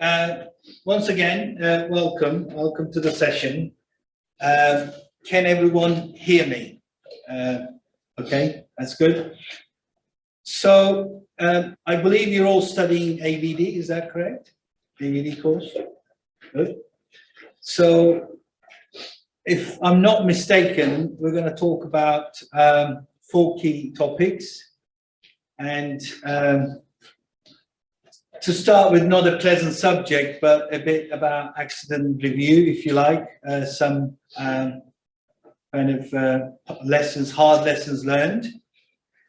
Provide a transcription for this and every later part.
Once again, welcome to the session. Can everyone hear me? Okay, that's good. So I believe you're all studying AVD, is that correct? AVD course, good. So if I'm not mistaken, we're going to talk about 4 key topics, and to start with, not a pleasant subject, but a bit about accident review, if you like, some kind of hard lessons learned.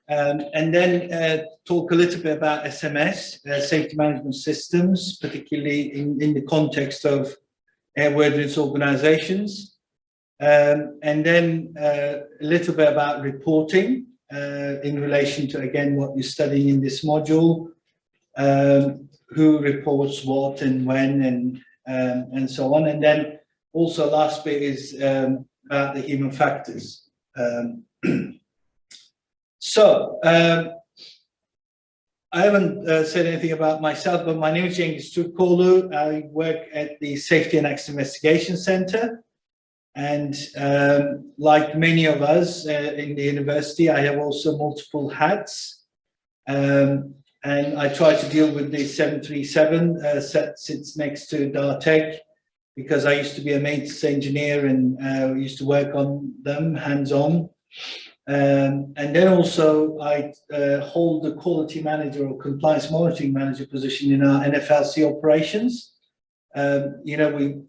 And then talk a little bit about SMS, safety management systems, particularly in the context of airworthiness organizations. And then a little bit about reporting in relation to, again, what you're studying in this module. Who reports what and when, and so on. And then also last bit is about the human factors. So I haven't said anything about myself, but my name is Cengiz Türkoğlu. I work at the Safety and Accident Investigation Center. And like many of us in the university, I have also multiple hats. And I try to deal with the 737 that sits next to Dartec, because I used to be a maintenance engineer and used to work on them hands-on. And then also I hold the quality manager or compliance monitoring manager position in our NFLC operations. You know, we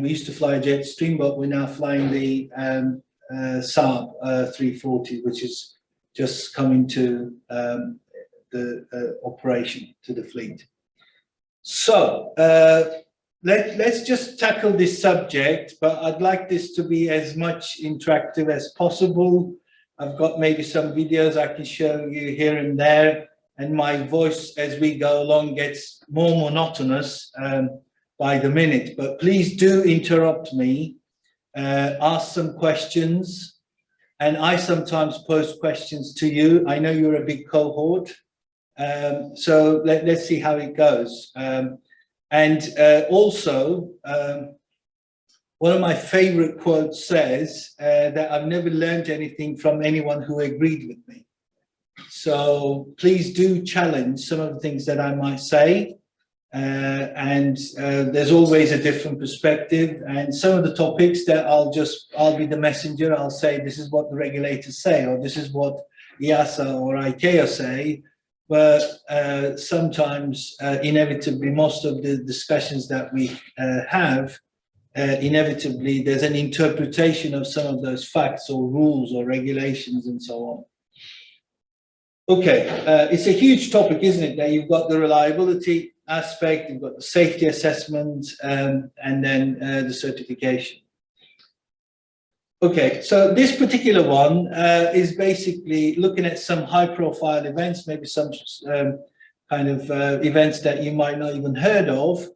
used to fly a Jetstream, but we're now flying the Saab 340, which is just coming to the operation, to the fleet. So let's just tackle this subject, but I'd like this to be as much interactive as possible. I've got maybe some videos I can show you here and there, and my voice as we go along gets more monotonous by the minute, but please do interrupt me, ask some questions, and I sometimes post questions to you. I know you're a big cohort. So let's see how it goes. Also, one of my favorite quotes says that I've never learned anything from anyone who agreed with me. So please do challenge some of the things that I might say. There's always a different perspective, and some of the topics that I'll be the messenger. I'll say, this is what the regulators say, or this is what EASA or ICAO say. But sometimes, inevitably, most of the discussions that we have, inevitably, there's an interpretation of some of those facts or rules or regulations and so on. Okay, it's a huge topic, isn't it? That you've got the reliability aspect, you've got the safety assessment, and then the certification. Okay, so this particular one is basically looking at some high-profile events, maybe some kind of events that you might not even heard of.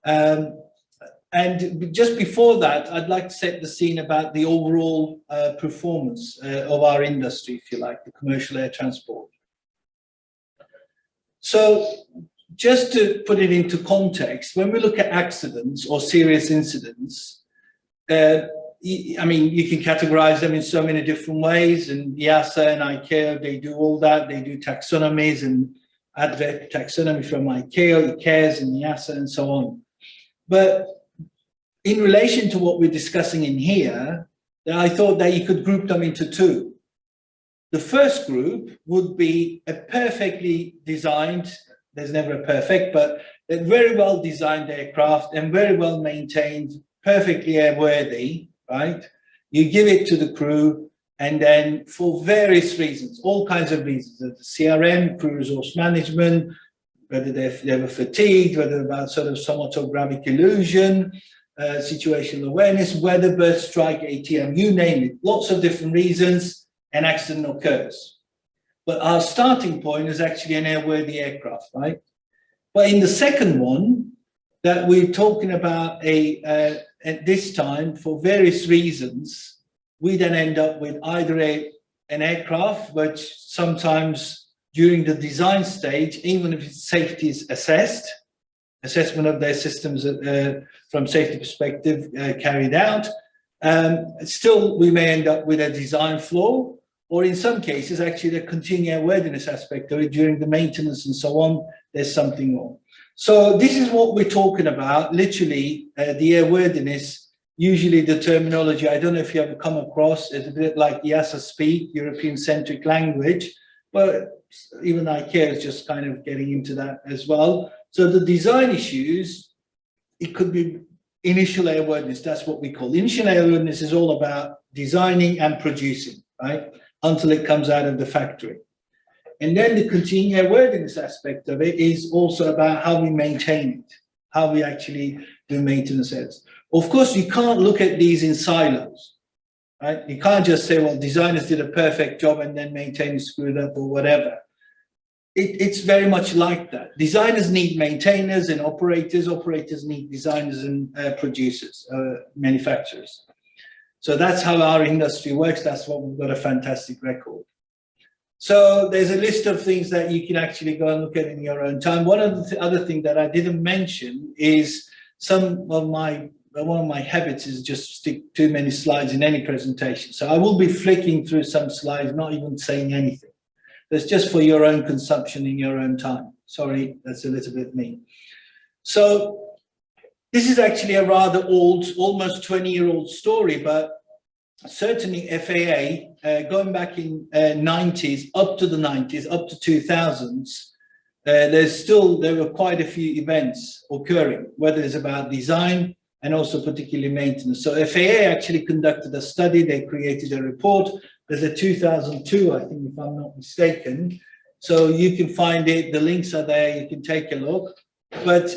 And just before that, I'd like to set the scene about the overall performance of our industry, if you like, the commercial air transport. So just to put it into context, when we look at accidents or serious incidents, I mean, you can categorize them in so many different ways, and EASA and ICAO, they do all that. They do taxonomies and ADVEC taxonomy from ICAO, ICAS, and EASA, and so on. But in relation to what we're discussing in here, I thought that you could group them into 2. The first group would be a perfectly designed, there's never a perfect, but a very well designed aircraft and very well maintained, perfectly airworthy, right? You give it to the crew, and then for various reasons, all kinds of reasons, the CRM, crew resource management, whether they were fatigued, whether about sort of somatogravic illusion, situational awareness, weather, burst, strike, ATM, you name it, lots of different reasons, an accident occurs. But our starting point is actually an airworthy aircraft, right? But in the second one, that we're talking about at this time, for various reasons, we then end up with either an aircraft, which sometimes during the design stage, even if its safety is assessed, assessment of their systems from safety perspective carried out. Still, we may end up with a design flaw, or in some cases, actually the continuing airworthiness aspect of it during the maintenance and so on, there's something wrong. So this is what we're talking about, literally the airworthiness. Usually the terminology, I don't know if you ever come across, it's a bit like EASA speak, European-centric language, but even ICAO is just kind of getting into that as well. So the design issues, it could be initial airworthiness, that's what we call. Initial airworthiness is all about designing and producing, right, until it comes out of the factory. And then the continuing airworthiness aspect of it is also about how we maintain it, how we actually do maintenance heads. Of course, you can't look at these in silos, right? You can't just say, well, designers did a perfect job and then maintainers screwed up or whatever. It's very much like that. Designers need maintainers and operators. Operators need designers and producers, manufacturers. So that's how our industry works. That's why we've got a fantastic record. So there's a list of things that you can actually go and look at in your own time. One of the other thing that I didn't mention is one of my habits is just stick too many slides in any presentation. So I will be flicking through some slides, not even saying anything. That's just for your own consumption in your own time. Sorry, that's a little bit mean. So this is actually a rather old, almost 20-year-old story, but certainly FAA, going back in 90s, up to the 90s, up to 2000s, there were quite a few events occurring, whether it's about design and also particularly maintenance. So FAA actually conducted a study, they created a report. There's a 2002, I think, if I'm not mistaken. So you can find it, the links are there, you can take a look. But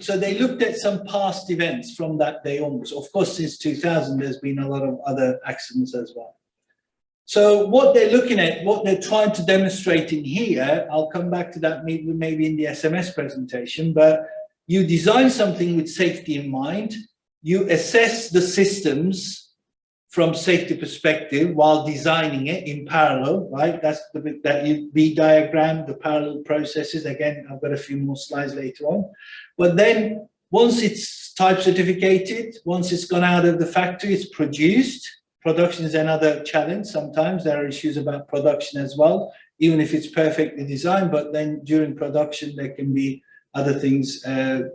so they looked at some past events from that day onwards. Of course, since 2000, there's been a lot of other accidents as well. So what they're looking at, what they're trying to demonstrate in here, I'll come back to that maybe in the SMS presentation, but you design something with safety in mind, you assess the systems from safety perspective while designing it in parallel, right? That's the bit that you diagram, the parallel processes. Again, I've got a few more slides later on. But then once it's type certificated, once it's gone out of the factory, it's produced. Production is another challenge. Sometimes there are issues about production as well, even if it's perfectly designed, but then during production, there can be other things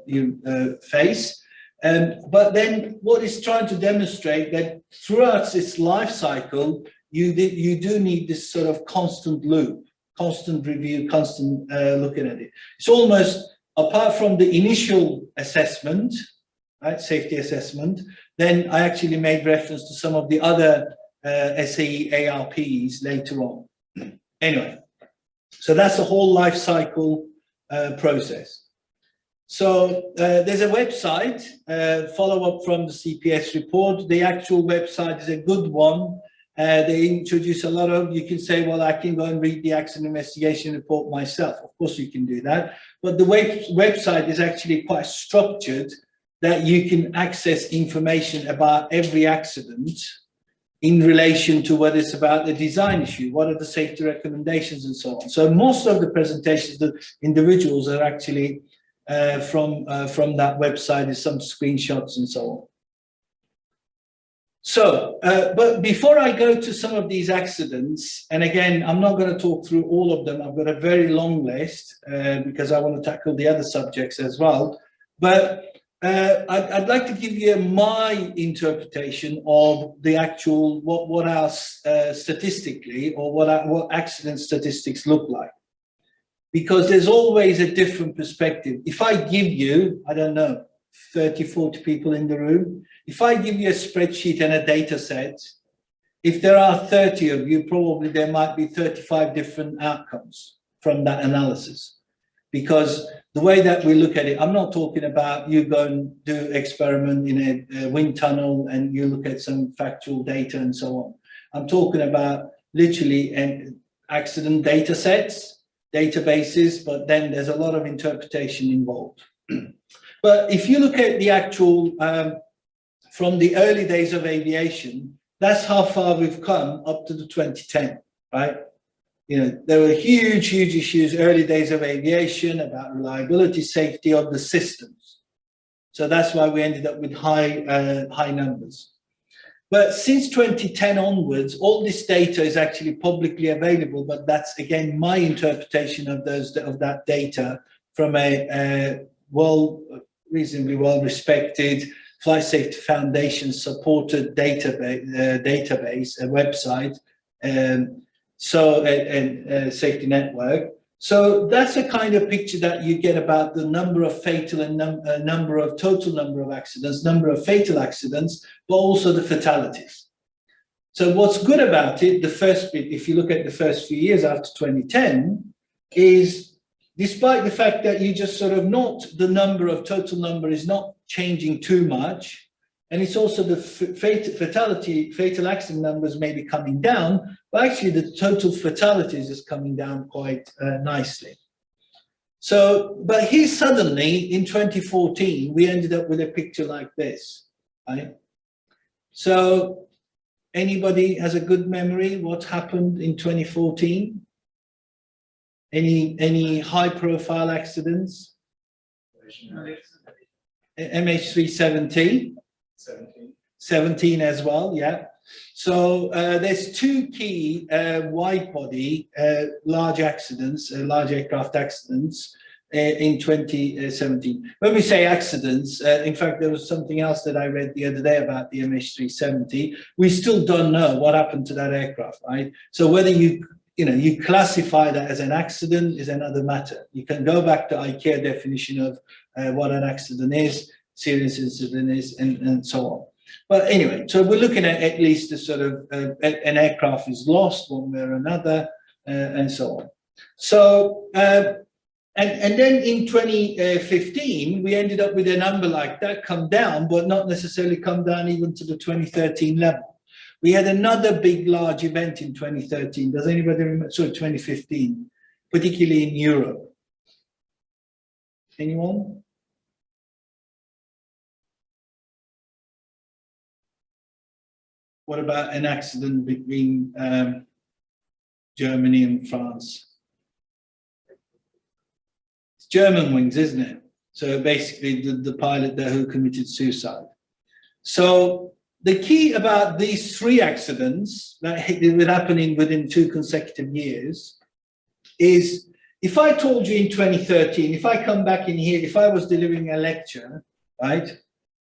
you face. But then what it's trying to demonstrate that throughout its life cycle, you do need this sort of constant loop, constant review, constant looking at it. It's almost, apart from the initial assessment, right, safety assessment, then I actually made reference to some of the other SAE ARPs later on. Anyway, so that's the whole life cycle process. So there's a website, follow-up from the CPS report. The actual website is a good one. They introduce a lot of, you can say, well, I can go and read the accident investigation report myself. Of course you can do that. But the website is actually quite structured that you can access information about every accident in relation to whether it's about the design issue, what are the safety recommendations and so on. So most of the presentations, the individuals are actually from that website, is some screenshots and so on. So, but before I go to some of these accidents, and again, I'm not going to talk through all of them. I've got a very long list because I want to tackle the other subjects as well. But I'd like to give you my interpretation of the actual, what our statistically, or what accident statistics look like. Because there's always a different perspective. If I give you, I don't know, 30, 40 people in the room, if I give you a spreadsheet and a data set, if there are 30 of you, probably there might be 35 different outcomes from that analysis. Because the way that we look at it, I'm not talking about you go and do experiment in a wind tunnel and you look at some factual data and so on. I'm talking about literally accident data sets, databases, but then there's a lot of interpretation involved. But if you look at the actual, from the early days of aviation, that's how far we've come up to the 2010, right? there were huge issues, early days of aviation, about reliability, safety of the systems. So that's why we ended up with high numbers. But since 2010 onwards, all this data is actually publicly available, but that's, again, my interpretation of that data from a reasonably well-respected Flight Safety Foundation supported database, a website, safety network. So that's a kind of picture that you get about the number of fatal and total number of accidents, number of fatal accidents, but also the fatalities. So what's good about it, the first bit, if you look at the first few years after 2010, is despite the fact that you just sort of note the total number is not changing too much, and it's also the fatal accident numbers may be coming down, but actually the total fatalities is coming down quite nicely. So, but here suddenly in 2014, we ended up with a picture like this, right? So anybody has a good memory what happened in 2014? Any high profile accidents? MH370? 17 as well, yeah. So there's two key wide body large accidents, large aircraft accidents in 2017. When we say accidents, in fact, there was something else that I read the other day about the MH370. We still don't know what happened to that aircraft, right? So whether you classify that as an accident is another matter. You can go back to ICAO definition of what an accident is, serious incident is, and so on. But anyway, so we're looking at least a sort of an aircraft is lost one way or another, and so on. So, and then in 2015, we ended up with a number like that come down, but not necessarily come down even to the 2013 level. We had another big, large event in 2013. Does anybody remember? Sorry, 2015, particularly in Europe. Anyone? What about an accident between Germany and France? It's Germanwings, isn't it? So basically the pilot there who committed suicide. So the key about these three accidents that were happening within 2 consecutive years is, if I told you in 2013, if I come back in here, if I was delivering a lecture, right?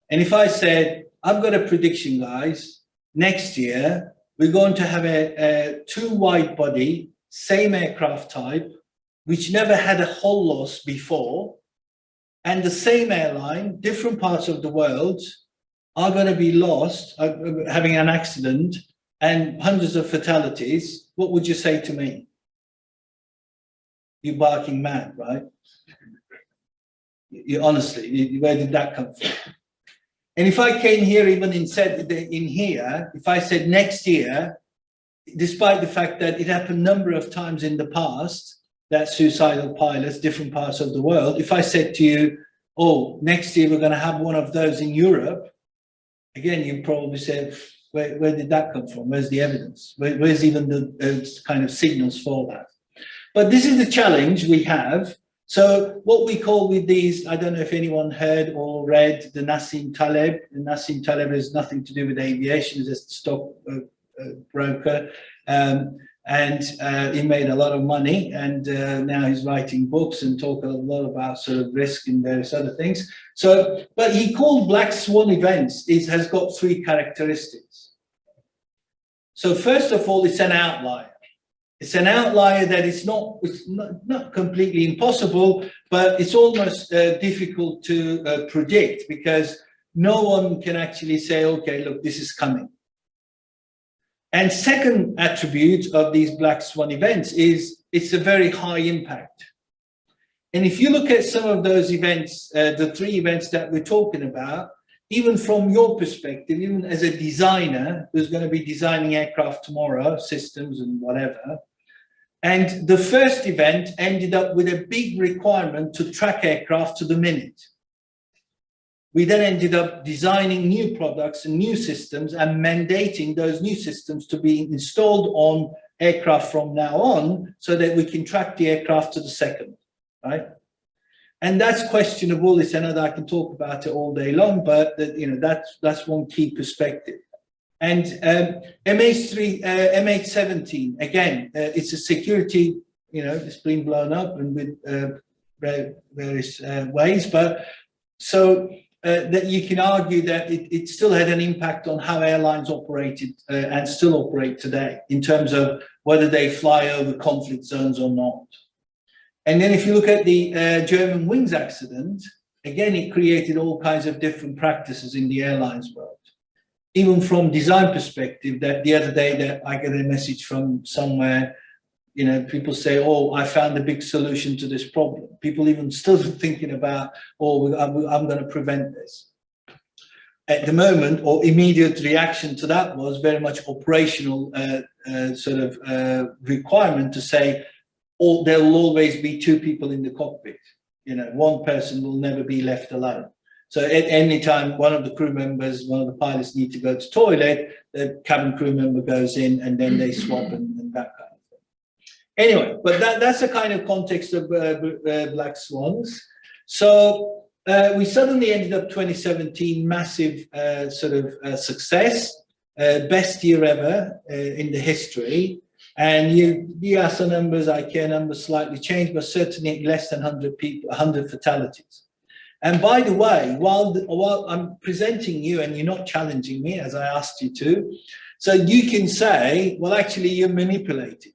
And if I said, I've got a prediction, guys, next year, we're going to have a 2 wide body, same aircraft type, which never had a hull loss before, and the same airline, different parts of the world, are going to be lost, having an accident, and hundreds of fatalities. What would you say to me? You're barking mad, right? You honestly, where did that come from? And if I came here, even in here, if I said next year, despite the fact that it happened a number of times in the past, that suicidal pilots, different parts of the world, if I said to you, oh, next year we're going to have one of those in Europe, again, you probably say, where did that come from? Where's the evidence? Where's even the kind of signals for that? But this is the challenge we have. So what we call with these, I don't know if anyone heard or read the Nassim Taleb. And Nassim Taleb has nothing to do with aviation, he's a stock broker. And he made a lot of money, and now he's writing books and talk a lot about sort of risk and various other things. So, but he called black swan events, has got 3 characteristics. So first of all, it's an outlier. It's an outlier that it's not completely impossible, but it's almost difficult to predict, because no one can actually say, okay, look, this is coming. And second attribute of these black swan events is it's a very high impact. And if you look at some of those events, the 3 events that we're talking about, even from your perspective, even as a designer who's going to be designing aircraft tomorrow, systems and whatever, and the first event ended up with a big requirement to track aircraft to the minute. We then ended up designing new products and new systems and mandating those new systems to be installed on aircraft from now on so that we can track the aircraft to the second, right? And that's questionable. It's another, I can talk about it all day long, but that's one key perspective. And MH17, again, it's a security, it's been blown up and with various ways, but so that you can argue that it still had an impact on how airlines operated and still operate today in terms of whether they fly over conflict zones or not. And then if you look at the German Wings accident, again, it created all kinds of different practices in the airlines world. Even from design perspective, that the other day that I get a message from somewhere, people say, oh, I found a big solution to this problem. People even still thinking about, oh, I'm going to prevent this. At the moment, or immediate reaction to that was very much operational requirement to say, there will always be two people in the cockpit. One person will never be left alone. So at any time, one of the crew members, one of the pilots need to go to toilet, the cabin crew member goes in and then they swap and that kind of thing. Anyway, but that's the kind of context of Black Swans. So we suddenly ended up 2017, massive success, best year ever in the history. And the EASA numbers, ICAO numbers slightly changed, but certainly less than 100 people, 100 fatalities. And by the way, while I'm presenting you and you're not challenging me as I asked you to, so you can say, well, actually you're manipulating.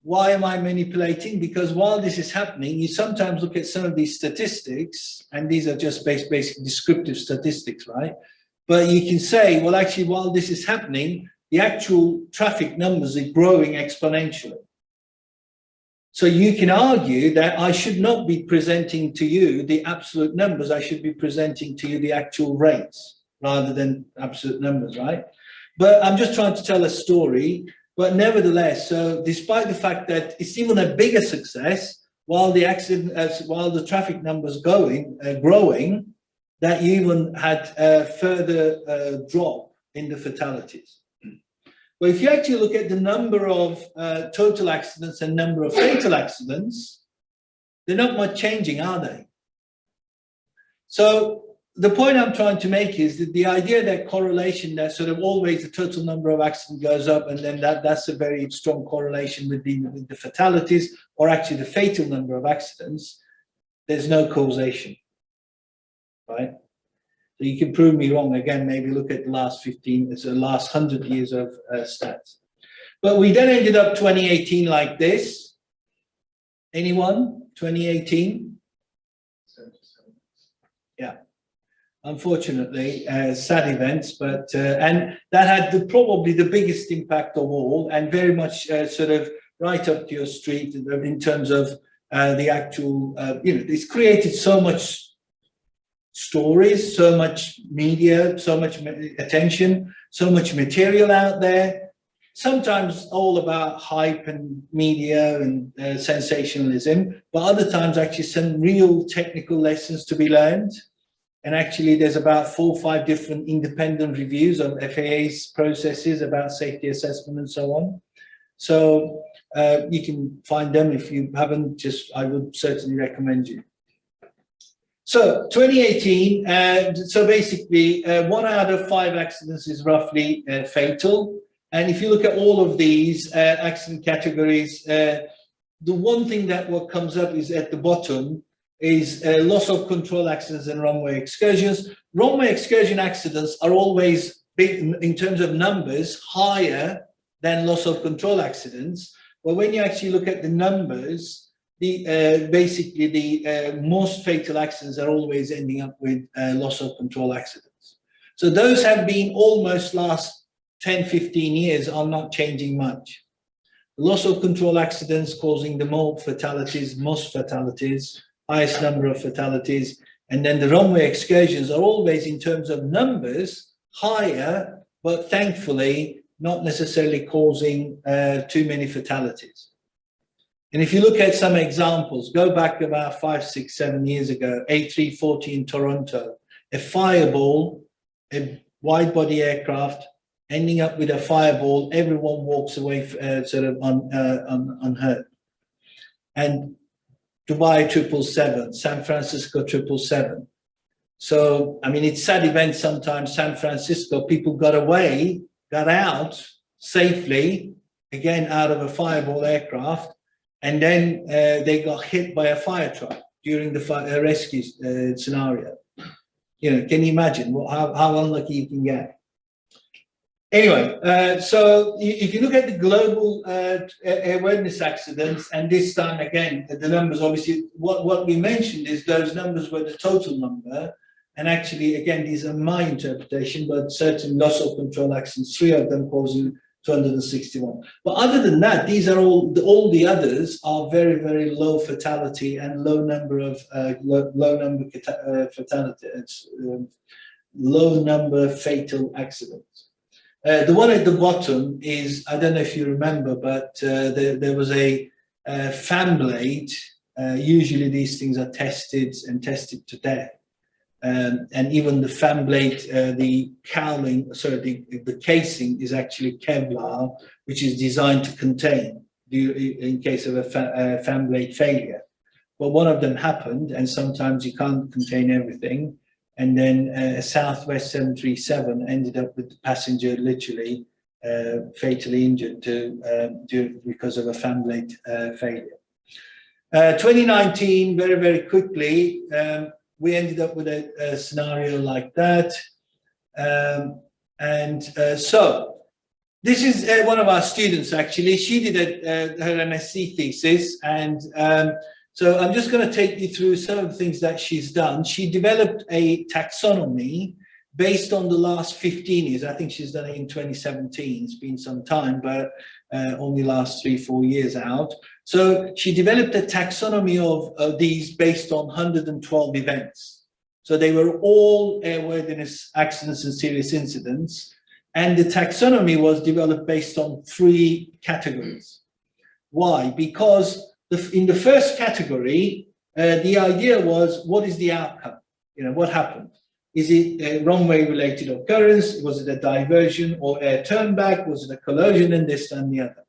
Why am I manipulating? Because while this is happening, you sometimes look at some of these statistics, and these are just basic descriptive statistics, right? But you can say, well, actually, while this is happening, the actual traffic numbers are growing exponentially. So you can argue that I should not be presenting to you the absolute numbers, I should be presenting to you the actual rates rather than absolute numbers, right? But I'm just trying to tell a story, but nevertheless, so despite the fact that it's even a bigger success, while the traffic numbers growing, that you even had a further drop in the fatalities. But if you actually look at the number of total accidents and number of fatal accidents, they're not much changing, are they? So the point I'm trying to make is that the idea that correlation, that sort of always the total number of accidents goes up, and then that's a very strong correlation with the fatalities, or actually the fatal number of accidents, there's no causation, right? So you can prove me wrong. Again, maybe look at the last 100 years of stats. But we then ended up 2018 like this. Anyone? 2018? Yeah. Unfortunately, sad events, but and that had probably the biggest impact of all, and very much sort of right up to your street in terms of the actual, it's created so much stories, so much media, so much attention, so much material out there, sometimes all about hype and media and sensationalism, but other times actually some real technical lessons to be learned. And actually there's about 4 or 5 different independent reviews of FAA's processes about safety assessment and so on. So you can find them if you haven't, I would certainly recommend you. So 2018, so basically 1 out of 5 accidents is roughly fatal. And if you look at all of these accident categories, the one thing that what comes up is at the bottom is loss of control accidents and runway excursions. Runway excursion accidents are always big in terms of numbers, higher than loss of control accidents. But when you actually look at the numbers, basically the most fatal accidents are always ending up with loss of control accidents. So those have been almost last 10, 15 years are not changing much. Loss of control accidents causing the most fatalities, highest number of fatalities, and then the runway excursions are always in terms of numbers higher, but thankfully not necessarily causing too many fatalities. And if you look at some examples, go back about 5, 6, 7 years ago, A340 in Toronto, a Fireball, a wide-body aircraft, ending up with a fireball. Everyone walks away sort of unhurt. And Dubai 777, San Francisco 777. So, I mean, it's sad event sometimes. San Francisco, people got out safely, again, out of a fireball aircraft, and then they got hit by a fire truck during the rescue scenario. You know, can you imagine how unlucky you can get? Anyway, so if you look at the global airworthiness accidents, and this time again, the numbers, obviously, what we mentioned is those numbers were the total number. And actually, again, these are my interpretation, but certain loss of control accidents, 3 of them causing 261. But other than that, these are all the others are very, very low fatality and low number fatal accidents. The one at the bottom is, I don't know if you remember, but there was a fan blade. Usually these things are tested to death. And even the fan blade, the cowling, sorry, the casing is actually Kevlar, which is designed to contain in case of a fan blade failure. But one of them happened, and sometimes you can't contain everything. And then a Southwest 737 ended up with the passenger literally fatally injured because of a fan blade failure. 2019, very, very quickly, we ended up with a scenario like that. So this is one of our students, actually. She did her MSc thesis, and so I'm just going to take you through some of the things that she's done. She developed a taxonomy based on the last 15 years. I think she's done it in 2017. It's been some time, but only last 3-4 years out. So she developed a taxonomy of these based on 112 events. So they were all airworthiness accidents and serious incidents. And the taxonomy was developed based on 3 categories. Why? Because in the first category, the idea was, what is the outcome? You know, what happened? Is it a runway-related occurrence? Was it a diversion or air turnback? Was it a collision and this and the other?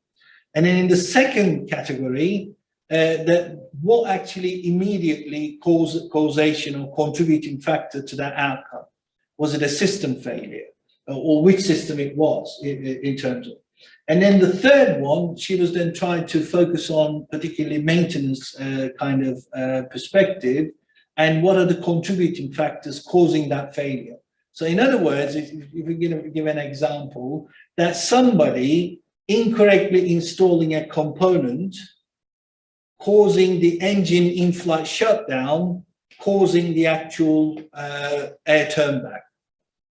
And then in the second category, what actually immediately caused causation or contributing factor to that outcome? Was it a system failure, or which system it was in terms of? And then the third one, she was then trying to focus on particularly maintenance kind of perspective, and what are the contributing factors causing that failure. So in other words, if we give an example, that somebody incorrectly installing a component causing the engine in-flight shutdown, causing the actual air turnback,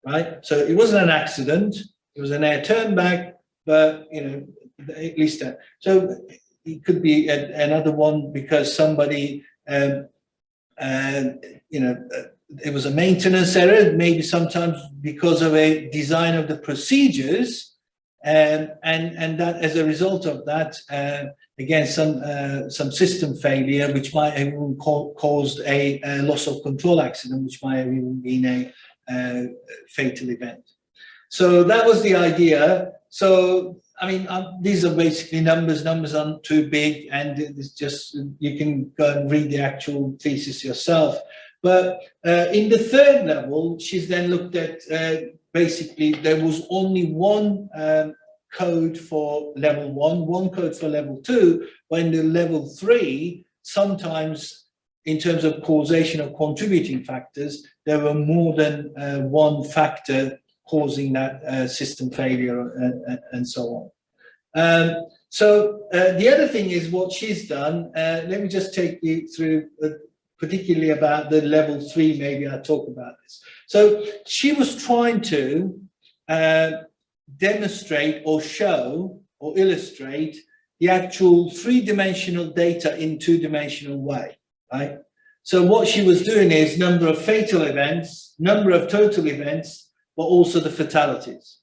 right? So it wasn't an accident, it was an air turnback, but, you know, at least that. So it could be another one because somebody, you know, it was a maintenance error, maybe sometimes because of a design of the procedures, and that as a result of that, again, some system failure, which might have even caused a loss of control accident, which might have even been a fatal event. So that was the idea. So, I mean, these are basically numbers. Numbers aren't too big, and it's just, you can go and read the actual thesis yourself. But in the third level, she's then looked at, basically, there was only one code for level 1, one code for level 2, but in the level 3, sometimes in terms of causation or contributing factors, there were more than one factor causing that system failure and so on. So the other thing is what she's done. Let me just take you through particularly about the level 3, maybe I'll talk about this. So she was trying to demonstrate or show or illustrate the actual 3-dimensional data in 2-dimensional way, right? So what she was doing is number of fatal events, number of total events, but also the fatalities.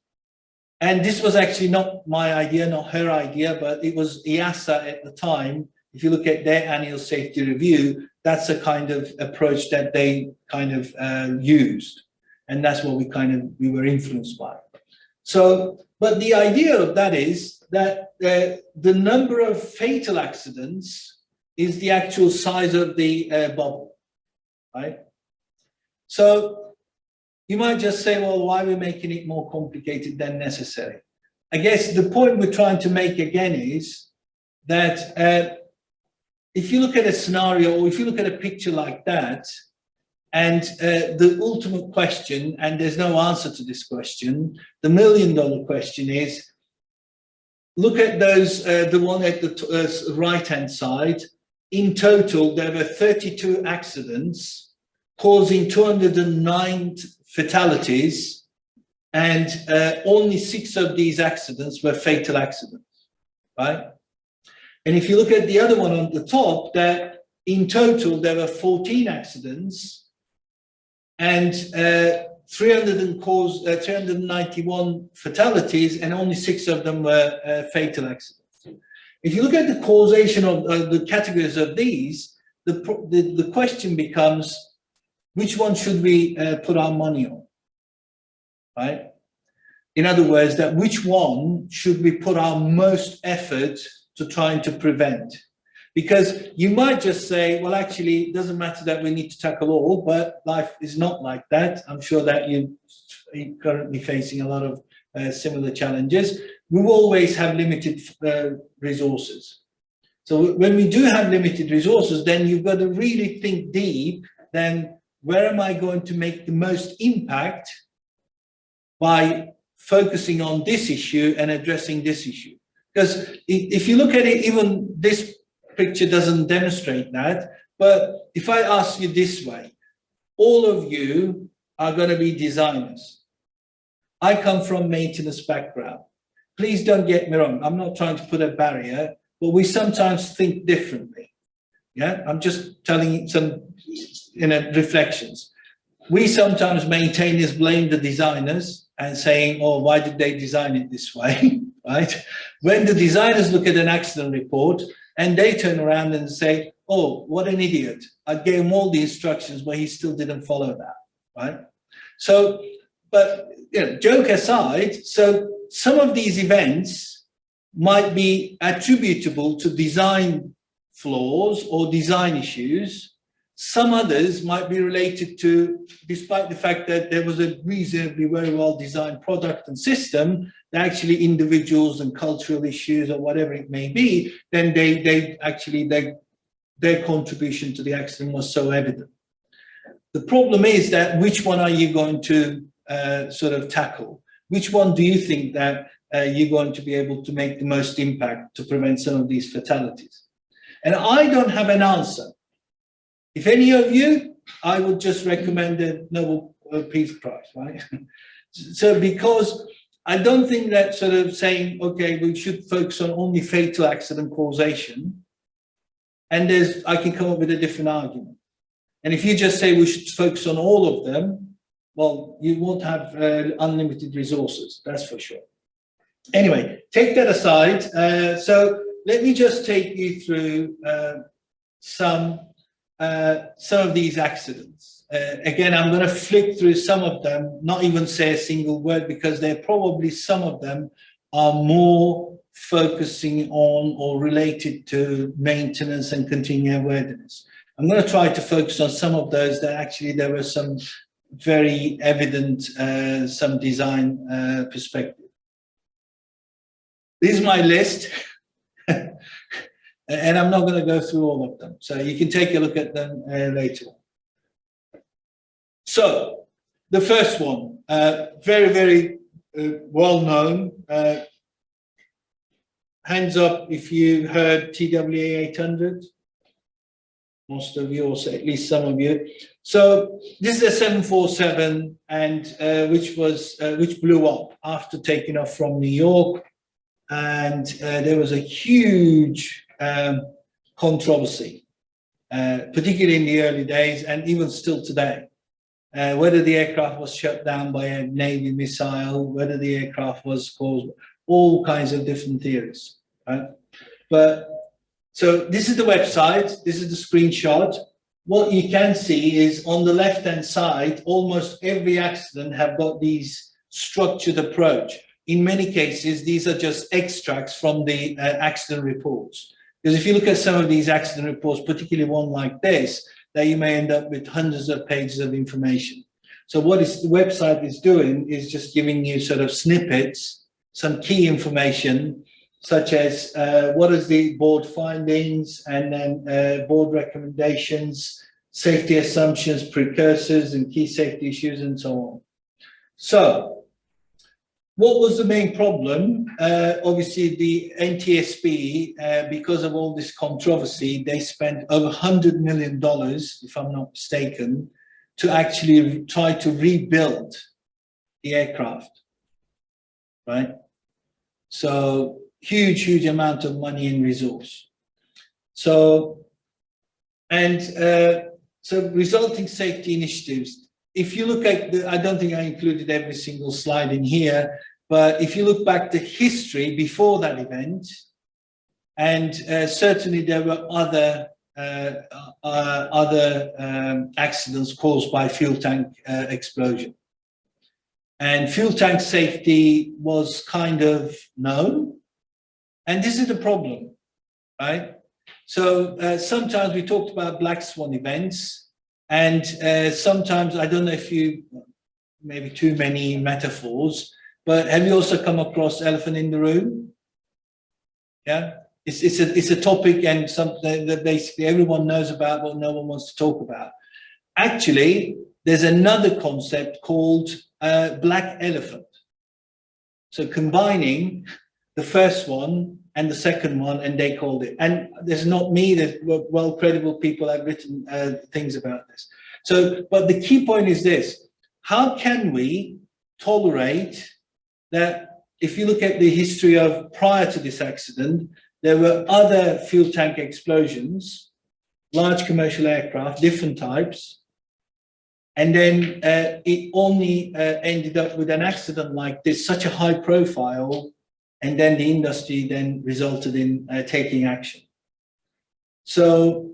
And this was actually not my idea, not her idea, but it was EASA at the time. If you look at their annual safety review, that's a kind of approach that they kind of used. And that's what we were influenced by. So, but the idea of that is that the number of fatal accidents is the actual size of the bubble, right? So you might just say, well, why are we making it more complicated than necessary? I guess the point we're trying to make again is that if you look at a scenario, or if you look at a picture like that, and the ultimate question, and there's no answer to this question, the million-dollar question is, look at those, the one at the right-hand side. In total, there were 32 accidents causing 209 fatalities, and only 6 of these accidents were fatal accidents, right? And if you look at the other one on the top, that in total there were 14 accidents and 391 fatalities, and only 6 of them were fatal accidents. If you look at the causation of the categories of these, the question becomes, which one should we put our money on, right? In other words, that which one should we put our most effort to trying to prevent? Because you might just say, well, actually, it doesn't matter that we need to tackle all, but life is not like that. I'm sure that you're currently facing a lot of similar challenges. We will always have limited resources. So when we do have limited resources, then you've got to really think deep, then where am I going to make the most impact by focusing on this issue and addressing this issue? Because if you look at it, even this picture doesn't demonstrate that. But if I ask you this way, all of you are going to be designers. I come from maintenance background. Please don't get me wrong. I'm not trying to put a barrier, but we sometimes think differently. Yeah, I'm just telling you some reflections. We sometimes maintainers blame the designers and saying, oh, why did they design it this way? Right? When the designers look at an accident report and they turn around and say, oh, what an idiot. I gave him all the instructions, but he still didn't follow that, right? So, but, you know, joke aside, so some of these events might be attributable to design flaws or design issues. Some others might be related to, despite the fact that there was a reasonably very well designed product and system, that actually individuals and cultural issues or whatever it may be, then their contribution to the accident was so evident. The problem is that which one are you going to sort of tackle? Which one do you think that you're going to be able to make the most impact to prevent some of these fatalities? And I don't have an answer. If any of you, I would just recommend the Nobel Peace Prize, right? So because I don't think that sort of saying, okay, we should focus on only fatal accident causation, and I can come up with a different argument. And if you just say we should focus on all of them, well, you won't have unlimited resources, that's for sure. Anyway, take that aside. So let me just take you through some of these accidents. Again, I'm going to flick through some of them, not even say a single word, because they're probably some of them are more focusing on or related to maintenance and continuing awareness. I'm going to try to focus on some of those that actually there were some very evident, some design perspective. This is my list. And I'm not going to go through all of them. So you can take a look at them later on. So the first one, very, very well known. Hands up if you heard TWA 800. Most of you, or at least some of you. So this is a 747, and which blew up after taking off from New York, and there was a huge controversy, particularly in the early days, and even still today. Whether the aircraft was shut down by a Navy missile, whether the aircraft was caused, all kinds of different theories, right? But so this is the website, this is the screenshot. What you can see is on the left-hand side, almost every accident have got these structured approach. in many cases, these are just extracts from the accident reports. Because if you look at some of these accident reports, particularly one like this, that you may end up with hundreds of pages of information. So what the website is doing is just giving you sort of snippets, some key information, such as what is the board findings, and then board recommendations, safety assumptions, precursors, and key safety issues, and so on. So what was the main problem? Obviously, the NTSB, because of all this controversy, they spent over $100 million, if I'm not mistaken, to actually try to rebuild the aircraft, right? So huge amount of money and resource. So, and so resulting safety initiatives. If you look at I don't think I included every single slide in here, but if you look back to history before that event, and certainly there were other accidents caused by fuel tank explosion. And fuel tank safety was kind of known. And this is the problem, right? So sometimes we talked about black swan events, and sometimes, I don't know if you, maybe too many metaphors, but have you also come across elephant in the room? Yeah, it's a topic and something that basically everyone knows about, but no one wants to talk about. Actually, there's another concept called black elephant. So combining the first one and the second one, and they called it. And there's not me, there's well credible people have written things about this. So, but the key point is this: how can we tolerate that? If you look at the history of prior to this accident, there were other fuel tank explosions, large commercial aircraft, different types, and then it only ended up with an accident like this, such a high profile. And then the industry then resulted in taking action. So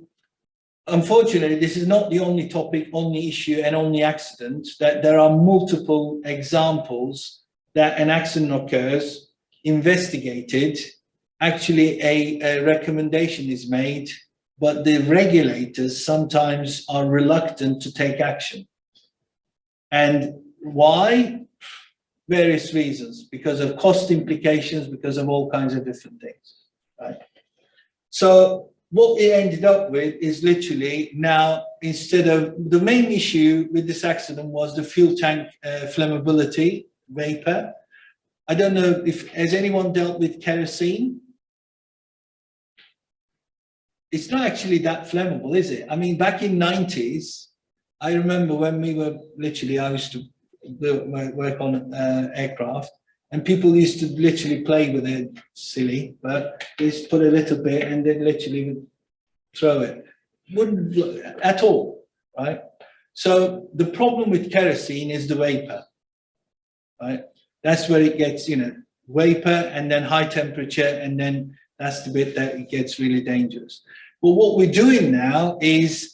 unfortunately, this is not the only topic, only issue, and only accident. That there are multiple examples that an accident occurs, investigated, actually a recommendation is made, but the regulators sometimes are reluctant to take action. And why? Various reasons, because of cost implications, because of all kinds of different things, right? So what we ended up with is literally now, instead of the main issue with this accident was the fuel tank flammability, vapor. I don't know if, has anyone dealt with kerosene? It's not actually that flammable, is it? I mean, back in 90s, I remember when we were literally, I used to work on aircraft, and people used to literally play with it, silly, but they used to put a little bit and then literally would throw it. Wouldn't at all, right? So the problem with kerosene is the vapor, right? That's where it gets, you know, vapor and then high temperature, and then that's the bit that it gets really dangerous. But what we're doing now is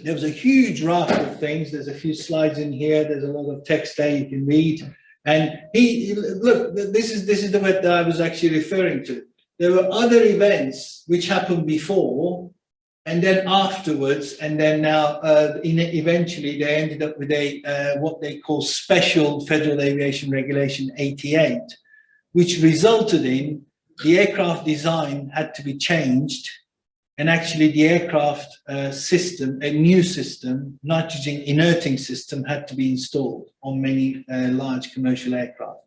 there was a huge raft of things. There's a few slides in here. There's a lot of text there you can read. And look, this is the bit that I was actually referring to. There were other events which happened before, and then afterwards, and then now eventually they ended up with a what they call Special Federal Aviation Regulation 88, which resulted in the aircraft design had to be changed. And actually the aircraft system, a new system, nitrogen inerting system, had to be installed on many large commercial aircraft.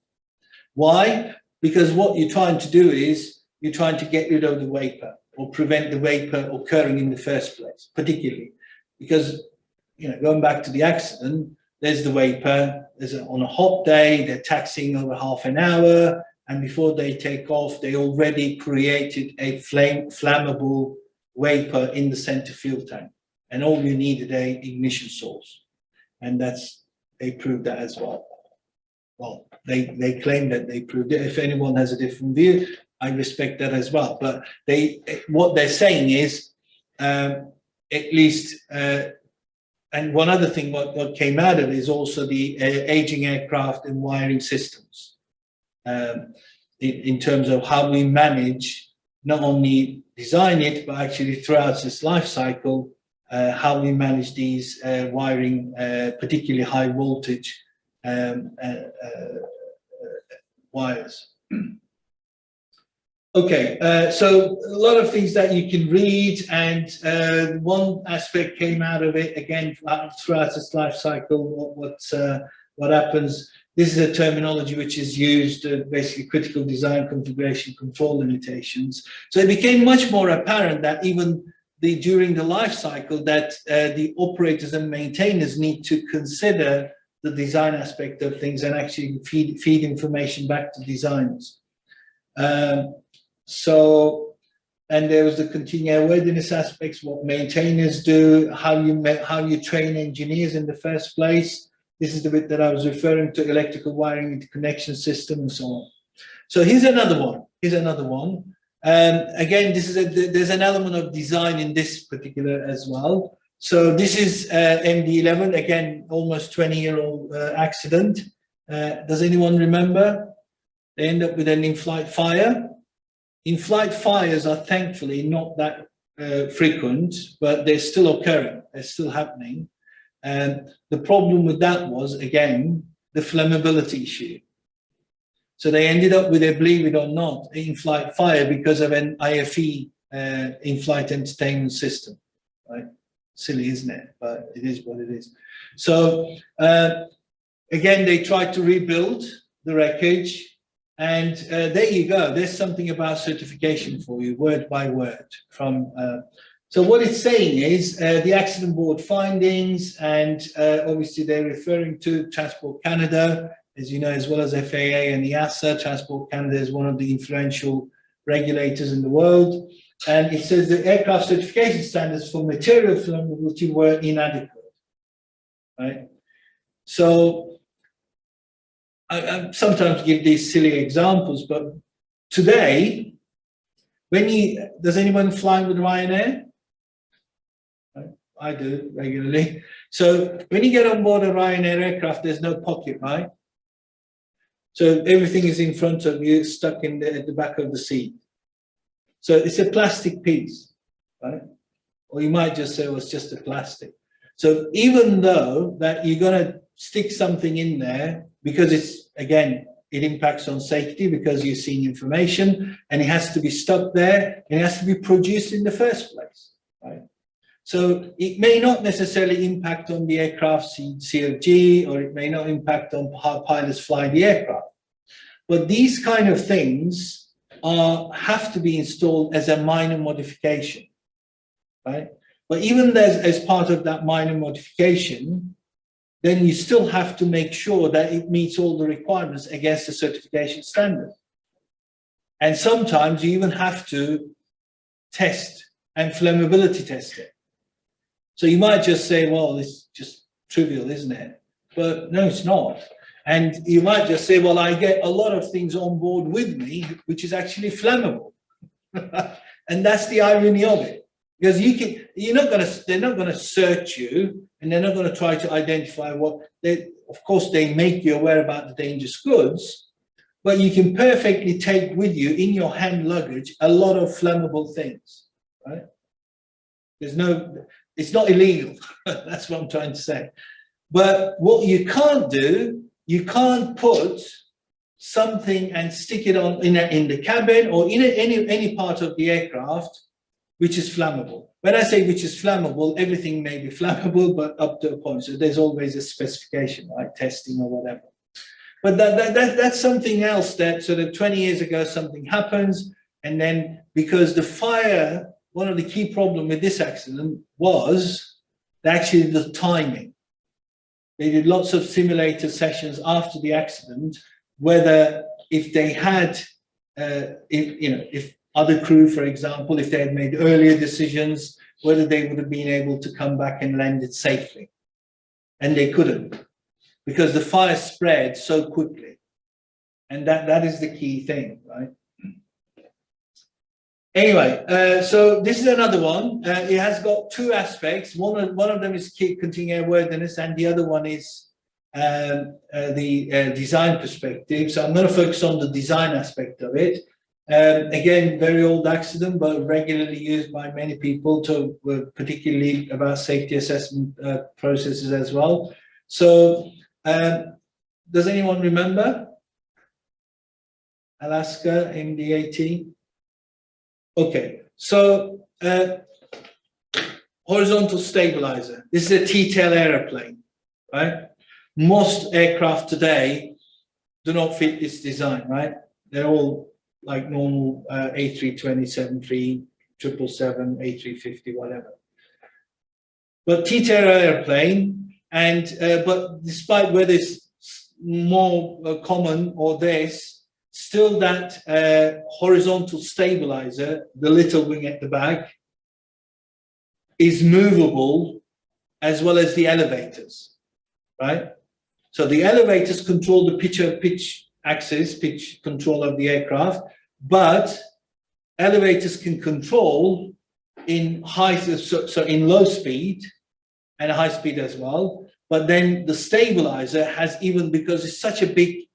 Why? Because what you're trying to do is you're trying to get rid of the vapor or prevent the vapor occurring in the first place, particularly because, you know, going back to the accident, there's the vapor, on a hot day, they're taxiing over half an hour, and before they take off, they already created a flammable vapor in the center fuel tank, and all you needed a ignition source, and they proved that as well. Well, they claim that they proved it. If anyone has a different view, I respect that as well. But what they're saying is, at least, and one other thing what came out of it is also the aging aircraft and wiring systems. in terms of how we manage, not only design it, but actually throughout its life cycle, how we manage these wiring, particularly high voltage wires. Okay, so a lot of things that you can read, and one aspect came out of it again throughout its life cycle. What happens? This is a terminology which is used, basically critical design configuration control limitations. So it became much more apparent that even during the life cycle that the operators and maintainers need to consider the design aspect of things and actually feed information back to designers. And there was the continuing awareness aspects, what maintainers do, how you train engineers in the first place. This is the bit that I was referring to, electrical wiring interconnection system and so on. So here's another one. Again, there's an element of design in this particular as well. So this is MD11, again, almost 20-year-old accident. Does anyone remember? They end up with an in-flight fire. In-flight fires are thankfully not that frequent, but they're still occurring. They're still happening. And the problem with that was, again, the flammability issue. So they ended up with, believe it or not, in-flight fire because of an IFE in-flight entertainment system, right? Silly, isn't it? But it is what it is. So again, they tried to rebuild the wreckage, and there you go. There's something about certification for you, word by word. So what it's saying is the accident board findings, and obviously they're referring to Transport Canada, as you know, as well as FAA and EASA. Transport Canada is one of the influential regulators in the world. And it says the aircraft certification standards for material flammability were inadequate, right? So I sometimes give these silly examples, but today, does anyone fly with Ryanair? I do regularly. So when you get on board a Ryanair aircraft, there's no pocket, right? So everything is in front of you, stuck in at the back of the seat. So it's a plastic piece, right? Or you might just say, well, it's just a plastic. So even though that you're going to stick something in there, because it's, again, it impacts on safety because you're seeing information, and it has to be stuck there, and it has to be produced in the first place, right? So it may not necessarily impact on the aircraft CFG, or it may not impact on how pilots fly the aircraft. But these kind of things have to be installed as a minor modification, right? But even as part of that minor modification, then you still have to make sure that it meets all the requirements against the certification standard. And sometimes you even have to test and flammability test it. So you might just say, well, it's just trivial, isn't it? But no, it's not. And you might just say, well, I get a lot of things on board with me, which is actually flammable. And that's the irony of it. Because they're not going to search you, and they're not going to try to identify of course, they make you aware about the dangerous goods, but you can perfectly take with you in your hand luggage a lot of flammable things, right? It's not illegal. That's what I'm trying to say. But what you can't do, you can't put something and stick it on in the cabin or in any part of the aircraft which is flammable. When I say which is flammable, everything may be flammable, but up to a point. So there's always a specification, right? Testing or whatever. But that's something else that sort of 20 years ago, something happens. And then because the fire, one of the key problems with this accident was actually the timing. They did lots of simulator sessions after the accident, whether if they had, if other crew, for example, if they had made earlier decisions, whether they would have been able to come back and land it safely. And they couldn't, because the fire spread so quickly. And that is the key thing, right? Anyway, so this is another one. It has got two aspects. One of them is continuing awareness, and the other one is design perspective. So I'm going to focus on the design aspect of it. Again, very old accident, but regularly used by many people to, particularly about safety assessment processes as well. So, does anyone remember Alaska MD-80? Okay, so horizontal stabilizer. This is a T-tail aeroplane, right? Most aircraft today do not fit this design, right? They're all like normal A320, 73, 777, A350, whatever. But T-tail airplane, and but despite whether it's more common or this, still that horizontal stabilizer, the little wing at the back, is movable, as well as the elevators, right? So the elevators control the pitch axis, pitch control of the aircraft, but elevators can control in so in low speed and high speed as well. But then the stabilizer has, even because it's such a big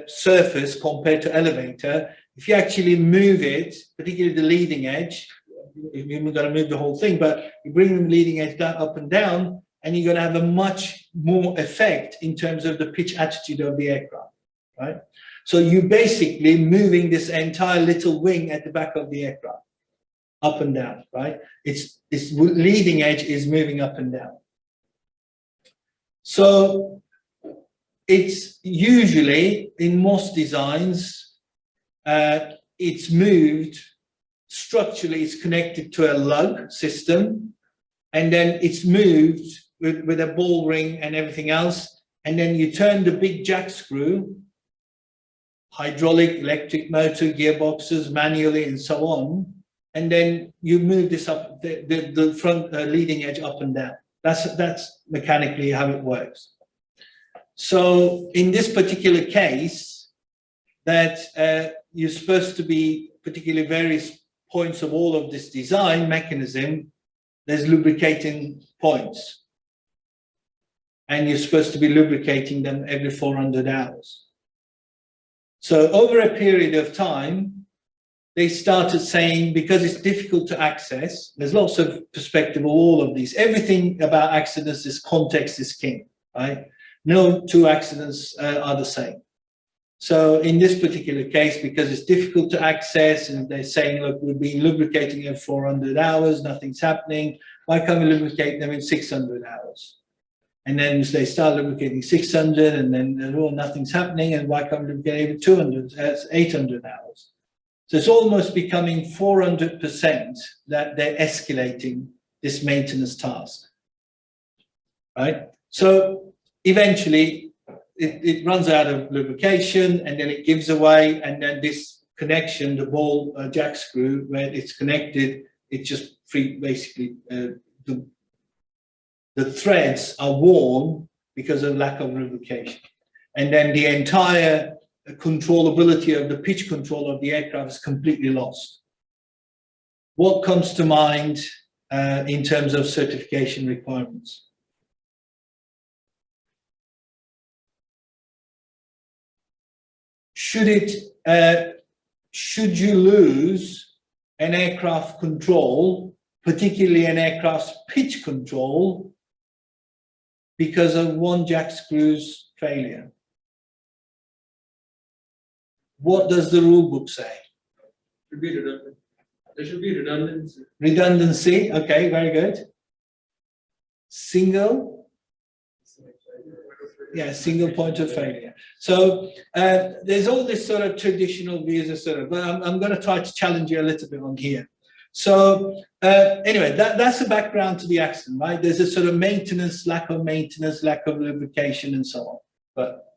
surface compared to elevator, if you actually move it, particularly the leading edge, you're not going to move the whole thing, but you bring the leading edge down, up and down, and you're going to have a much more effect in terms of the pitch attitude of the aircraft, right? So you're basically moving this entire little wing at the back of the aircraft, up and down, right? Its leading edge is moving up and down. So it's usually, in most designs, it's moved structurally, it's connected to a lug system, and then it's moved with a ball ring and everything else, and then you turn the big jack screw, hydraulic, electric motor, gearboxes, manually, and so on, and then you move this up, the front leading edge up and down. That's mechanically how it works. So in this particular case, that you're supposed to be, particularly various points of all of this design mechanism, there's lubricating points. And you're supposed to be lubricating them every 400 hours. So over a period of time, they started saying, because it's difficult to access, there's lots of perspective of all of these. Everything about accidents is context is king, right? No two accidents are the same. So in this particular case, because it's difficult to access, and they're saying, look, we've been lubricating it 400 hours, nothing's happening. Why can't we lubricate them in 600 hours? And then they start lubricating 600, and then, oh, nothing's happening, and why can't we lubricate even 200, that's 800 hours. So it's almost becoming 400% that they're escalating this maintenance task, right? So eventually it runs out of lubrication, and then it gives away, and then this connection, the ball jack screw, where it's connected, it just basically the threads are worn because of lack of lubrication. And then the entire controllability of the pitch control of the aircraft is completely lost. What comes to mind in terms of certification requirements? Should you lose an aircraft control, particularly an aircraft's pitch control, because of one jack screw's failure? What does the rule book say? Should be redundant. There should be redundancy. Redundancy, okay, very good. Single? Yeah, single point of failure. So there's all this sort of traditional views, but I'm going to try to challenge you a little bit on here. So anyway, that's the background to the accident, right? There's a sort of maintenance, lack of lubrication, and so on. But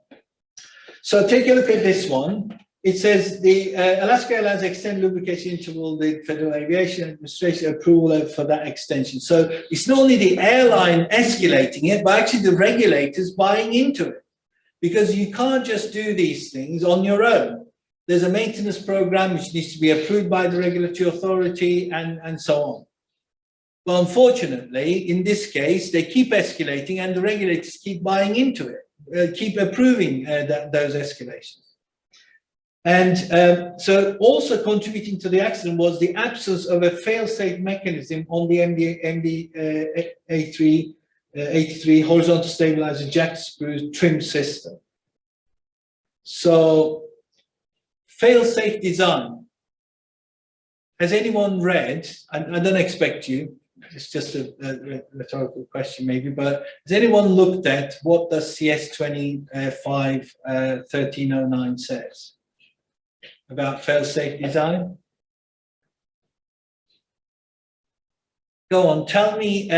so take a look at this one. It says the Alaska Airlines extend lubrication interval, the Federal Aviation Administration approval for that extension. So it's not only the airline escalating it, but actually the regulators buying into it, because you can't just do these things on your own. There's a maintenance program which needs to be approved by the regulatory authority, and so on. But unfortunately, in this case, they keep escalating and the regulators keep buying into it. keep approving those escalations. And so also contributing to the accident was the absence of a fail-safe mechanism on the MDA-83 horizontal stabilizer jack screw trim system. So fail-safe design. Has anyone read, I don't expect you, it's just a rhetorical question maybe, but has anyone looked at what does CS25 1309 says about fail-safe design? Go on, tell me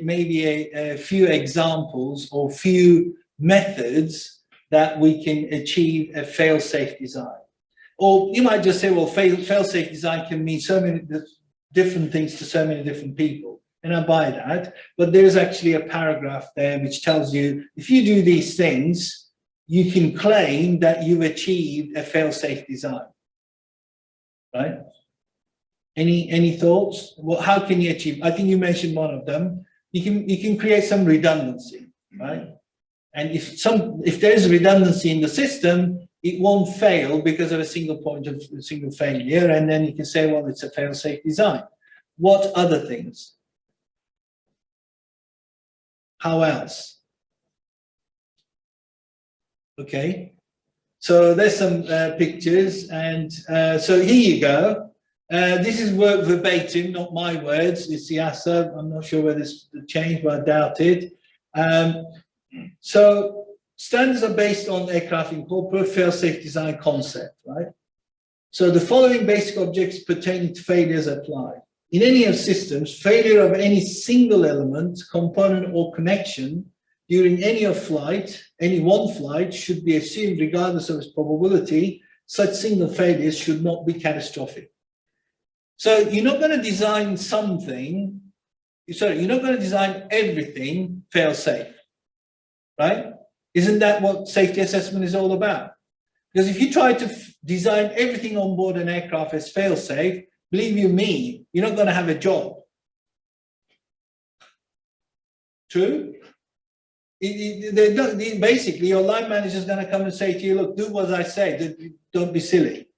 maybe a few examples or few methods that we can achieve a fail-safe design. Or you might just say, well, fail-safe design can mean so many different things to so many different people. And I buy that. But there's actually a paragraph there which tells you, if you do these things, you can claim that you've achieved a fail-safe design. Right? Any thoughts? Well, how can you achieve? I think you mentioned one of them. You can create some redundancy, right? And if there is redundancy in the system, it won't fail because of a single point of a single failure, and then you can say, well, it's a fail-safe design. What other things? How else? Okay, so there's some pictures, and so here you go. This is work verbatim, not my words. It's the EASA. I'm not sure whether it's changed, but I doubt it. So standards are based on aircraft incorporate fail-safe design concept, right? So the following basic objects pertaining to failures apply. In any of systems, failure of any single element, component, or connection during any one flight should be assumed regardless of its probability. Such single failures should not be catastrophic. So you're not going to design you're not going to design everything fail-safe, right? Isn't that what safety assessment is all about? Because if you try to design everything on board an aircraft as fail-safe, believe you me, you're not going to have a job. True? Basically, your line manager is going to come and say to you, look, do what I say, don't be silly.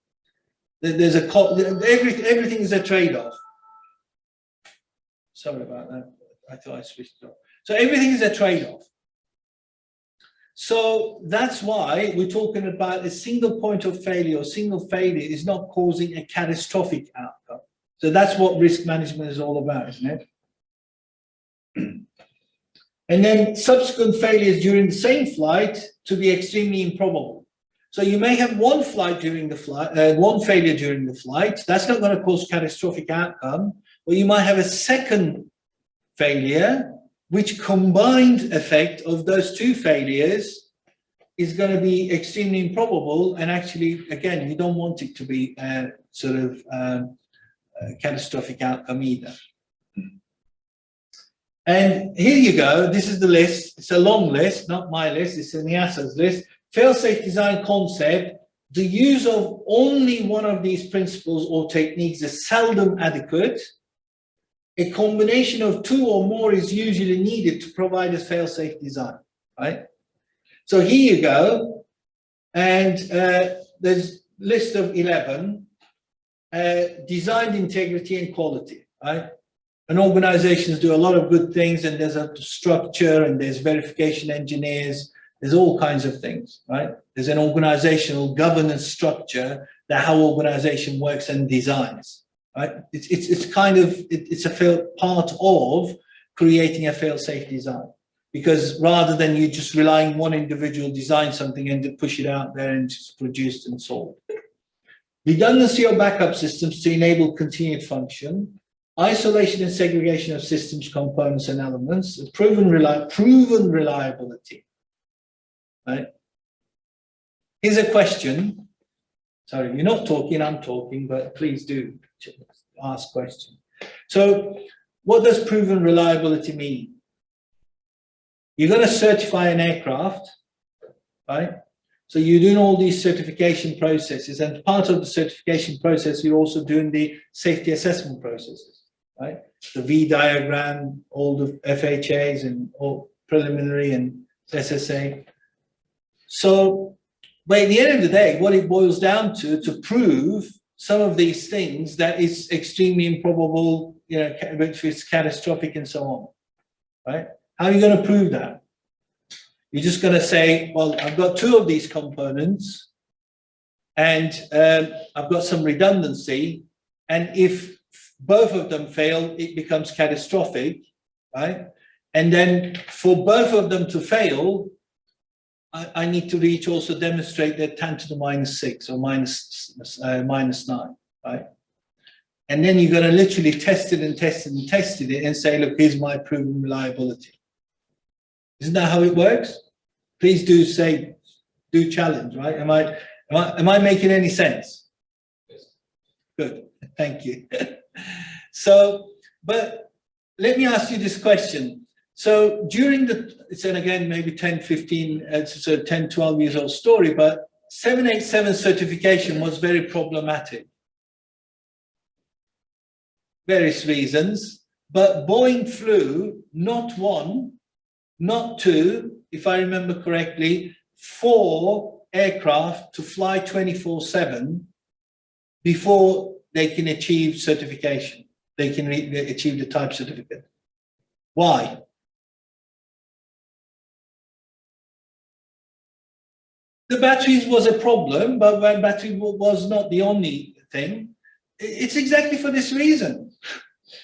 There's everything is a trade-off. Sorry about that. I thought I switched it off. So everything is a trade-off. So that's why we're talking about a single point of failure or single failure is not causing a catastrophic outcome. So that's what risk management is all about, isn't it? And then subsequent failures during the same flight to be extremely improbable. So you may have one failure during the flight. That's not going to cause catastrophic outcome. Or you might have a second failure, which combined effect of those two failures is going to be extremely improbable. And actually, again, you don't want it to be a catastrophic outcome either. And here you go. This is the list. It's a long list, not my list. It's an EASA's list. Fail-safe design concept. The use of only one of these principles or techniques is seldom adequate. A combination of two or more is usually needed to provide a fail-safe design, right? So here you go. And there's a list of 11. Designed integrity and quality, right? And organizations do a lot of good things, and there's a structure, and there's verification engineers, there's all kinds of things, right? There's an organizational governance structure that how organization works and designs, right? It's a part of creating a fail-safe design, because rather than you just relying on one individual design something and to push it out there and it's produced and sold. Redundancy of backup systems to enable continued function. Isolation and segregation of systems, components, and elements. Proven reliability. Right? Here's a question. Sorry, you're not talking, I'm talking, but please do ask questions. So, what does proven reliability mean? You're going to certify an aircraft, right? So you're doing all these certification processes, and part of the certification process, you're also doing the safety assessment processes, right? The V diagram, all the FHAs and all preliminary and SSA. So, but at the end of the day, what it boils down to prove some of these things that is extremely improbable, you know, which is catastrophic and so on, right? How are you going to prove that? You're just going to say, well, I've got two of these components and I've got some redundancy. And if both of them fail, it becomes catastrophic, right? And then for both of them to fail, I need to reach also demonstrate that 10 to the -6 or -9, right? And then you're going to literally test it and test it and test it and say, look, here's my proven reliability. Isn't that how it works? Please do say, do challenge, right? Am I making any sense? Yes. Good, thank you. So, but let me ask you this question. So during and again, maybe 10, 15, it's a 10, 12 years old story, but 787 certification was very problematic. Various reasons, but Boeing flew not one, not two, if I remember correctly, 4 aircraft to fly 24/7 before they can achieve certification. They can achieve the type certificate. Why? The batteries was a problem, but when battery was not the only thing. It's exactly for this reason.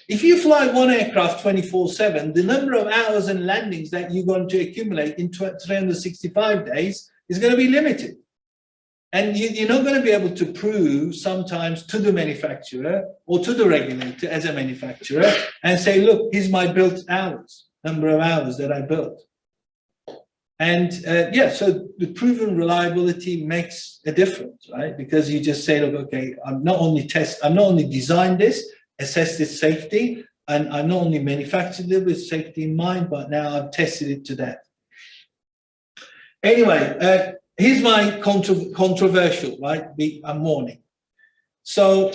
If you fly one aircraft 24/7, the number of hours and landings that you're going to accumulate in 365 days is going to be limited. And you're not going to be able to prove sometimes to the manufacturer or to the regulator as a manufacturer and say, look, here's my built hours, number of hours that I built. And yeah, so the proven reliability makes a difference, right? Because you just say, look, okay, I'm not only designed this, assessed its safety, and I'm not only manufactured it with safety in mind, but now I've tested it to death. Anyway, here's my controversial, right? I'm warning. So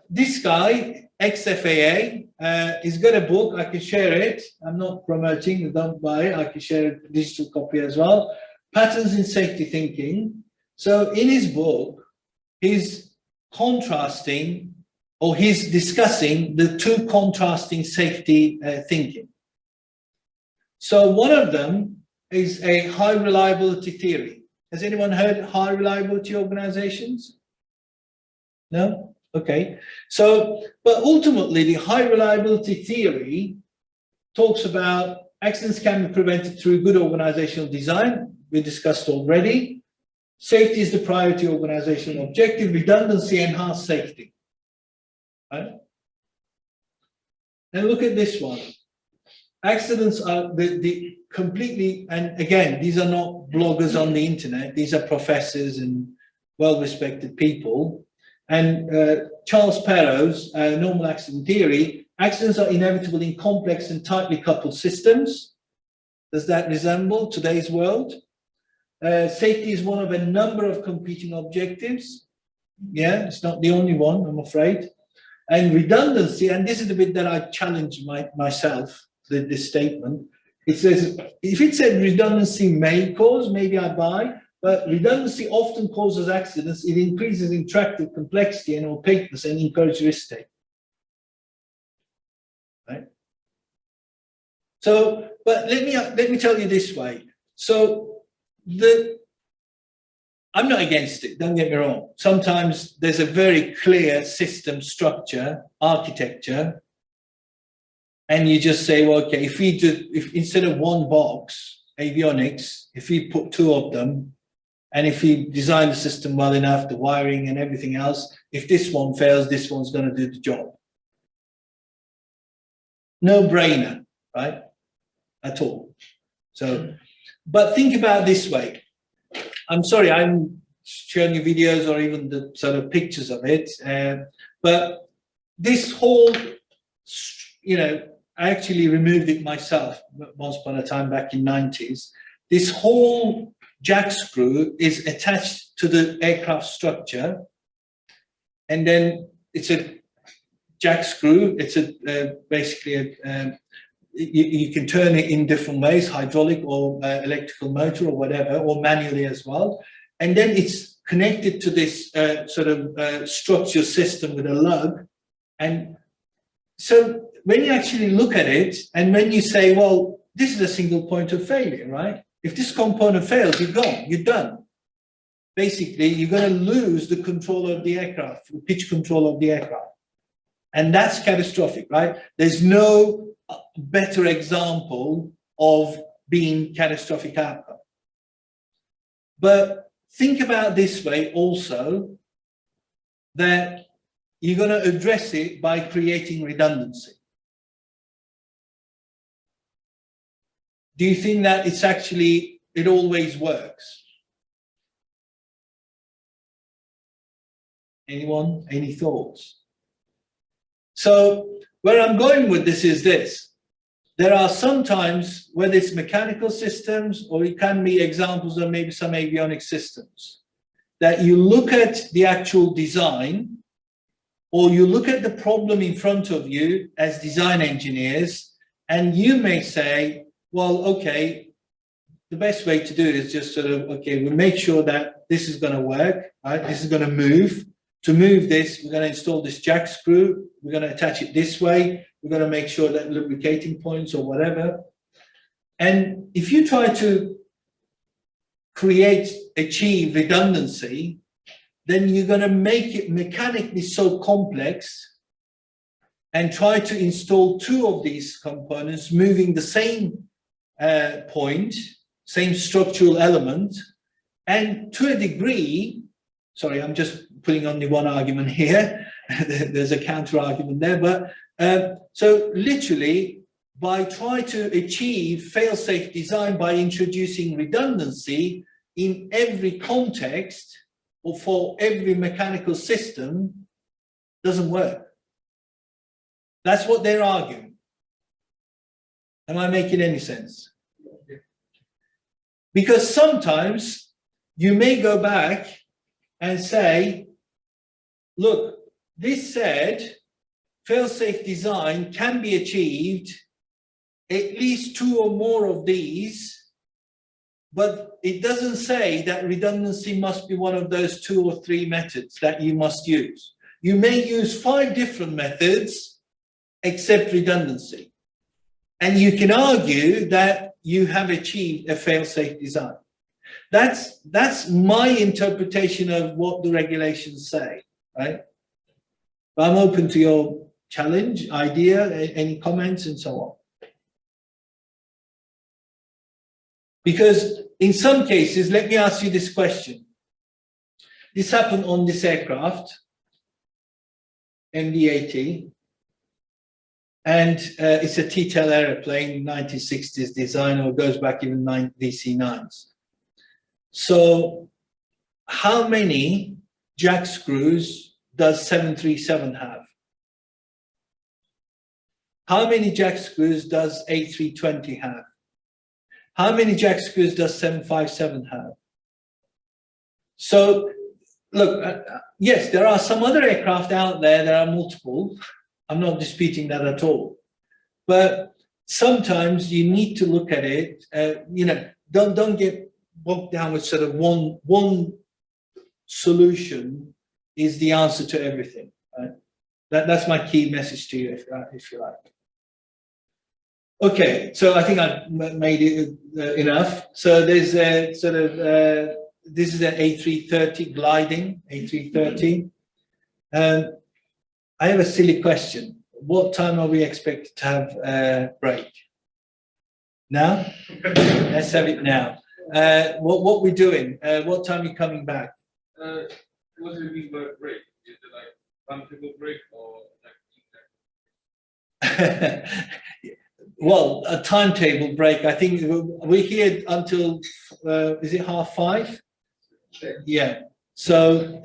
this guy, ex-FAA, he's got a book. I can share it. I'm not promoting, don't buy it. I can share a digital copy as well. Patterns in Safety Thinking. So in his book, he's contrasting, or he's discussing the two contrasting safety thinking. So one of them is a high reliability theory. Has anyone heard high reliability organizations? No? Okay. So, but ultimately the high reliability theory talks about accidents can be prevented through good organizational design. We discussed already. Safety is the priority organizational objective. Redundancy, enhanced safety. Right? And look at this one. Accidents are the completely, and again, these are not bloggers on the internet. These are professors and well-respected people. And Charles Perrow's normal accident theory, accidents are inevitable in complex and tightly coupled systems. Does that resemble today's world? Safety is one of a number of competing objectives. Yeah, it's not the only one, I'm afraid. And redundancy, and this is the bit that I challenge myself, this statement. It says, if it said redundancy may cause, maybe I buy, but redundancy often causes accidents. It increases interactive complexity and opaqueness and encourages risk-taking. Right? So, but let me tell you this way. So I'm not against it, don't get me wrong. Sometimes there's a very clear system structure, architecture, and you just say, well, okay, if instead of one box, avionics, if we put 2 of them, and if we design the system well enough, the wiring and everything else, if this one fails, this one's going to do the job. No brainer, right? At all. So, but think about it this way. I'm sorry, I'm showing you videos or even the sort of pictures of it, but this whole, you know, I actually removed it myself once upon a time back in the 90s. This whole jack screw is attached to the aircraft structure, and then it's a jack screw. It's basically you can turn it in different ways, hydraulic or electrical motor or whatever, or manually as well. And then it's connected to this sort of structure system with a lug. And so when you actually look at it, and when you say, well, this is a single point of failure, right? If this component fails, you're gone, you're done. Basically, you're going to lose the control of the aircraft, the pitch control of the aircraft. And that's catastrophic, right? There's no better example of being catastrophic outcome. But think about this way also, that you're going to address it by creating redundancy. Do you think that it's actually, it always works? Anyone? Any thoughts? So where I'm going with this is this. There are sometimes, whether it's mechanical systems or it can be examples of maybe some avionic systems, that you look at the actual design or you look at the problem in front of you as design engineers, and you may say, well, okay, the best way to do it is just sort of, okay, we'll make sure that this is going to work, right? This is going to move. To move this, we're going to install this jack screw. We're going to attach it this way. We're going to make sure that lubricating points or whatever. And if you try to achieve redundancy, then you're going to make it mechanically so complex and try to install two of these components, moving the same point, same structural element, and to a degree, sorry, I'm just putting on the one argument here. There's a counter argument there, but so literally by trying to achieve fail-safe design by introducing redundancy in every context or for every mechanical system doesn't work. That's what they're arguing. Am I making any sense? Because sometimes you may go back and say, look, this said fail-safe design can be achieved at least two or more of these, but it doesn't say that redundancy must be one of those 2 or 3 methods that you must use. You may use 5 different methods except redundancy. And you can argue that you have achieved a fail-safe design. That's my interpretation of what the regulations say, right? But I'm open to your challenge, idea, any comments and so on. Because in some cases, let me ask you this question. This happened on this aircraft, MD-80, and it's a T-tail airplane, 1960s design, or goes back even DC-9s. So how many jack screws does 737 have? How many jack screws does A320 have? How many jack screws does 757 have? So look, yes, there are some other aircraft out there that are multiple. I'm not disputing that at all. But sometimes you need to look at it, you know, don't get bogged down with sort of one solution is the answer to everything. Right? That's my key message to you, if you like. Okay, so I think I've made it enough. So there's a sort of, this is an A330 gliding, A330. I have a silly question. What time are we expected to have a break? Now? Let's have it now. What we're doing? What time are you coming back? What do you mean by break? Is it like timetable break or like? Well, a timetable break. I think we're here until is it 5:30? Yeah. So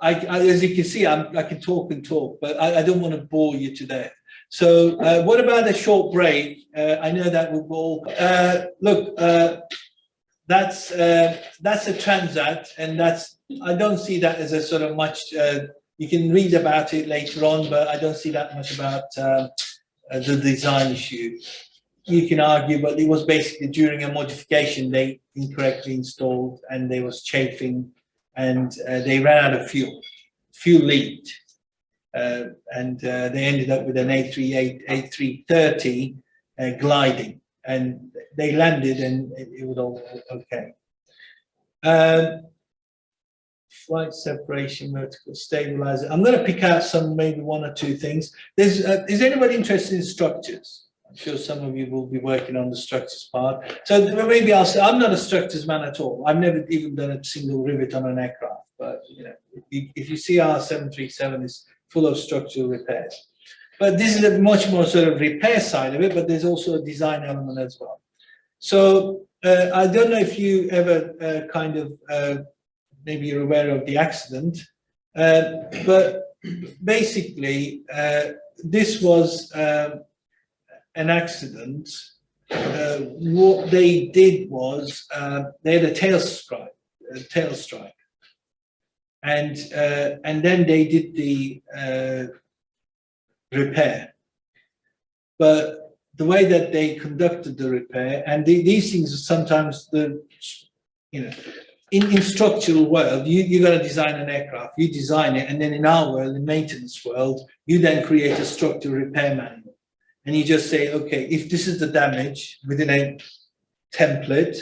as you can see, I can talk and talk, but I don't want to bore you to death. So what about a short break? I know that we'll all look. That's a Transat, and I don't see that as a sort of much. You can read about it later on, but I don't see that much about the design issue. You can argue, but it was basically during a modification they incorrectly installed, and there was chafing, and they ran out of fuel leaked, and they ended up with an A330 gliding, and they landed, and it was all okay. Flight separation, vertical stabilizer. I'm going to pick out some, maybe one or two things. Is anybody interested in structures? I'm sure some of you will be working on the structures part. So maybe I'll say, I'm not a structures man at all. I've never even done a single rivet on an aircraft, but you know, if you see our 737 is full of structural repairs. But this is a much more sort of repair side of it, but there's also a design element as well. So I don't know if you ever kind of, maybe you're aware of the accident, but basically this was an accident. What they did was they had a tail strike, and then they did the repair. But the way that they conducted the repair, and these things are sometimes in structural world, you're going to design an aircraft, you design it, and then in our world, in maintenance world, you then create a structural repair manual. And you just say, okay, if this is the damage within a template,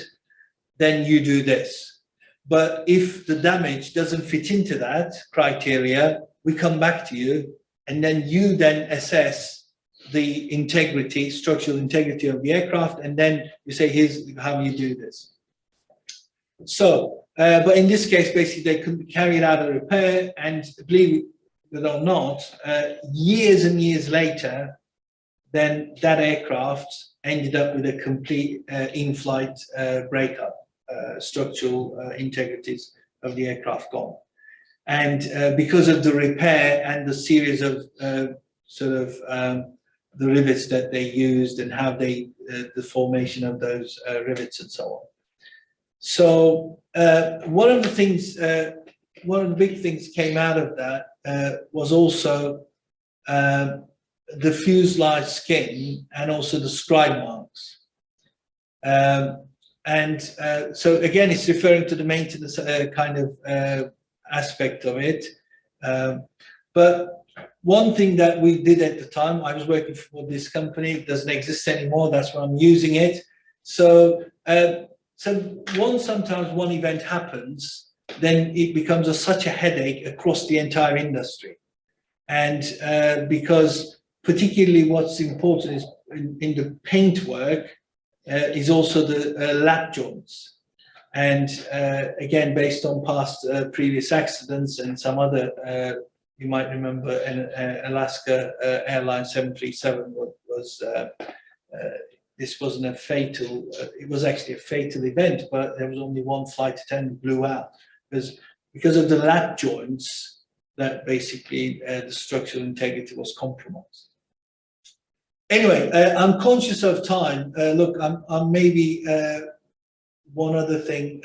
then you do this. But if the damage doesn't fit into that criteria, we come back to you, and then you then assess the integrity, structural integrity of the aircraft, and then you say, here's how you do this. So, but in this case, basically, they carried out a repair, and believe it or not, years and years later, then that aircraft ended up with a complete in-flight breakup, structural integrities of the aircraft gone. And because of the repair and the series of the rivets that they used and how they, the formation of those rivets and so on. So one of the things, one of the big things came out of that was also the fuselage skin and also the scribe marks. So again, it's referring to the maintenance kind of aspect of it. But one thing that we did at the time, I was working for this company, it doesn't exist anymore, that's why I'm using it. So, sometimes one event happens, then it becomes such a headache across the entire industry. And because particularly what's important is in the paint work is also the lap joints. And again, based on past previous accidents and some other, you might remember an Alaska Airlines 737 was, this wasn't a fatal, it was actually a fatal event, but there was only one flight attendant blew out because of the lap joints that basically the structural integrity was compromised. Anyway, I'm conscious of time. Look, I'm maybe one other thing.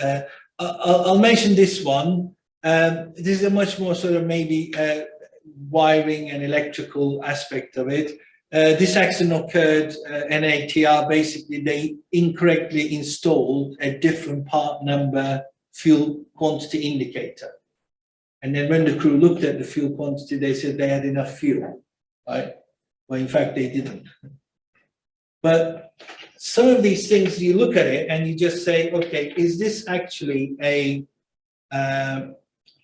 I'll mention this one. This is a much more sort of maybe wiring and electrical aspect of it. This accident occurred, NATR, basically they incorrectly installed a different part number fuel quantity indicator. And then when the crew looked at the fuel quantity, they said they had enough fuel, right? Well, in fact, they didn't. But some of these things, you look at it and you just say, okay, is this actually a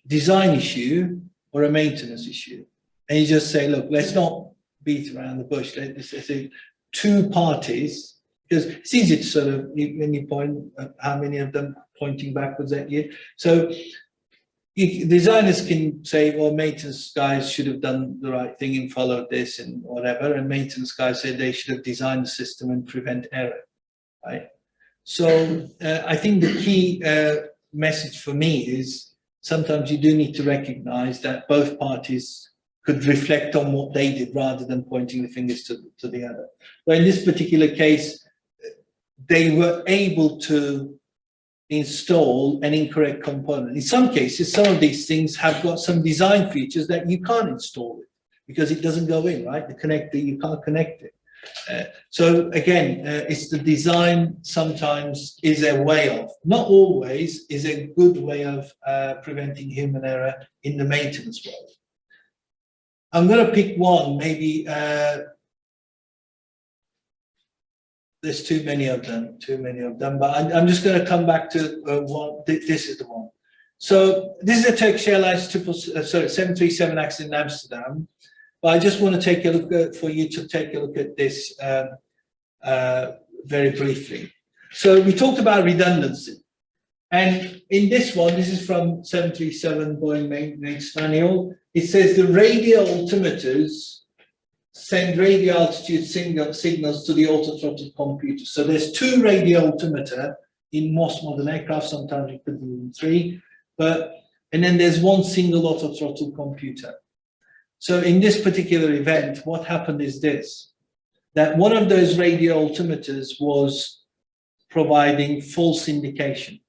design issue or a maintenance issue? And you just say, look, let's not beat around the bush. Let's say two parties, because it's easy to sort of, when you point how many of them pointing backwards at you. So designers can say, well, maintenance guys should have done the right thing and followed this and whatever, and maintenance guys said they should have designed the system and prevent error, right? So I think the key message for me is sometimes you do need to recognize that both parties could reflect on what they did rather than pointing the fingers to the other. But in this particular case, they were able to install an incorrect component. In some cases, some of these things have got some design features that you can't install it because it doesn't go in, right? The connector, you can't connect it. So again, it's the design sometimes is a way of, not always, is a good way of preventing human error in the maintenance world. I'm going to pick one, maybe there's too many of them, but I'm just going to come back to one. This is the one. So this is a Turkish Airlines 737 accident in Amsterdam. But I just want to take a look at, for you to take a look at this very briefly. So we talked about redundancy. And in this one, this is from 737 Boeing maintenance manual. It says the radio altimeters send radio altitude signals to the auto-throttle computer. So there's two radio altimeter in most modern aircraft, sometimes you put them in three, and then there's one single auto-throttle computer. So in this particular event, what happened is this, that one of those radio altimeters was providing false indication.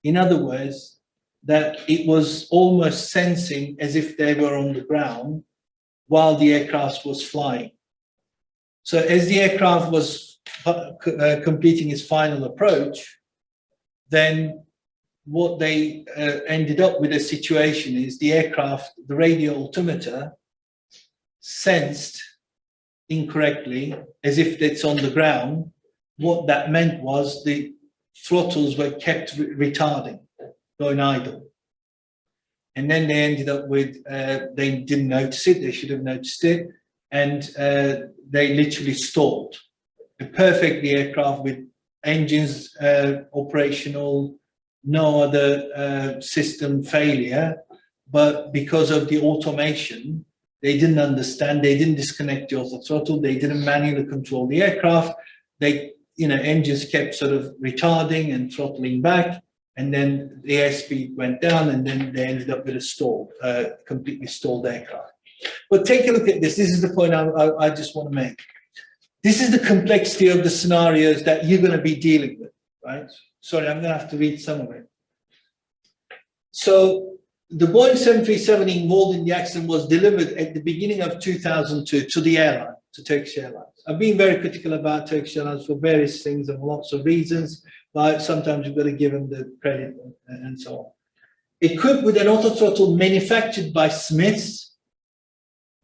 In other words, that it was almost sensing as if they were on the ground while the aircraft was flying. So as the aircraft was completing its final approach, then what they ended up with a situation is the aircraft, the radio altimeter sensed incorrectly as if it's on the ground. What that meant was the throttles were kept retarding, going idle. And then they ended up with, they didn't notice it, they should have noticed it, and they literally stalled. A perfect aircraft with engines operational, no other system failure, but because of the automation, they didn't understand, they didn't disconnect the auto throttle, they didn't manually control the aircraft, engines kept sort of retarding and throttling back, and then the airspeed went down, and then they ended up with a completely stalled aircraft. But take a look at this. This is the point I just want to make. This is the complexity of the scenarios that you're going to be dealing with, right? Sorry, I'm going to have to read some of it. So the Boeing 737 involved in the accident was delivered at the beginning of 2002 to the airline, to Turkish Airlines. I've been very critical about Turkish Airlines for various things and lots of reasons, but sometimes you've got to give them the credit and so on. Equipped with an autothrottle manufactured by Smiths,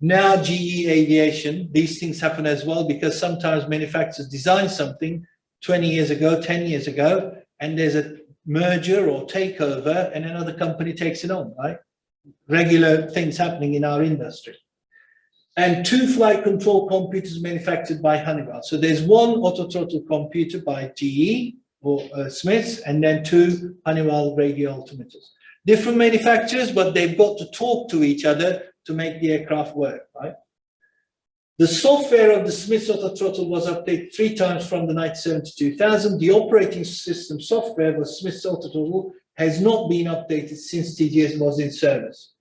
now GE Aviation. These things happen as well because sometimes manufacturers design something 20 years ago, 10 years ago, and there's a merger or takeover and another company takes it on, right? Regular things happening in our industry. And two flight control computers manufactured by Honeywell. So there's one autothrottle computer by GE or Smiths, and then two Honeywell radio altimeters. Different manufacturers, but they've got to talk to each other to make the aircraft work, right? The software of the Smiths autothrottle was updated 3 times from the 97 to 2000. The operating system software of Smiths autothrottle has not been updated since TGS was in service.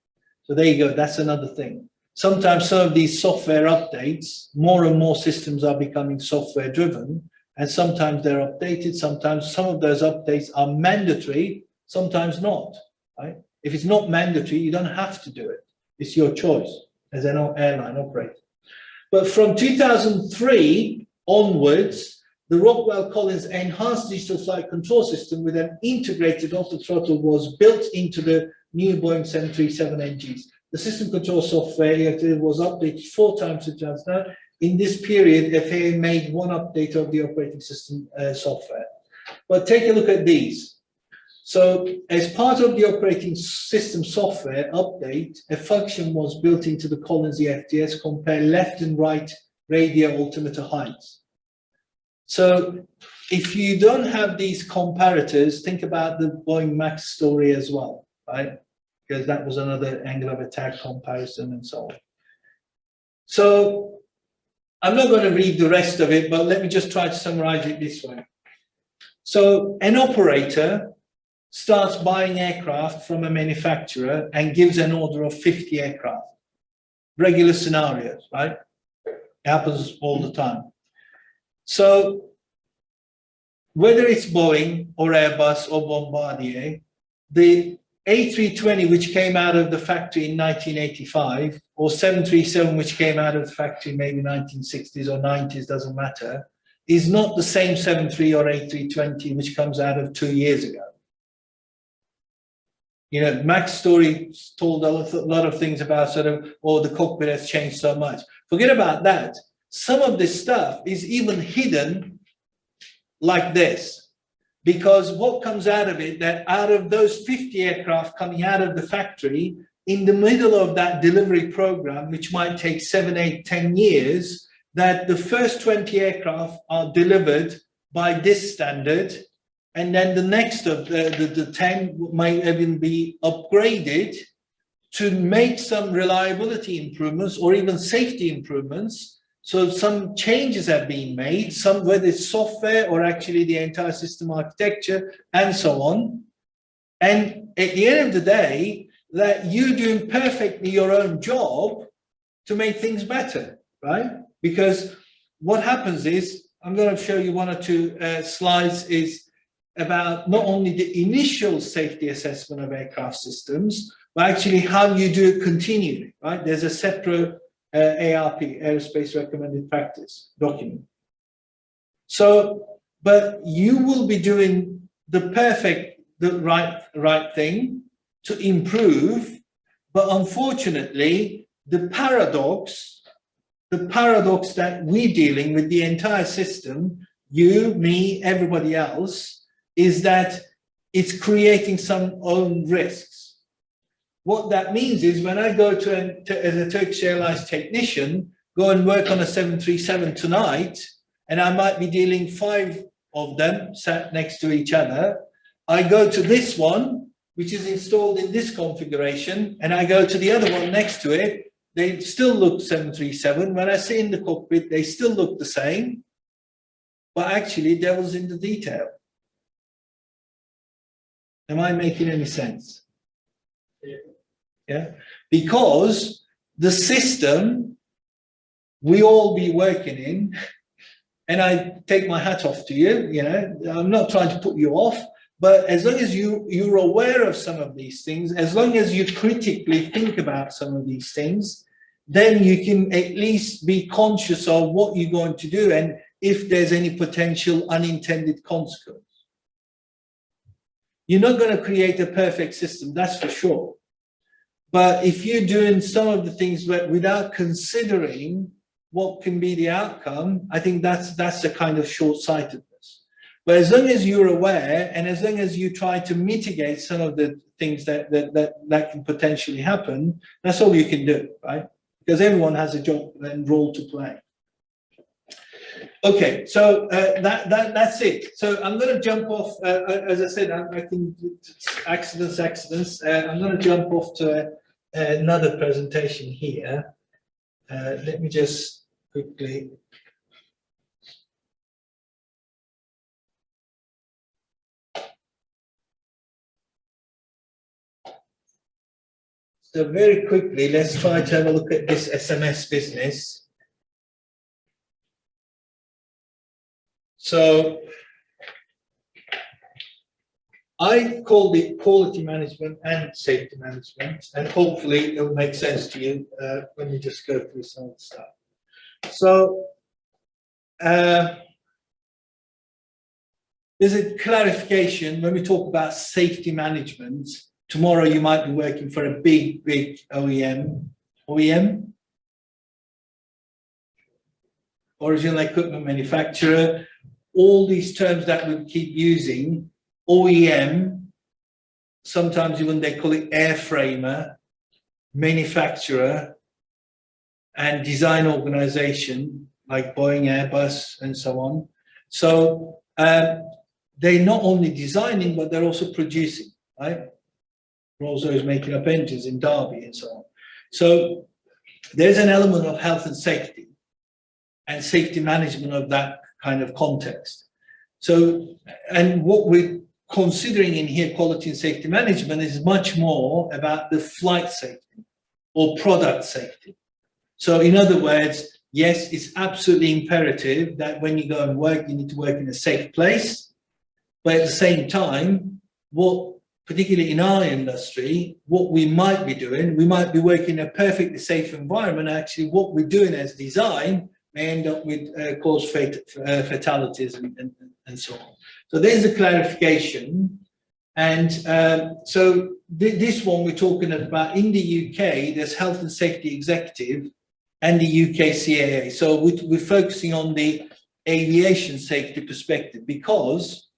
So there you go, that's another thing. Sometimes some of these software updates, more and more systems are becoming software driven, and sometimes they're updated, sometimes some of those updates are mandatory, sometimes not, right? If it's not mandatory, you don't have to do it. It's your choice as an airline operator. But from 2003 onwards, the Rockwell Collins enhanced digital flight control system with an integrated autothrottle was built into the new Boeing 737 NGs. The system control software was updated 4 times in 2009. In this period, FAA made 1 update of the operating system software. But take a look at these. So as part of the operating system software update, a function was built into the Collins EFTS, compare left and right radio altimeter heights. So if you don't have these comparators, think about the Boeing MAX story as well, right? Because that was another angle of attack comparison and so on. So I'm not going to read the rest of it, but let me just try to summarize it this way. So an operator starts buying aircraft from a manufacturer and gives an order of 50 aircraft. Regular scenarios, right? It happens all the time. So whether it's Boeing or Airbus or Bombardier, the A320, which came out of the factory in 1985, or 737, which came out of the factory maybe 1960s or 90s, doesn't matter, is not the same 73 or A320 which comes out of 2 years ago. You know, Mac's story told a lot of things about sort of, oh, the cockpit has changed so much. Forget about that. Some of this stuff is even hidden like this, because what comes out of it, that out of those 50 aircraft coming out of the factory, in the middle of that delivery program, which might take 7, 8, 10 years, that the first 20 aircraft are delivered by this standard, and then the next of the 10 might even be upgraded to make some reliability improvements or even safety improvements. So some changes have been made, some whether it's software or actually the entire system architecture and so on. And at the end of the day, that you're doing perfectly your own job to make things better, right? Because what happens is, I'm going to show you 1 or 2 slides, is about not only the initial safety assessment of aircraft systems, but actually how you do it continually, right? There's a separate ARP, Aerospace Recommended Practice document. So, but you will be doing the right thing to improve, but unfortunately, the paradox that we're dealing with the entire system, you, me, everybody else, is that it's creating some own risks. What that means is when I go to as a Turkish Airlines technician, go and work on a 737 tonight, and I might be dealing 5 of them sat next to each other. I go to this one, which is installed in this configuration, and I go to the other one next to it. They still look 737. When I sit in the cockpit, they still look the same, but actually devil's in the detail. Am I making any sense? Yeah, because the system we all be working in, and I take my hat off to you, you know, I'm not trying to put you off, but as long as you're aware of some of these things, as long as you critically think about some of these things, then you can at least be conscious of what you're going to do and if there's any potential unintended consequence. You're not going to create a perfect system, that's for sure. But if you're doing some of the things without considering what can be the outcome, I think that's the kind of short-sightedness. But as long as you're aware, and as long as you try to mitigate some of the things that can potentially happen, that's all you can do, right? Because everyone has a job and role to play. Okay, so that's it. So I'm going to jump off. As I said, I can accidents. I'm going to jump off to another presentation here. Let me just quickly. So very quickly, let's try to have a look at this SMS business. So I called it quality management and safety management, and hopefully it will make sense to you when we just go through some of the stuff. So there's a clarification when we talk about safety management. Tomorrow you might be working for a big OEM, original equipment manufacturer. All these terms that we keep using, OEM, sometimes even they call it airframer, manufacturer, and design organization like Boeing, Airbus, and so on. So they're not only designing, but they're also producing, right? Rolls-Royce making up engines in Derby and so on. So there's an element of health and safety and safety management of that kind of context. So, and what we're considering in here, quality and safety management, is much more about the flight safety or product safety. So in other words, yes, it's absolutely imperative that when you go and work, you need to work in a safe place. But at the same time, what particularly in our industry, what we might be doing, we might be working in a perfectly safe environment. Actually, what we're doing as design may end up with cause fatalities and so on. So there's a clarification. And so this one we're talking about in the UK, there's Health and Safety Executive and the UK CAA. So we're focusing on the aviation safety perspective because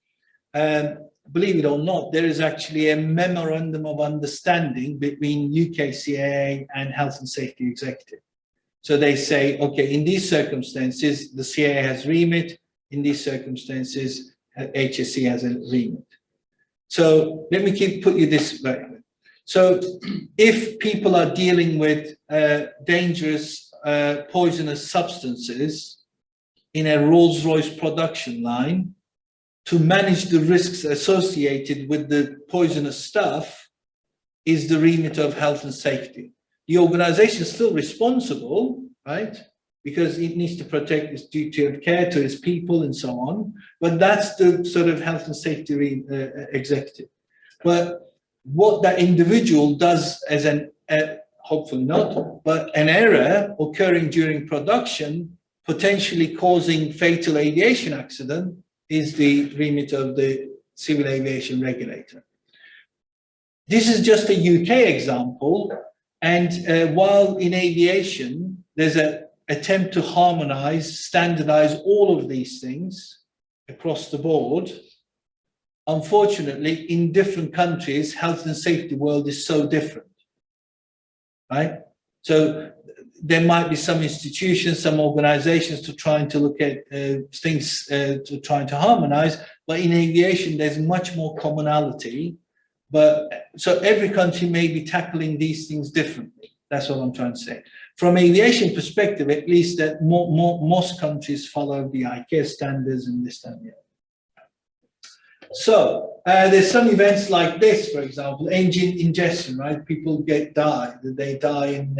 believe it or not, there is actually a memorandum of understanding between UK CAA and Health and Safety Executive. So they say, okay, in these circumstances, the CAA has remit. In these circumstances, HSE has a remit. So let me put you this way. So if people are dealing with dangerous, poisonous substances in a Rolls-Royce production line, to manage the risks associated with the poisonous stuff is the remit of health and safety. The organization is still responsible, right? Because it needs to protect its duty of care to its people and so on. But that's the sort of health and safety executive. But what that individual does as an, hopefully not, but an error occurring during production, potentially causing fatal aviation accident, is the remit of the civil aviation regulator. This is just a UK example, and while in aviation there's an attempt to harmonize, standardize all of these things across the board, unfortunately in different countries, health and safety world is so different, right? So there might be some institutions, some organizations to trying to look at things to trying to harmonize, but in aviation, there's much more commonality. But so every country may be tackling these things differently. That's what I'm trying to say. From aviation perspective, at least that most countries follow the ICAO standards and this and that. So there's some events like this, for example, engine ingestion, right? People they die in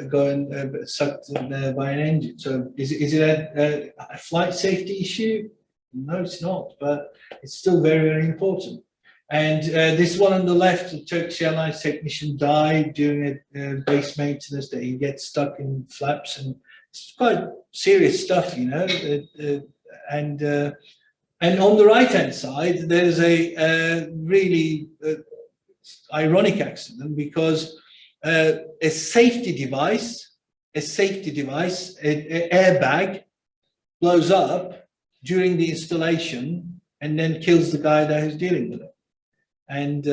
going sucked in, by an engine. So is it a flight safety issue? No, it's not, but it's still very, very important. And this one on the left, the Turkish Airlines technician died during a base maintenance that he gets stuck in flaps, and it's quite serious stuff, you know. And on the right-hand side, there's a really ironic accident because a safety device, an airbag, blows up during the installation and then kills the guy that is dealing with it. And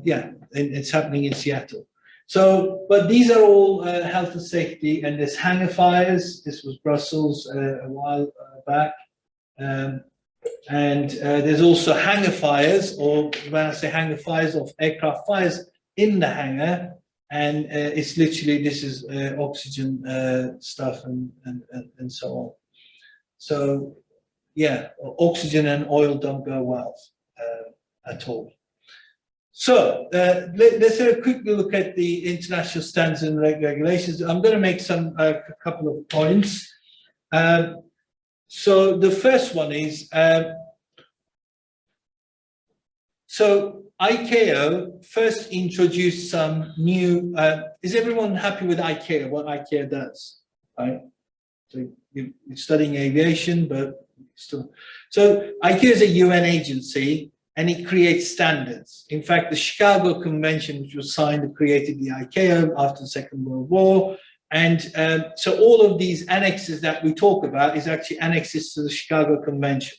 yeah, it's happening in Seattle. So, but these are all health and safety, and there's hangar fires. This was Brussels a while back. And there's also hangar fires, or when I say hangar fires, of aircraft fires in the hangar. And it's literally, this is oxygen stuff and so on. So yeah, oxygen and oil don't go well at all. So let's have a quick look at the international standards and regulations. I'm going to make a couple of points. So the first one is, so ICAO first introduced some new, is everyone happy with ICAO, what ICAO does, right? So you're studying aviation, but still. So ICAO is a UN agency, and it creates standards. In fact, the Chicago Convention, which was signed, created the ICAO after the Second World War. And so all of these annexes that we talk about is actually annexes to the Chicago Convention.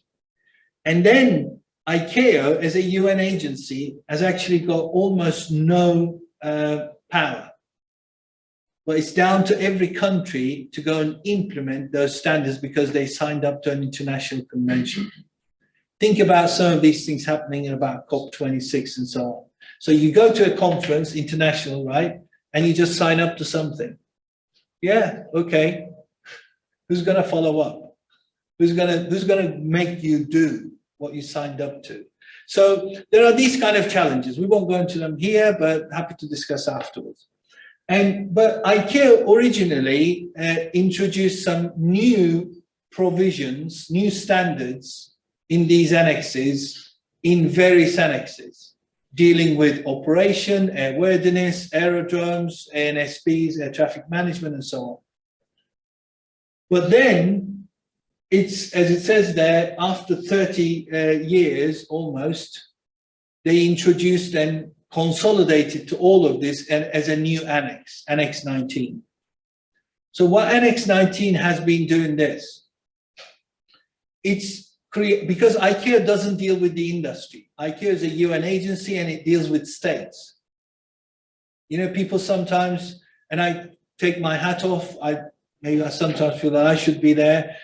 And then ICAO, as a UN agency, has actually got almost no power. But it's down to every country to go and implement those standards because they signed up to an international convention. Think about some of these things happening in about COP26 and so on. So you go to a conference, international, right? And you just sign up to something. Yeah, okay. Who's going to follow up? Who's going to make you do what you signed up to? So there are these kind of challenges. We won't go into them here, but happy to discuss afterwards. But ICAO originally introduced some new provisions, new standards in these annexes, in various annexes. dealing with operation, airworthiness, aerodromes, ANSPs, air traffic management, and so on. But then, it's, as it says there, after 30 years almost, they introduced and consolidated to all of this as a new annex, Annex 19. So what Annex 19 has been doing this, it's because ICAO doesn't deal with the industry. ICAO is a UN agency and it deals with states. You know, people sometimes, and I take my hat off, maybe I sometimes feel that I should be there.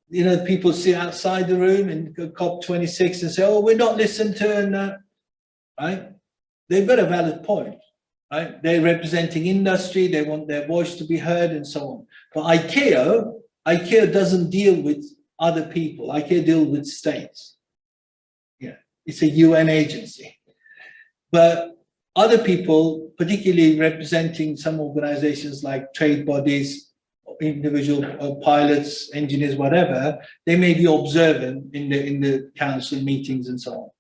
You know, people sit outside the room in COP26 and say, oh, we're not listened to, and right? They've got a valid point, right? They're representing industry, they want their voice to be heard and so on. But ICAO doesn't deal with other people. ICAO deals with states. Yeah, it's a UN agency. But other people, particularly representing some organizations like trade bodies, individual pilots, engineers, whatever, they may be observant in the council meetings and so on.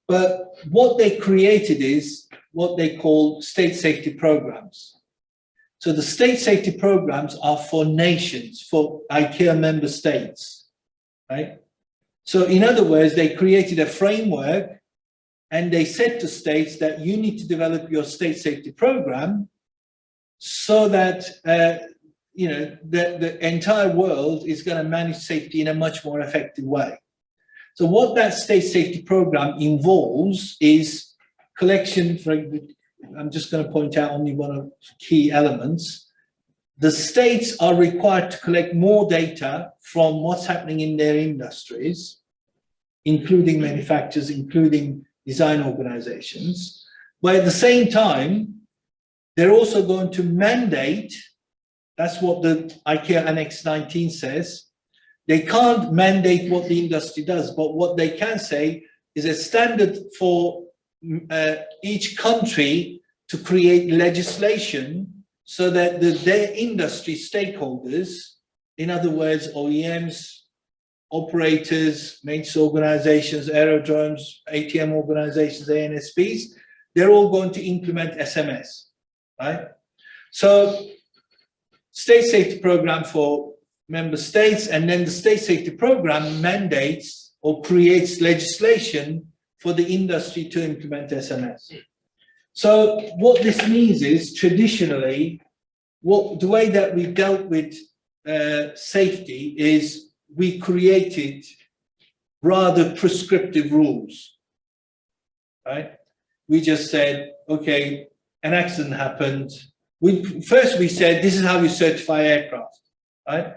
But what they created is what they call state safety programs. So the state safety programs are for nations, for ICAO member states, right? So in other words, they created a framework and they said to states that you need to develop your state safety program so that you know, the entire world is going to manage safety in a much more effective way. So what that state safety program involves is collection, I'm just going to point out only one of the key elements. The states are required to collect more data from what's happening in their industries, including manufacturers, including design organizations. But at the same time, they're also going to mandate, that's what the ICAO Annex 19 says, they can't mandate what the industry does, but what they can say is a standard for each country to create legislation so that their industry stakeholders, in other words, OEMs, operators, maintenance organizations, aerodromes, ATM organizations, ANSPs, they're all going to implement SMS, right? So state safety program for member states, and then the state safety program mandates or creates legislation for the industry to implement SMS. So what this means is traditionally, the way that we dealt with safety is we created rather prescriptive rules, right? We just said, okay, an accident happened. First we said, this is how you certify aircraft, right?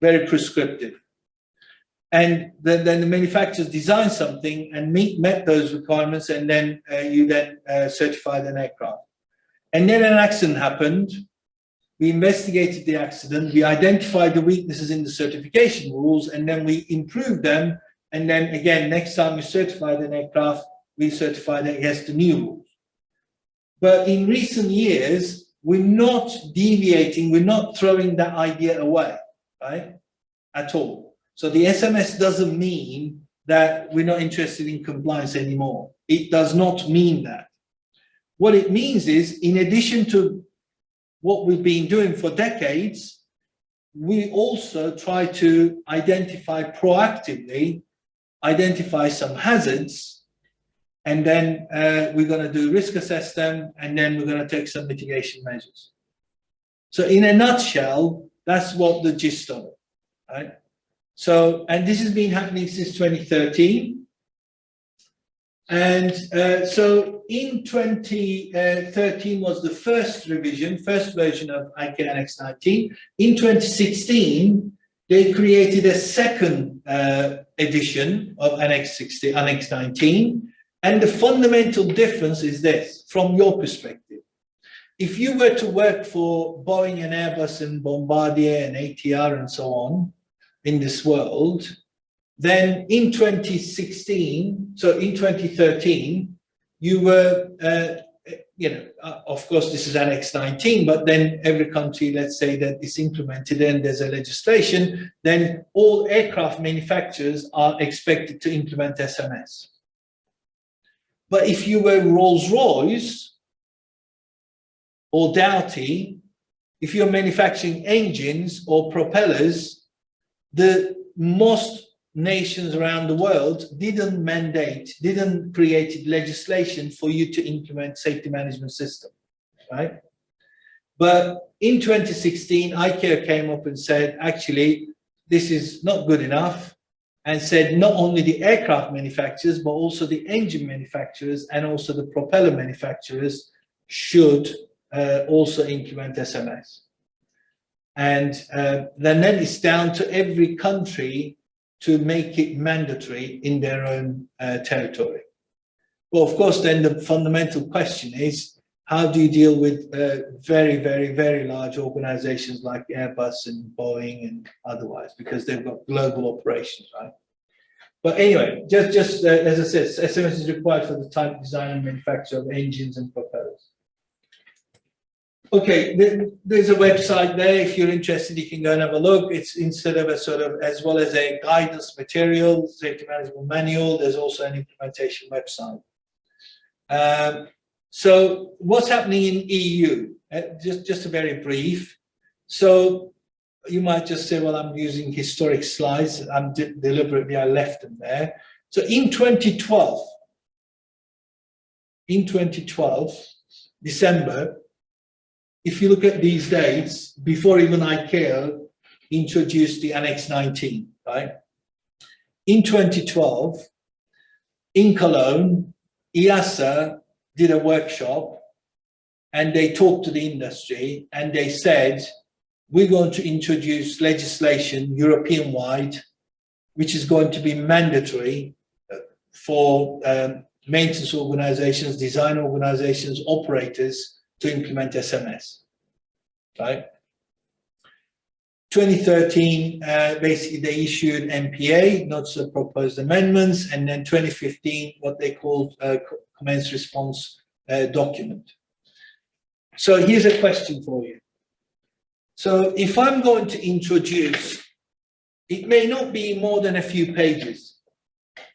Very prescriptive. And then the manufacturers design something and met those requirements, and then you then certified an aircraft. And then an accident happened. We investigated the accident, we identified the weaknesses in the certification rules, and then we improved them. And then again, next time we certified an aircraft, we certified it against the new rules. But in recent years, we're not deviating, we're not throwing that idea away, right? At all. So the SMS doesn't mean that we're not interested in compliance anymore. It does not mean that. What it means is, in addition to what we've been doing for decades, we also try to proactively identify some hazards, and then we're going to do risk assess them, and then we're going to take some mitigation measures. So in a nutshell, that's what the gist of it, right? So, and this has been happening since 2013. And so in 2013 was the first version of ICAO Annex 19. In 2016, they created a second edition of Annex 19. And the fundamental difference is this, from your perspective. If you were to work for Boeing and Airbus and Bombardier and ATR and so on in this world, then in 2016, so in 2013, you were, of course, this is Annex 19, but then every country, let's say that is implemented and there's a legislation, then all aircraft manufacturers are expected to implement SMS. But if you were Rolls-Royce or Doughty, if you're manufacturing engines or propellers, the most nations around the world didn't create legislation for you to implement safety management system, right? But in 2016, ICAO came up and said, actually, this is not good enough, and said not only the aircraft manufacturers, but also the engine manufacturers and also the propeller manufacturers should also implement SMS. And then it's down to every country to make it mandatory in their own territory. Well, of course, then the fundamental question is, how do you deal with very, very, very large organizations like Airbus and Boeing and otherwise, because they've got global operations, right? But anyway, just as I said, SMS is required for the type, design, and manufacture of engines and propellers. Okay, there's a website there. If you're interested, you can go and have a look. It's instead of a sort of, as well as a guidance material, safety management manual, there's also an implementation website. So what's happening in EU? Just a very brief. So you might just say, well, I'm using historic slides. I'm deliberately, I left them there. So in 2012, December, if you look at these dates, before even ICAO introduced the Annex 19, right? In 2012, in Cologne, EASA did a workshop and they talked to the industry and they said, we're going to introduce legislation European-wide, which is going to be mandatory for maintenance organizations, design organizations, operators to implement SMS, right? 2013, basically they issued MPA, notice of proposed amendments, and then 2015, what they called commence response document. So here's a question for you. So if I'm going to introduce, it may not be more than a few pages,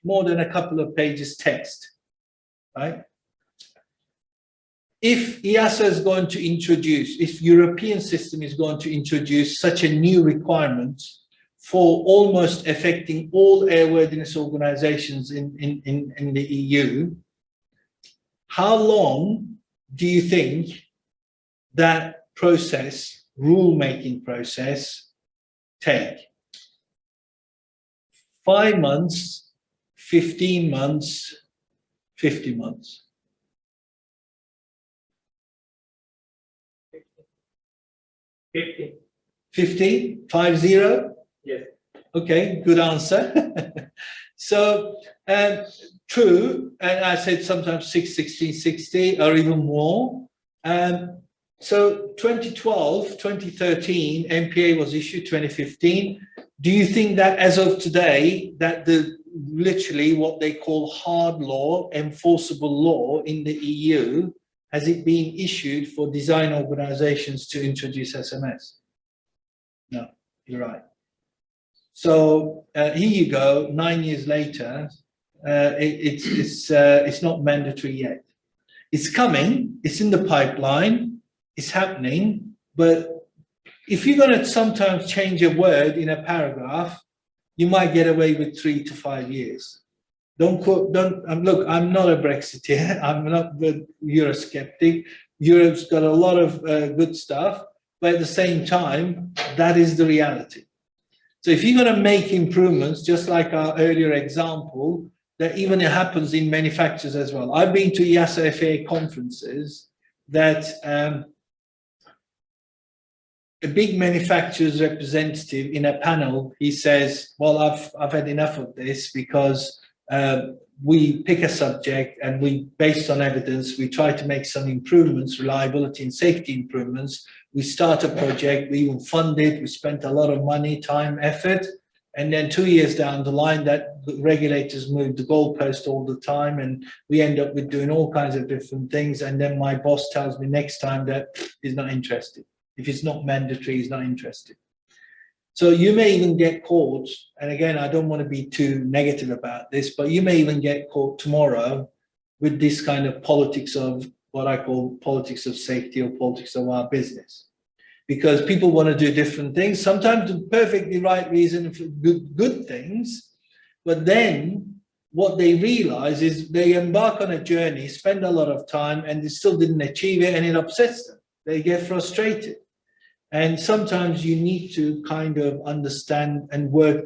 more than a couple of pages text, right? If EASA is going to introduce, if European system is going to introduce such a new requirement for almost affecting all airworthiness organizations in the EU, how long do you think that process, rule-making process, take? 5 months, 15 months, 50 months? 50? 50? Yes. Okay, good answer. So, true, and I said sometimes 6, 16, 60 or even more. So 2012, 2013, MPA was issued 2015. Do you think that as of today, that the literally what they call hard law, enforceable law in the EU, has it been issued for design organizations to introduce SMS? No, you're right. So here you go, 9 years later, it's not mandatory yet. It's coming, it's in the pipeline, it's happening, but if you're going to sometimes change a word in a paragraph, you might get away with 3 to 5 years. Look, I'm not a Brexiteer, I'm not a Eurosceptic. Europe's got a lot of good stuff, but at the same time, that is the reality. So if you're going to make improvements, just like our earlier example, that even it happens in manufacturers as well. I've been to EASA FAA conferences that a big manufacturer's representative in a panel, he says, well, I've had enough of this because we pick a subject and we, based on evidence, we try to make some improvements, reliability and safety improvements. We start a project, we even fund it, we spent a lot of money, time, effort, and then 2 years down the line, that the regulators move the goalpost all the time, and we end up with doing all kinds of different things. And then my boss tells me next time that he's not interested. If it's not mandatory, he's not interested. So you may even get caught, and again, I don't want to be too negative about this, but you may even get caught tomorrow with this kind of politics of what I call politics of safety or politics of our business. Because people want to do different things, sometimes the perfectly right reason for good things, but then what they realize is they embark on a journey, spend a lot of time, and they still didn't achieve it, and it upsets them. They get frustrated. And sometimes you need to kind of understand and work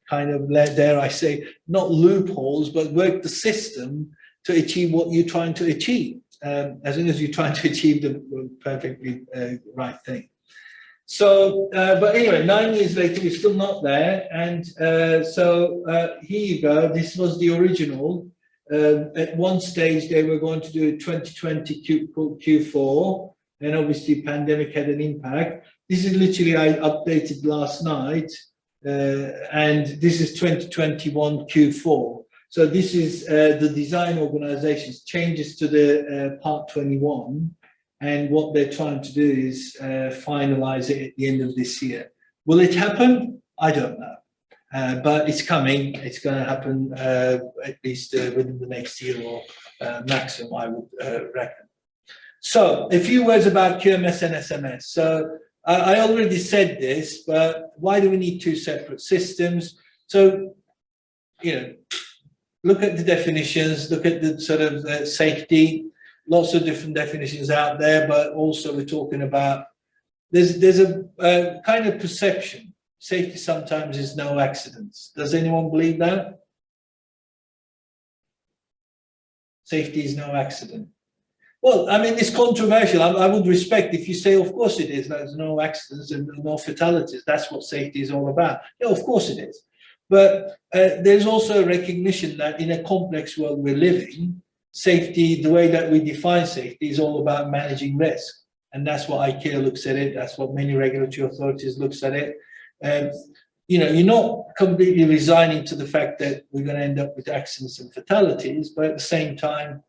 kind of, dare I say, not loopholes, but work the system to achieve what you're trying to achieve, as long as you're trying to achieve the perfectly right thing. So, but anyway, 9 years later, we're still not there. And here you go. This was the original. At one stage, they were going to do a 2020 Q4. And obviously, pandemic had an impact. This is literally, I updated last night. And this is 2021 Q4. So this is the design organization's changes to the Part 21. And what they're trying to do is finalize it at the end of this year. Will it happen? I don't know. But it's coming. It's going to happen at least within the next year or maximum, I would reckon. So a few words about QMS and SMS. So I already said this, but why do we need two separate systems? So, you know, look at the definitions, look at the sort of safety, lots of different definitions out there, but also we're talking about, there's a kind of perception. Safety sometimes is no accidents. Does anyone believe that? Safety is no accident. Well, I mean, it's controversial. I would respect if you say, of course it is, there's no accidents and no fatalities. That's what safety is all about. Yeah, of course it is. But there's also a recognition that in a complex world we're living, safety, the way that we define safety is all about managing risk. And that's what ICAO looks at it. That's what many regulatory authorities looks at it. You know, you're not completely resigning to the fact that we're going to end up with accidents and fatalities, but at the same time,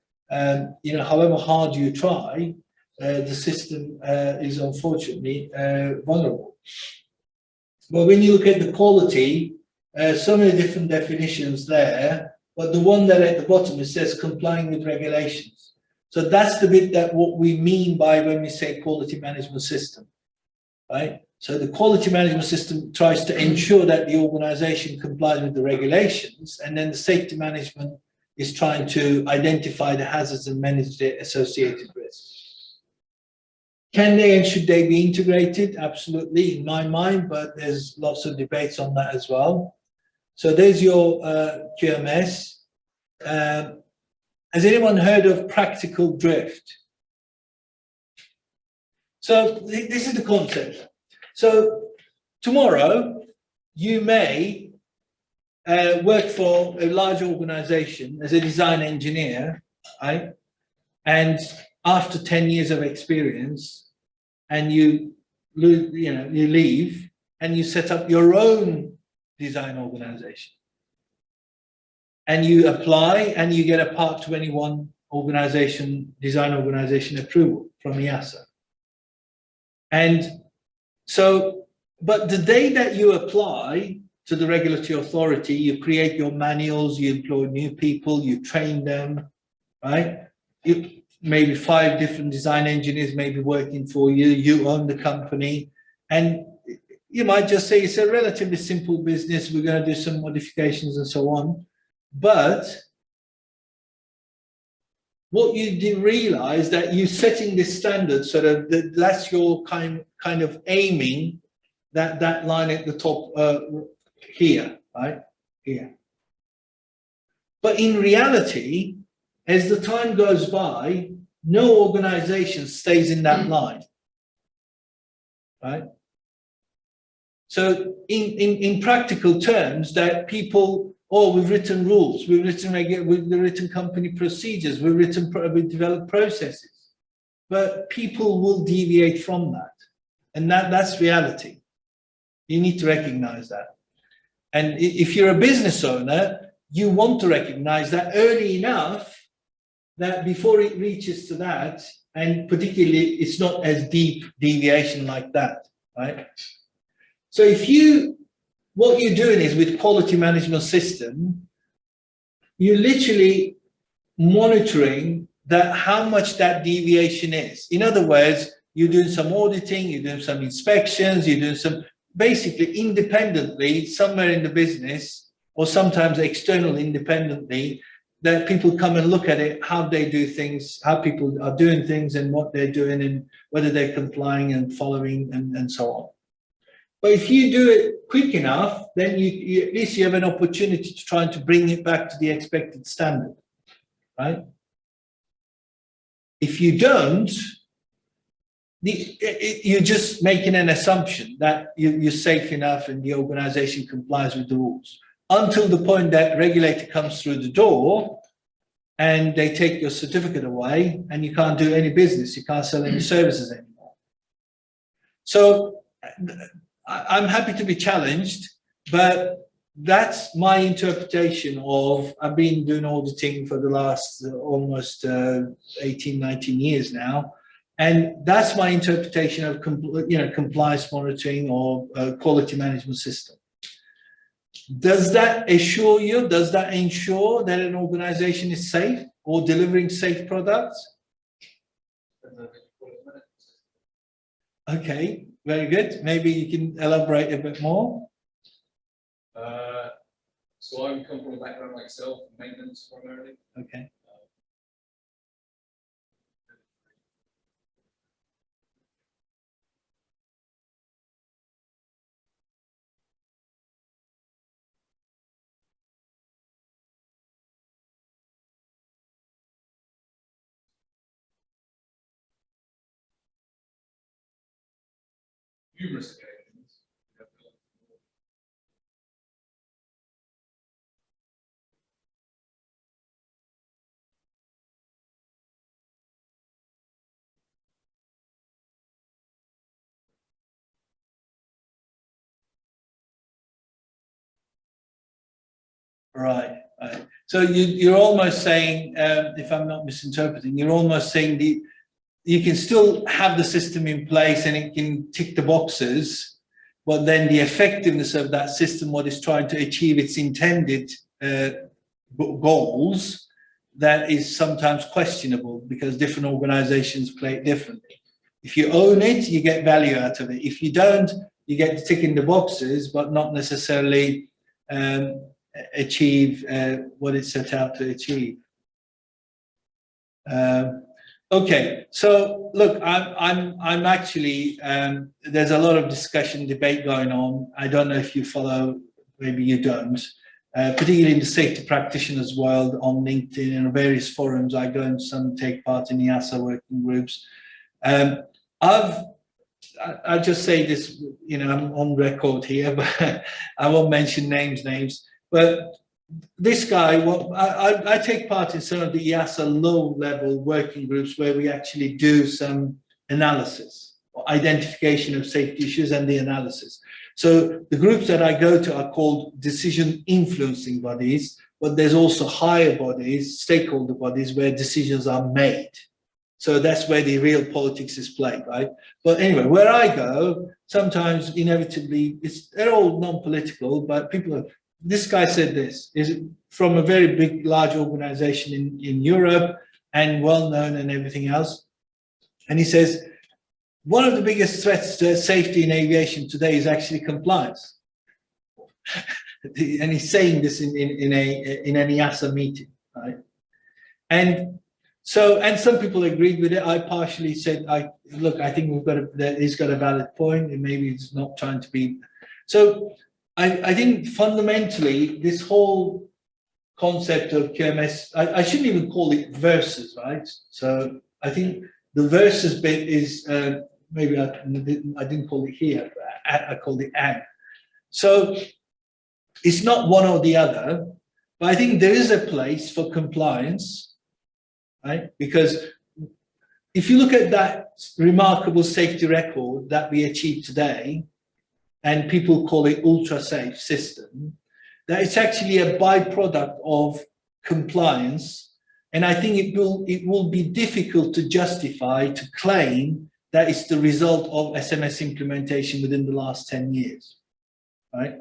you know, however hard you try, the system is unfortunately vulnerable. But when you look at the quality, so many different definitions there, but the one that at the bottom it says complying with regulations. So that's the bit that what we mean by when we say quality management system, right? So the quality management system tries to ensure that the organization complies with the regulations, and then the safety management is trying to identify the hazards and manage the associated risks. Can they and should they be integrated? Absolutely, in my mind, but there's lots of debates on that as well. So there's your QMS. Has anyone heard of practical drift? So this is the concept. So tomorrow, you may work for a large organization as a design engineer, right? And after 10 years of experience, and you leave and you set up your own design organization. And you apply and you get a Part 21 design organization approval from EASA. And so, but the day that you apply to the regulatory authority, you create your manuals, you employ new people, you train them, right? You maybe 5 different design engineers may be working for you, you own the company, and you might just say it's a relatively simple business, we're going to do some modifications and so on. But what you didn't realize that you're setting this standard, sort of that's your kind of aiming that line at the top here, right? Here. But in reality, as the time goes by, no organization stays in that line, right? So in practical terms, that people, oh, we've written rules, we've written company procedures, we've developed processes, but people will deviate from that, and that's reality. You need to recognize that. And if you're a business owner, you want to recognize that early enough that before it reaches to that, and particularly it's not as deep deviation like that, right? So what you're doing is with quality management system, you literally monitoring that how much that deviation is. In other words, you're doing some auditing, you're doing some inspections, you're doing some, basically independently somewhere in the business, or sometimes external independently, that people come and look at it, how they do things, how people are doing things and what they're doing and whether they're complying and following and so on. But if you do it quick enough, then you at least you have an opportunity to try to bring it back to the expected standard, right? If you don't, you're just making an assumption that you're safe enough and the organization complies with the rules until the point that regulator comes through the door and they take your certificate away and you can't do any business, you can't sell any services anymore. So I'm happy to be challenged, but that's my interpretation of, I've been doing auditing for the last almost 18, 19 years now. And that's my interpretation of compliance monitoring or quality management system. Does that assure you, does that ensure that an organization is safe or delivering safe products? Okay, very good. Maybe you can elaborate a bit more. So I come from a background like yourself, maintenance primarily. Okay. Numerous occasions. Right, right. So you're almost saying, if I'm not misinterpreting, you're almost saying you can still have the system in place and it can tick the boxes, but then the effectiveness of that system, what it's trying to achieve its intended goals, that is sometimes questionable because different organizations play it differently. If you own it, you get value out of it. If you don't, you get to tick in the boxes, but not necessarily achieve what it set out to achieve. Okay, so look, I'm actually there's a lot of discussion, debate going on. I don't know if you follow, maybe you don't, particularly in the safety practitioners world on LinkedIn and various forums. I go and some take part in the EASA working groups. I just say this, I'm on record here, but I won't mention names. But this guy, I take part in some of the EASA low-level working groups where we actually do some analysis, identification of safety issues and the analysis. So the groups that I go to are called decision influencing bodies, but there's also higher bodies, stakeholder bodies, where decisions are made. So that's where the real politics is played, right? But anyway, where I go, sometimes inevitably, they're all non-political, but people are, this guy said this, is from a very big, large organization in Europe and well-known and everything else. And he says, one of the biggest threats to safety in aviation today is actually compliance. And he's saying this in an EASA meeting, right? And so, and some people agreed with it. I partially said, look, I think he's got a valid point, and maybe he's not trying to be. So I think fundamentally, this whole concept of QMS, I shouldn't even call it versus, right? So I think the versus bit is, maybe I didn't call it here, I called it and. So it's not one or the other, but I think there is a place for compliance, right? Because if you look at that remarkable safety record that we achieved today, and people call it ultra safe system, that it's actually a byproduct of compliance. And I think it will be difficult to justify, to claim that it's the result of SMS implementation within the last 10 years, right?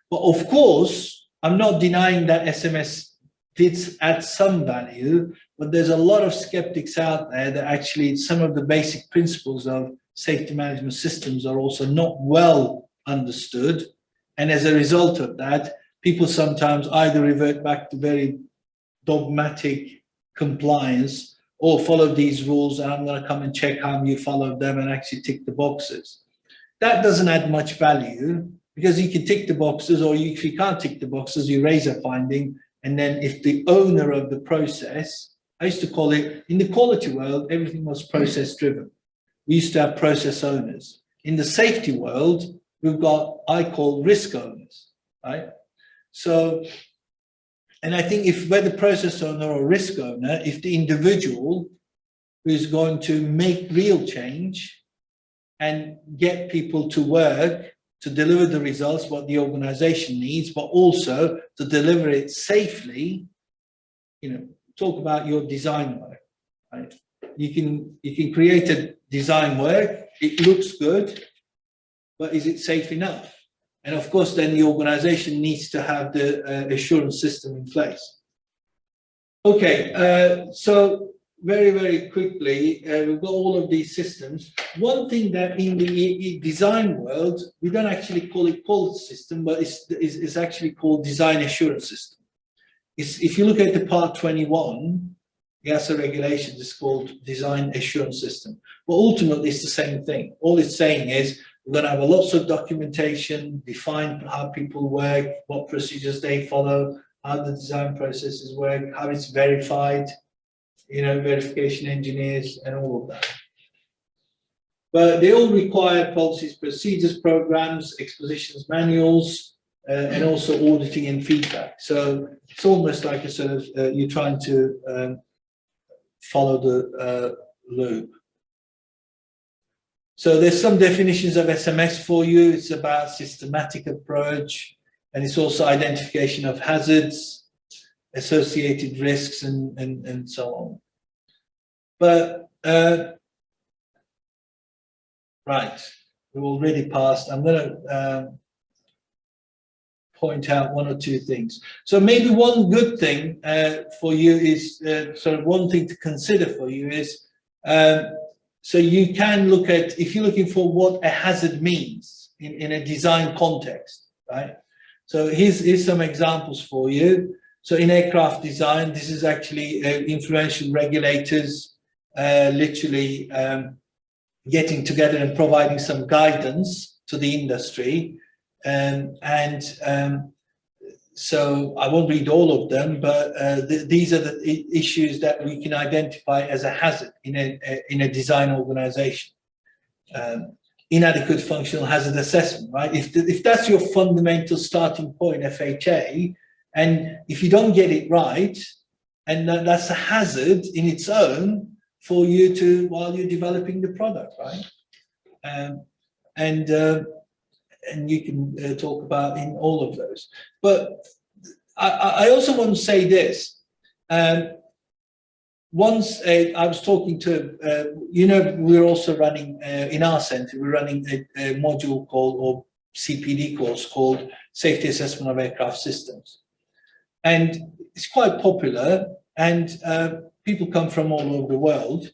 But of course, I'm not denying that SMS did add some value, but there's a lot of skeptics out there that actually some of the basic principles of safety management systems are also not well understood. And as a result of that, people sometimes either revert back to very dogmatic compliance or follow these rules and I'm going to come and check how you follow them and actually tick the boxes. That doesn't add much value because you can tick the boxes, or if you can't tick the boxes, you raise a finding. And then if the owner of the process, I used to call it, in the quality world, everything was process driven. We used to have process owners. In the safety world, we've got, I call risk owners, right? So, and I think if whether process owner or risk owner, if the individual who is going to make real change and get people to work to deliver the results what the organization needs, but also to deliver it safely, talk about your design work, right? You can create a design work, it looks good, but is it safe enough? And of course, then the organization needs to have the assurance system in place. Okay, so very, very quickly, we've got all of these systems. One thing that in the design world, we don't actually call it quality system, but it's actually called design assurance system. If you look at the part 21, EASA regulations is called design assurance system. But ultimately, it's the same thing. All it's saying is we're going to have lots of documentation, define how people work, what procedures they follow, how the design processes work, how it's verified, verification engineers and all of that. But they all require policies, procedures, programs, expositions, manuals, and also auditing and feedback. So it's almost like a sort of, you're trying to follow the loop. So there's some definitions of SMS for you. It's about systematic approach, and it's also identification of hazards, associated risks, and so on. But, right, we've already passed. I'm going to point out one or two things. So maybe one good thing for you is, sort of one thing to consider for you is, so you can look at, if you're looking for what a hazard means in a design context, right? So here's some examples for you. So in aircraft design, this is actually influential regulators literally getting together and providing some guidance to the industry. So I won't read all of them, but these are the issues that we can identify as a hazard in a design organization. Inadequate functional hazard assessment, right? If that's your fundamental starting point, FHA, and if you don't get it right, and that's a hazard in its own for you to, while you're developing the product, right? And you can talk about in all of those. But I also want to say this. Once I was talking to, we're also running, in our center, we're running a module called, or CPD course called Safety Assessment of Aircraft Systems. And it's quite popular, and people come from all over the world.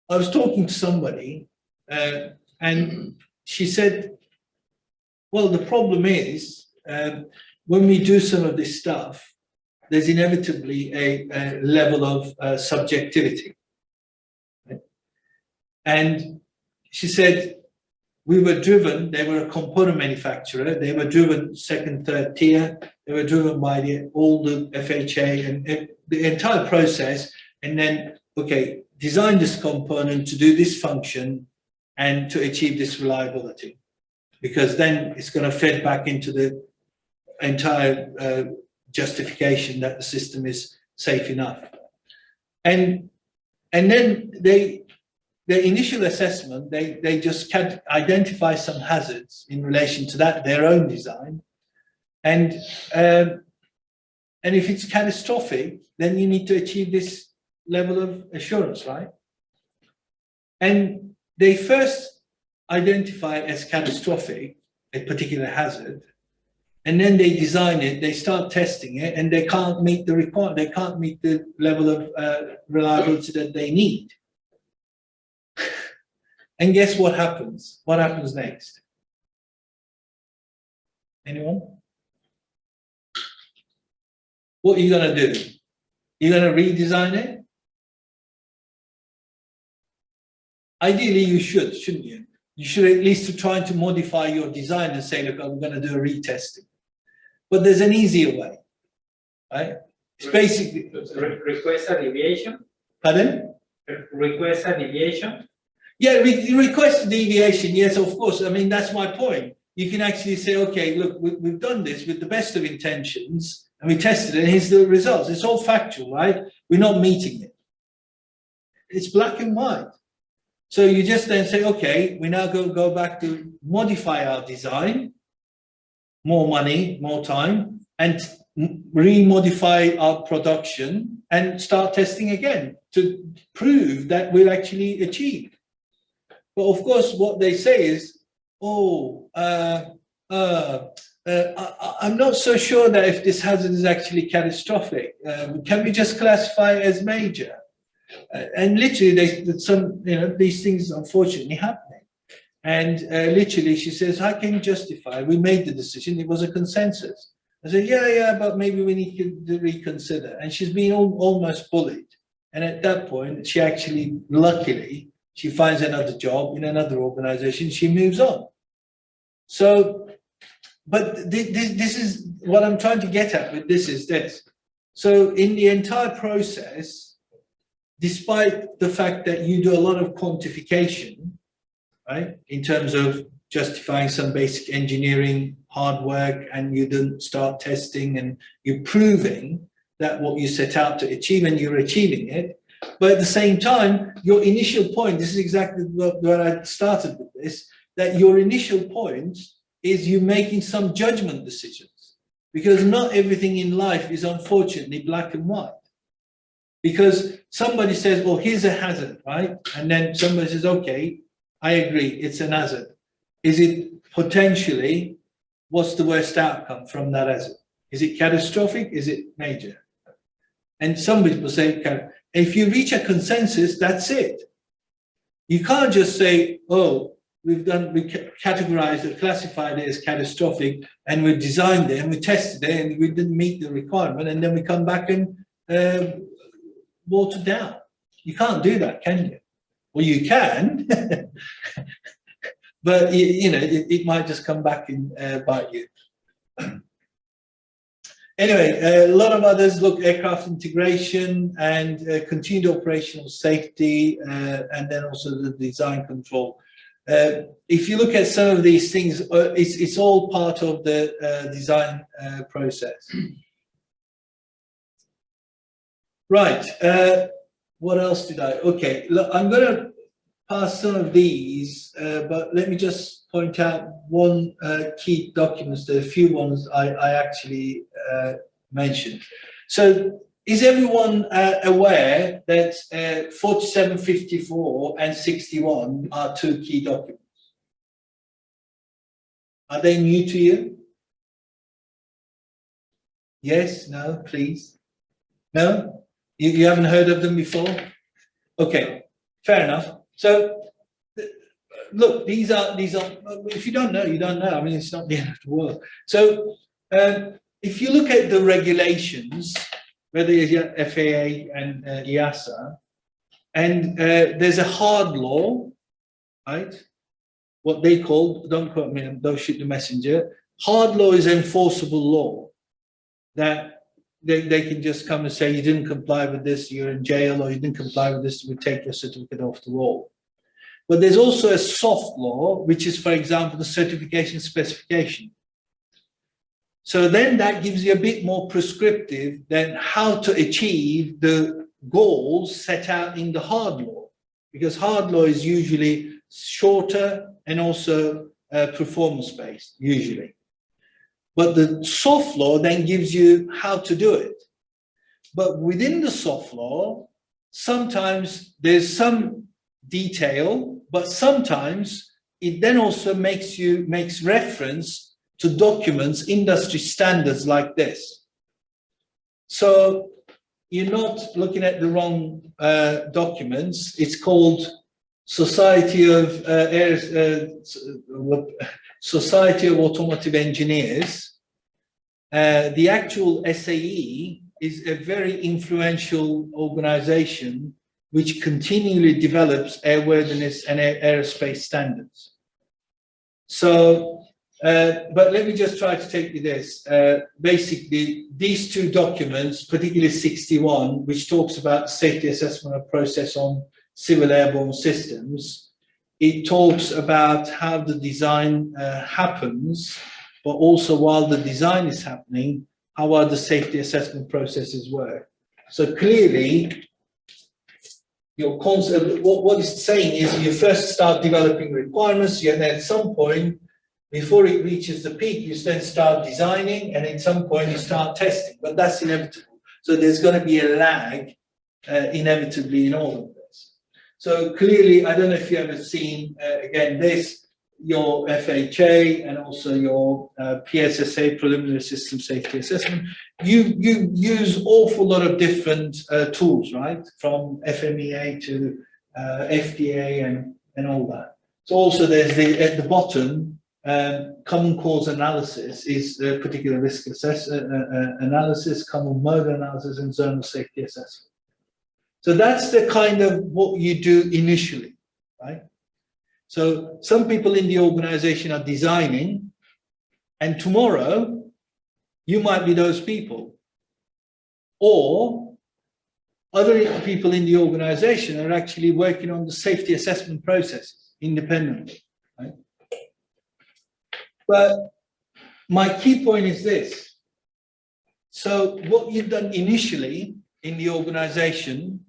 I was talking to somebody, and she said, well, the problem is, when we do some of this stuff, there's inevitably a level of subjectivity. Right? And she said, we were driven, they were a component manufacturer, they were driven second, third tier, they were driven by all the FHA and the entire process, and then, okay, design this component to do this function and to achieve this reliability. Because then it's going to feed back into the entire justification that the system is safe enough. And then their initial assessment, they just can identify some hazards in relation to that, their own design. And if it's catastrophic, then you need to achieve this level of assurance, right? And they first identify as catastrophic a particular hazard, and then they design it, they start testing it, and they can't meet the requirement, they can't meet the level of reliability that they need. And guess what happens? What happens next? Anyone? What are you going to do? You're going to redesign it? Ideally, you should, shouldn't you? You should at least try to modify your design and say, look, I'm going to do a retesting. But there's an easier way, right? It's basically... Request a deviation? Pardon? Request a deviation? Yeah, request a deviation, yes, of course. I mean, that's my point. You can actually say, okay, look, we've done this with the best of intentions, and we tested it, and here's the results. It's all factual, right? We're not meeting it. It's black and white. So you just then say, okay, we now go back to modify our design, more money, more time, and remodify our production and start testing again to prove that we'll actually achieve. But of course, what they say is, oh, I'm not so sure that if this hazard is actually catastrophic. Can we just classify it as major? And literally, these things unfortunately happening. And literally, she says, how can you justify? We made the decision. It was a consensus. I said, yeah, but maybe we need to reconsider. And she's been almost bullied. And at that point, she actually, luckily, she finds another job in another organization. She moves on. So, but this is what I'm trying to get at with this is this. So in the entire process, despite the fact that you do a lot of quantification, right, in terms of justifying some basic engineering hard work, and you then start testing and you're proving that what you set out to achieve and you're achieving it. But at the same time, your initial point, this is exactly where I started with this, that your initial point is you making some judgment decisions, because not everything in life is unfortunately black and white. Because somebody says, well, here's a hazard, right? And then somebody says, okay, I agree, it's an hazard. Is it potentially, what's the worst outcome from that hazard? Is it catastrophic? Is it major? And some people say, if you reach a consensus, that's it. You can't just say, oh, we categorized it, classified it as catastrophic, and we designed it and we tested it and we didn't meet the requirement, and then we come back and water down. You can't do that, can you? Well, you can, but it might just come back and bite you. Anyway, a lot of others look aircraft integration and continued operational safety, and then also the design control. If you look at some of these things, it's all part of the design process. Right. What else did I? Okay, look, I'm going to pass some of these, but let me just point out one key document. There are a few ones I actually mentioned. So, is everyone aware that 4754 and 61 are two key documents? Are they new to you? Yes, no, please. No? You haven't heard of them before? Okay, fair enough. So, look, these are, if you don't know, you don't know. I mean, it's not the end of the world. So, if you look at the regulations, whether it's FAA and EASA, and there's a hard law, right? What they call, don't quote me, don't shoot the messenger. Hard law is enforceable law that they can just come and say, you didn't comply with this, you're in jail, or you didn't comply with this, we take your certificate off the wall. But there's also a soft law, which is, for example, the certification specification. So then that gives you a bit more prescriptive than how to achieve the goals set out in the hard law, because hard law is usually shorter and also performance-based, usually. But the soft law then gives you how to do it. But within the soft law, sometimes there's some detail, but sometimes it then also makes reference to document industry standards like this. So you're not looking at the wrong documents. It's called Society of Automotive Engineers. The actual SAE is a very influential organization which continually develops airworthiness and aerospace standards. So, but let me just try to take you this. Basically, these two documents, particularly 61, which talks about safety assessment of process on civil airborne systems, it talks about how the design happens, but also while the design is happening, how are the safety assessment processes work. So clearly, your concept, what it's saying is you first start developing requirements, and then at some point, before it reaches the peak, you then start designing, and at some point you start testing, but that's inevitable. So there's going to be a lag inevitably in all of this. So clearly, I don't know if you ever seen, again, this, your FHA and also your PSSA, Preliminary System Safety Assessment, you use awful lot of different tools, right? From FMEA to FDA and all that. So also there's at the bottom, common cause analysis is a particular risk analysis, common mode analysis, and zonal safety assessment. So that's the kind of what you do initially, right? So some people in the organization are designing, and tomorrow you might be those people. Or other people in the organization are actually working on the safety assessment processes independently, right? But my key point is this. So what you've done initially in the organization,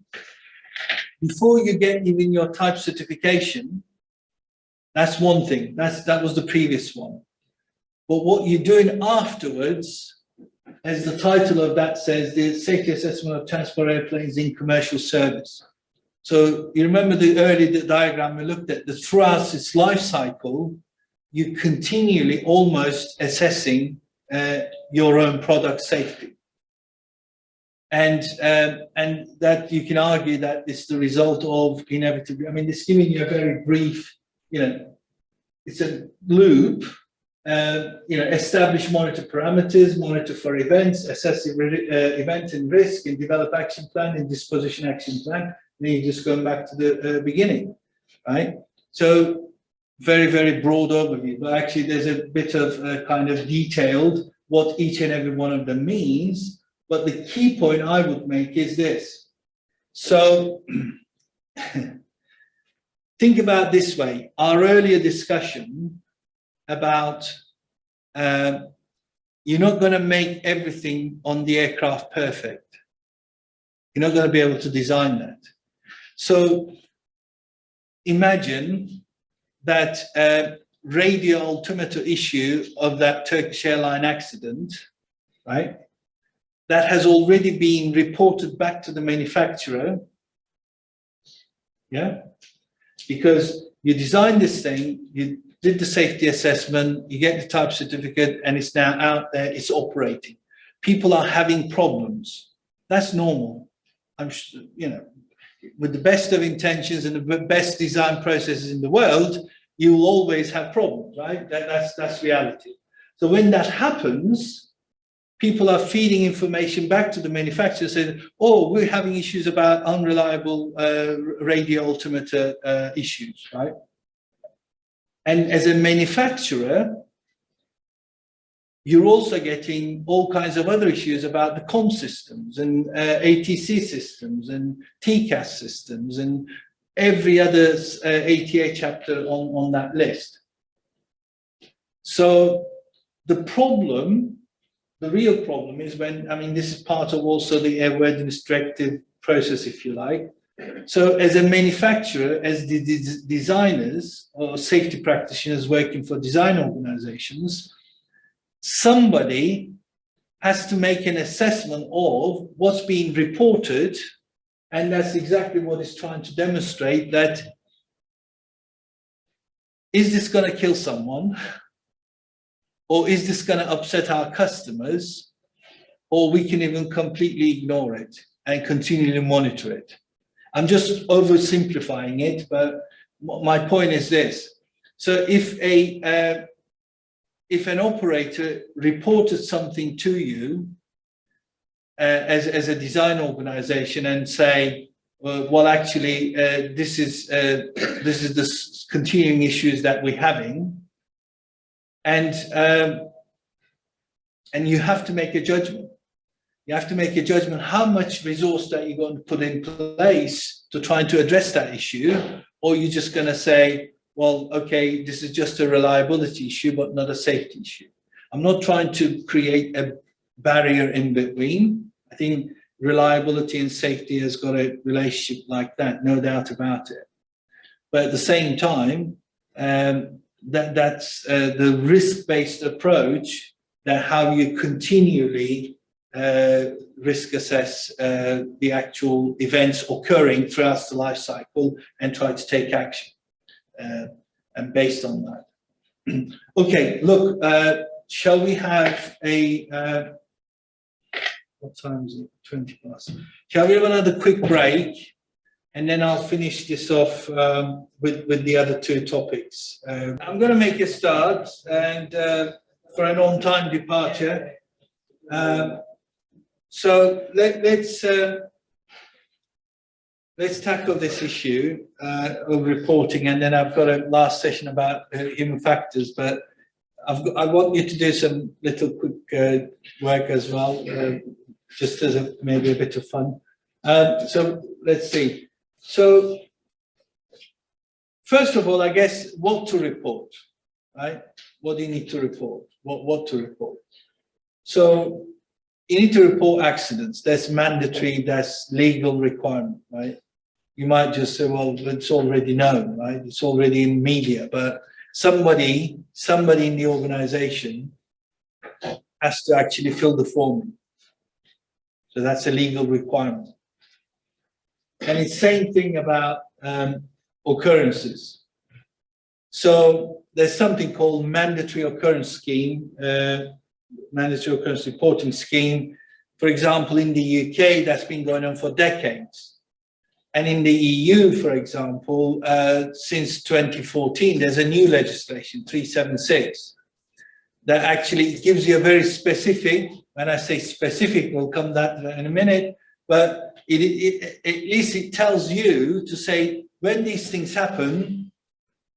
before you get even your type certification, that's one thing. That was the previous one. But what you're doing afterwards, as the title of that says, the safety assessment of transport airplanes in commercial service. So you remember the diagram we looked at, that throughout its life cycle, you continually almost assessing your own product safety. And that you can argue that it's the result of inevitably, I mean, it's giving you a very brief, it's a loop, establish monitor parameters, monitor for events, assess event and risk, and develop action plan and disposition action plan. And then you're just going back to the beginning, right? So very, very broad overview, but actually there's a bit of kind of detailed what each and every one of them means. But the key point I would make is this. So think about this way, our earlier discussion about you're not going to make everything on the aircraft perfect. You're not going to be able to design that. So imagine that radial altimeter issue of that Turkish airline accident, right? That has already been reported back to the manufacturer, yeah? Because you designed this thing, you did the safety assessment, you get the type certificate, and it's now out there, it's operating. People are having problems. That's normal. With the best of intentions and the best design processes in the world, you will always have problems, right? That's reality. So when that happens, people are feeding information back to the manufacturer saying, oh, we're having issues about unreliable radio altimeter issues, right? And as a manufacturer, you're also getting all kinds of other issues about the comm systems and ATC systems and TCAS systems and every other ATA chapter on that list. So the problem, the real problem is when, this is part of also the airworthiness directive process, if you like. So as a manufacturer, as the designers or safety practitioners working for design organizations, somebody has to make an assessment of what's being reported, and that's exactly what it's trying to demonstrate, that is this going to kill someone? or is this going to upset our customers, or we can even completely ignore it and continually monitor it. I'm just oversimplifying it, but my point is this. So if an operator reported something to you as a design organization and say, well, actually, this is the continuing issues that we're having, and you have to make a judgment. You have to make a judgment how much resource that you're going to put in place to try to address that issue, or you're just going to say, well, okay, this is just a reliability issue, but not a safety issue. I'm not trying to create a barrier in between. I think reliability and safety has got a relationship like that, no doubt about it. But at the same time, that's the risk-based approach, that how you continually risk assess the actual events occurring throughout the life cycle and try to take action. And based on that. Okay, look, shall we have a, what time is it? 20 past. Shall we have another quick break? And then I'll finish this off with the other two topics. I'm going to make a start, and for an on-time departure. So let's tackle this issue of reporting, and then I've got a last session about human factors, but I want you to do some little quick work as well, just as maybe a bit of fun. So let's see. So first of all, I guess what to report, right? What do you need to report? What to report? So you need to report accidents. That's mandatory, that's legal requirement, right? You might just say, well, it's already known, right? It's already in media, but somebody in the organization has to actually fill the form. So that's a legal requirement. And it's the same thing about occurrences. So there's something called mandatory occurrence scheme, mandatory occurrence reporting scheme. For example, in the UK, that's been going on for decades. And in the EU, for example, since 2014, there's a new legislation, 376, that actually gives you a very specific, when I say specific, we'll come to that in a minute, but at least it tells you to say, when these things happen,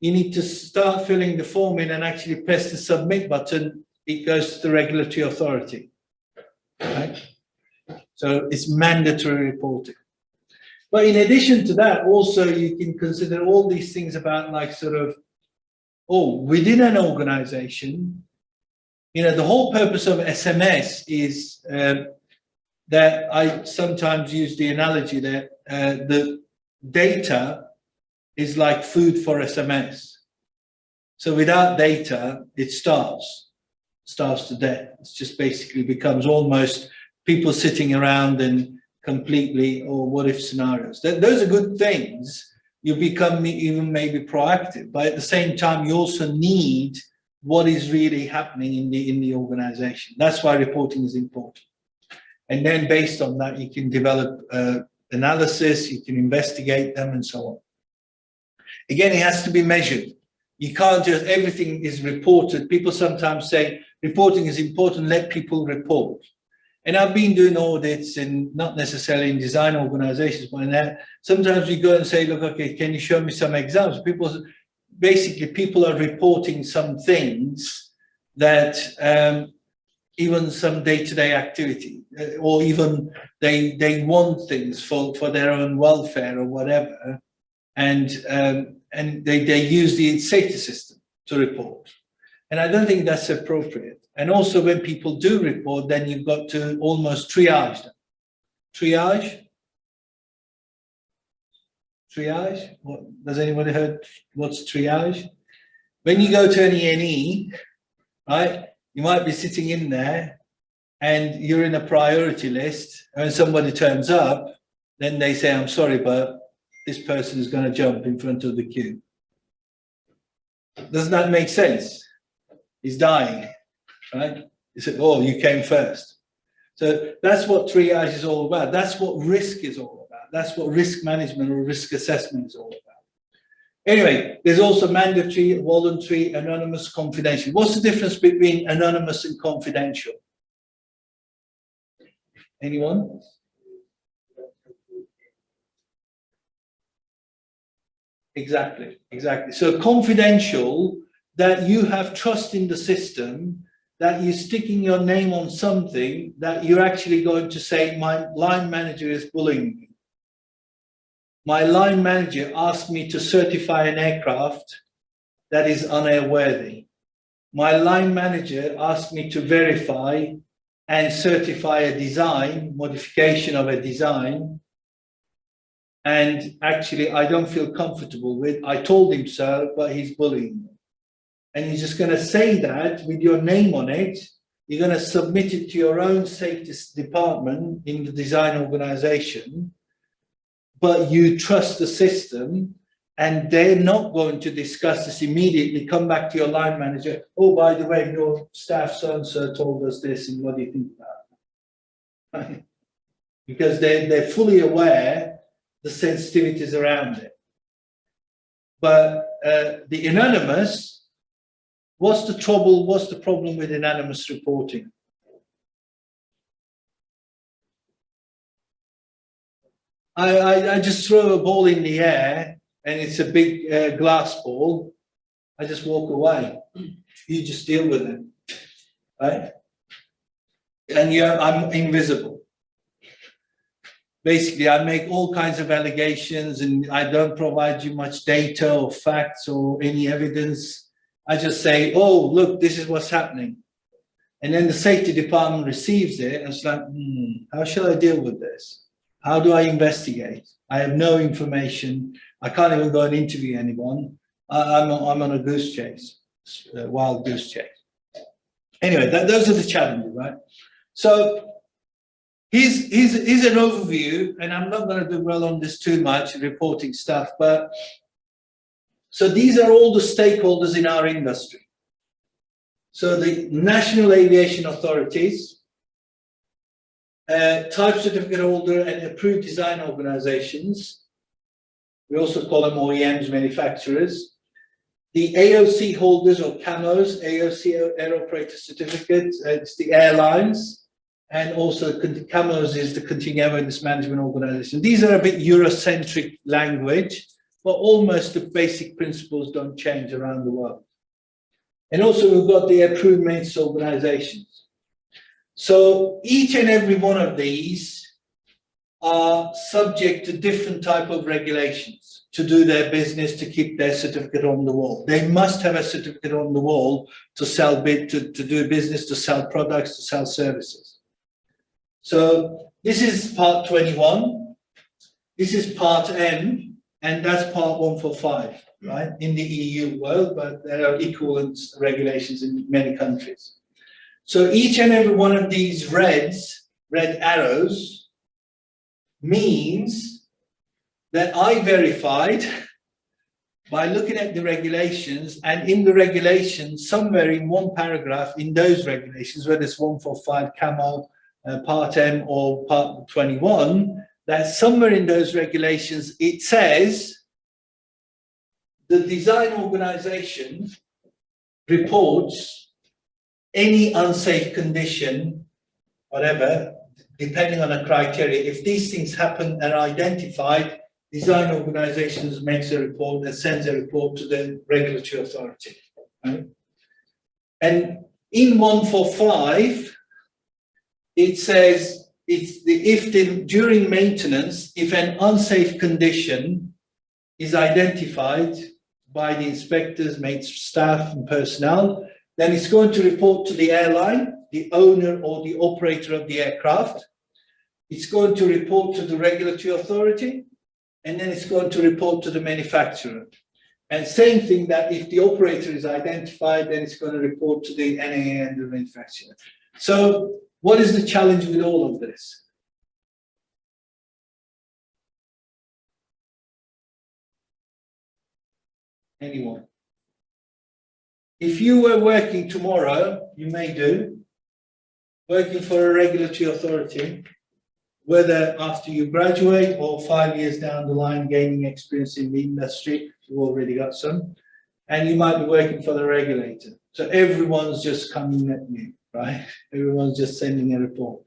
you need to start filling the form in and actually press the submit button. It goes to the regulatory authority, right? So it's mandatory reporting. But in addition to that, also you can consider all these things about like sort of, within an organization, you know, the whole purpose of SMS is that I sometimes use the analogy that the data is like food for SMS. So without data, it starves to death. It's just basically becomes almost people sitting around and completely, or what if scenarios. Those are good things. You become even maybe proactive, but at the same time, you also need what is really happening in the organization. That's why reporting is important. And then based on that, you can develop analysis, you can investigate them and so on. Again, it has to be measured. You can't just, everything is reported. People sometimes say, reporting is important, let people report. And I've been doing audits, and not necessarily in design organizations, but in that, sometimes we go and say, look, okay, can you show me some examples? People are reporting some things that even some day-to-day activity, or even they want things for their own welfare or whatever, and they use the safety system to report. And I don't think that's appropriate. And also when people do report, then you've got to almost triage them. Triage? Triage? Does anybody heard what's triage? When you go to an E&E, right, you might be sitting in there and you're in a priority list, and when somebody turns up, then they say, I'm sorry, but this person is going to jump in front of the queue. Does that make sense? He's dying. right? You said, oh, you came first. So that's what triage is all about. That's what risk is all about. That's what risk management or risk assessment is all about. Anyway, there's also mandatory, voluntary, anonymous, confidential. What's the difference between anonymous and confidential? Anyone? Exactly, exactly. So confidential, that you have trust in the system, that you're sticking your name on something that you're actually going to say, my line manager is bullying me. My line manager asked me to certify an aircraft that is unairworthy. My line manager asked me to verify and certify a design, modification of a design, and actually I don't feel comfortable with. I told him so, but he's bullying me. And you're just going to say that with your name on it. You're going to submit it to your own safety department in the design organization, but you trust the system, and they're not going to discuss this immediately. Come back to your line manager. Oh, by the way, your staff so-and-so told us this, and what do you think about it? Because they're fully aware the sensitivities around it. But the anonymous, what's the trouble? What's the problem with anonymous reporting? I just throw a ball in the air and it's a big glass ball. I just walk away. You just deal with it, right? And I'm invisible. Basically, I make all kinds of allegations and I don't provide you much data or facts or any evidence. I just say, oh, look, this is what's happening. And then the safety department receives it and it's like, how shall I deal with this? How do I investigate? I have no information. I can't even go and interview anyone. I'm on a goose chase, a wild goose chase. Anyway, those are the challenges, right? So here's an overview, and I'm not going to dwell on this too much, reporting stuff, but so these are all the stakeholders in our industry. So the national aviation authorities, type certificate holder and approved design organizations. We also call them OEMs, manufacturers. The AOC holders or CAMOs, AOC Air Operator Certificates, it's the airlines, and also CAMOs is the Continuing Airworthiness Management Organization. These are a bit Eurocentric language, but almost the basic principles don't change around the world. And also we've got the approved maintenance organizations. So each and every one of these are subject to different type of regulations to do their business, to keep their certificate on the wall. They must have a certificate on the wall to sell to do business, to sell products, to sell services. So this is part 21. This is part M, and that's part 145, right? In the EU world, but there are equivalent regulations in many countries. So each and every one of these red arrows means that I verified by looking at the regulations, and in the regulations, somewhere in one paragraph in those regulations, whether it's 145 CAMO, part M or part 21, that somewhere in those regulations, it says the design organization reports any unsafe condition, whatever, depending on a criteria. If these things happen and are identified, design organizations makes a report and sends a report to the regulatory authority. Right? And in 145, it says during maintenance, if an unsafe condition is identified by the inspectors, maintenance staff and personnel, then it's going to report to the airline, the owner or the operator of the aircraft. It's going to report to the regulatory authority, and then it's going to report to the manufacturer. And same thing, that if the operator is identified, then it's going to report to the NAA and the manufacturer. So what is the challenge with all of this? Anyone? if you were working tomorrow, you may do, working for a regulatory authority, whether after you graduate or 5 years down the line, gaining experience in the industry, you've already got some, and you might be working for the regulator. So everyone's just coming at you, right? Everyone's just sending a report.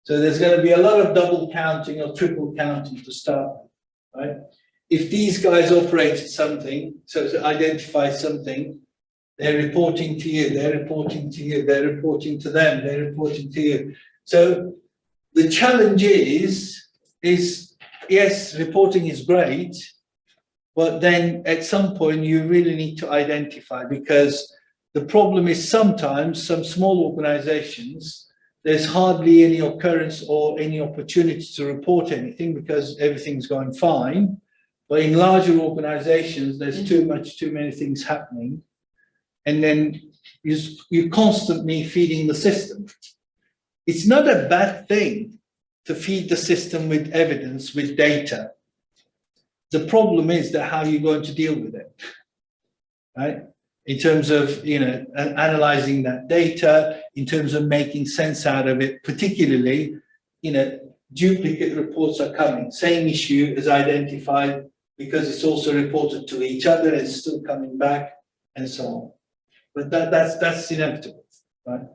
So there's going to be a lot of double counting or triple counting to start with, right? If these guys operated something, so to identify something, they're reporting to you, they're reporting to you, they're reporting to them, they're reporting to you. So the challenge is yes, reporting is great, but then at some point you really need to identify, because the problem is sometimes some small organizations, there's hardly any occurrence or any opportunity to report anything because everything's going fine. But in larger organizations, there's too many things happening. And then you're constantly feeding the system. It's not a bad thing to feed the system with evidence, with data. The problem is that how you're going to deal with it, right? In terms of, analyzing that data, in terms of making sense out of it, particularly, duplicate reports are coming. Same issue is identified because it's also reported to each other, it's still coming back, and so on. But that's inevitable, right?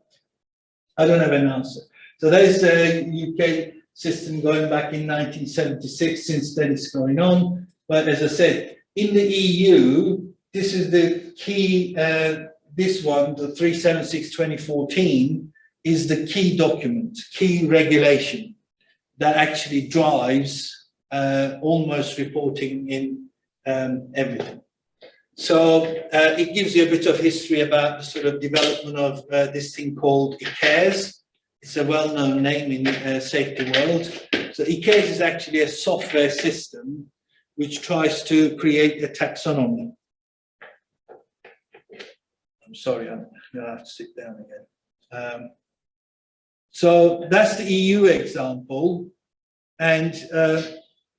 I don't have an answer. So there's a UK system going back in 1976. Since then, it's going on. But as I said, in the EU, this is the key. This one, the 376/2014, is the key document, key regulation that actually drives almost reporting in everything. So it gives you a bit of history about the sort of development of this thing called ICARES. It's a well-known name in the safety world. So ICARES is actually a software system which tries to create a taxonomy. I'm sorry, I'm going to have to sit down again. So that's the EU example. And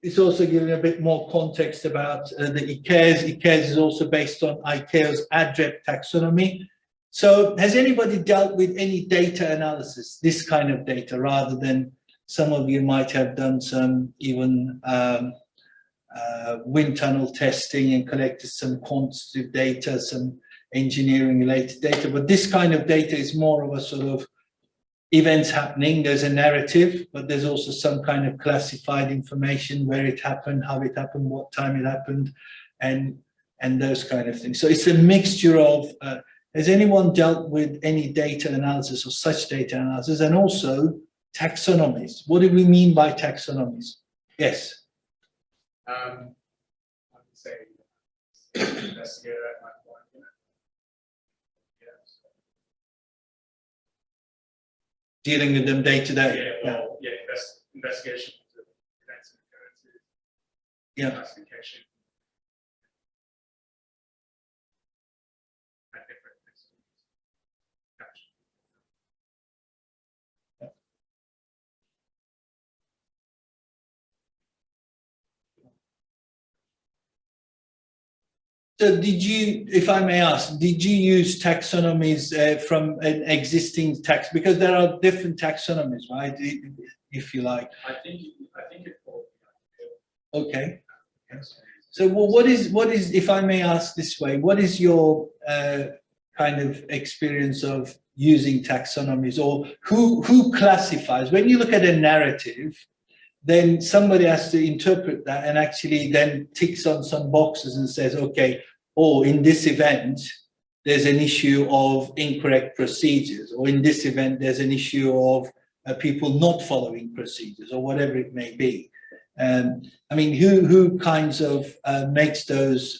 it's also giving a bit more context about the ICARES. ICARES is also based on ICAO's ADREP taxonomy. So has anybody dealt with any data analysis, this kind of data, rather than some of you might have done some even wind tunnel testing and collected some quantitative data, some engineering related data, but this kind of data is more of a sort of events happening. There's a narrative, but there's also some kind of classified information, where it happened, how it happened, what time it happened, and those kind of things. So it's a mixture of, has anyone dealt with any data analysis or such data analysis? And also taxonomies. What do we mean by taxonomies? Yes. I would say investigator at my point. Dealing with them day to day. Investigation of events and occurrences. Yeah. Classification. At different instruments. So did you, if I may ask, did you use taxonomies from an existing tax? Because there are different taxonomies, right? If you like. I think it falls. Okay. So well, what is, if I may ask this way, what is your kind of experience of using taxonomies, or who classifies? When you look at a narrative, then somebody has to interpret that and actually then ticks on some boxes and says, okay, oh, in this event, there's an issue of incorrect procedures, or in this event, there's an issue of people not following procedures, or whatever it may be. I mean, who kinds of makes those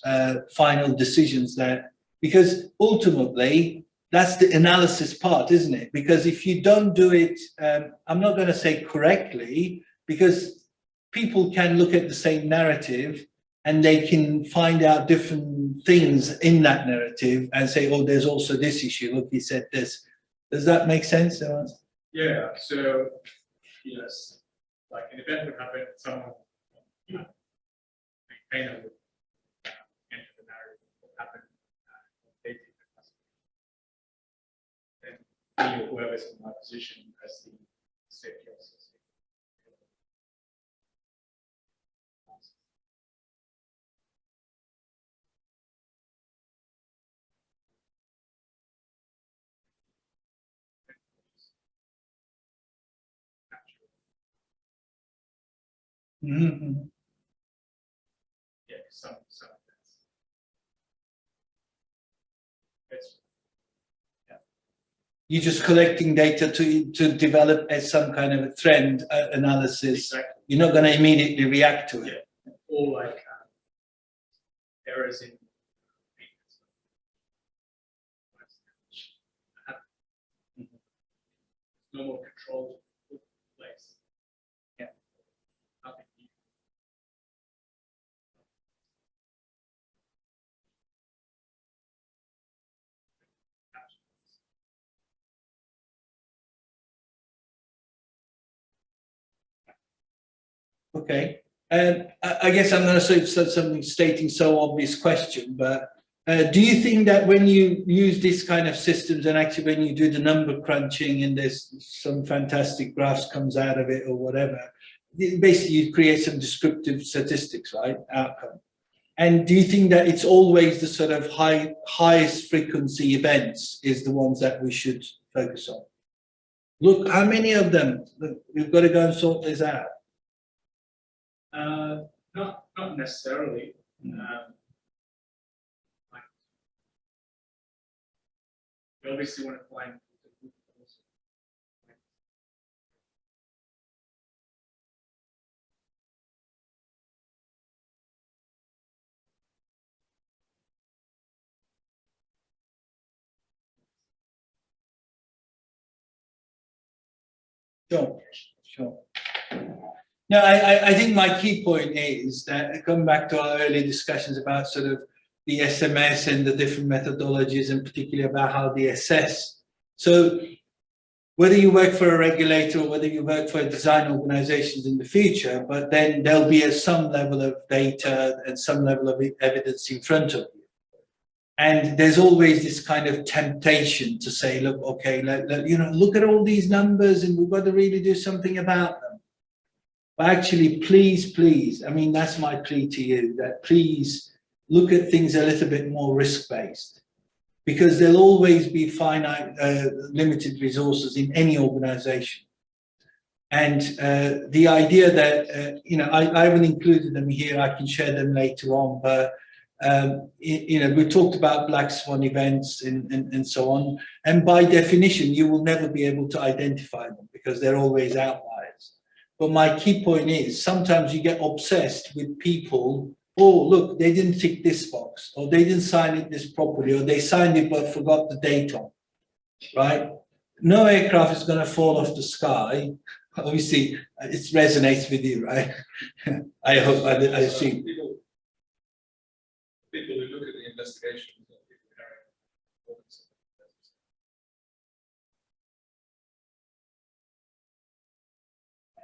final decisions there? Because ultimately, that's the analysis part, isn't it? Because if you don't do it, I'm not going to say correctly, because people can look at the same narrative and they can find out different things in that narrative and say, oh, there's also this issue. Look, he said this. Does that make sense? Yeah, so yes, like an event would happen, someone, maintainer would enter the narrative, what happened, updating the me or whoever's in my position as the safety officer. Mhm. Yeah, some of that's. It's, You're just collecting data to develop as some kind of a trend analysis. exactly. You're not going to immediately react to it. Or like errors in no more control took place. Yeah. Nothing new. Okay. I guess I'm going to say something stating so obvious question, but do you think that when you use this kind of systems and actually when you do the number crunching and there's some fantastic graphs comes out of it or whatever, basically you create some descriptive statistics, right? Outcome. And do you think that it's always the sort of highest frequency events is the ones that we should focus on? Look, how many of them? Look, we've got to go and sort this out. Not necessarily. We obviously want to find the root cause. Sure, sure. No, I think my key point is that coming back to our earlier discussions about sort of the SMS and the different methodologies and particularly about how they assess. So whether you work for a regulator or whether you work for design organizations in the future, but then there'll be some level of data and some level of evidence in front of you. And there's always this kind of temptation to say, look, okay, look at all these numbers and we've got to really do something about them. But actually, please, I mean, that's my plea to you, that please look at things a little bit more risk-based, because there'll always be finite, limited resources in any organization. And the idea that, I haven't included them here, I can share them later on, but we talked about black swan events and so on. And by definition, you will never be able to identify them because they're always outliers. But my key point is sometimes you get obsessed with people. Oh, look, they didn't tick this box, or they didn't sign it this properly, or they signed it but forgot the date on, right? No aircraft is going to fall off the sky. Obviously, it resonates with you, right? I hope, I assume. People who look at the investigations of people carrying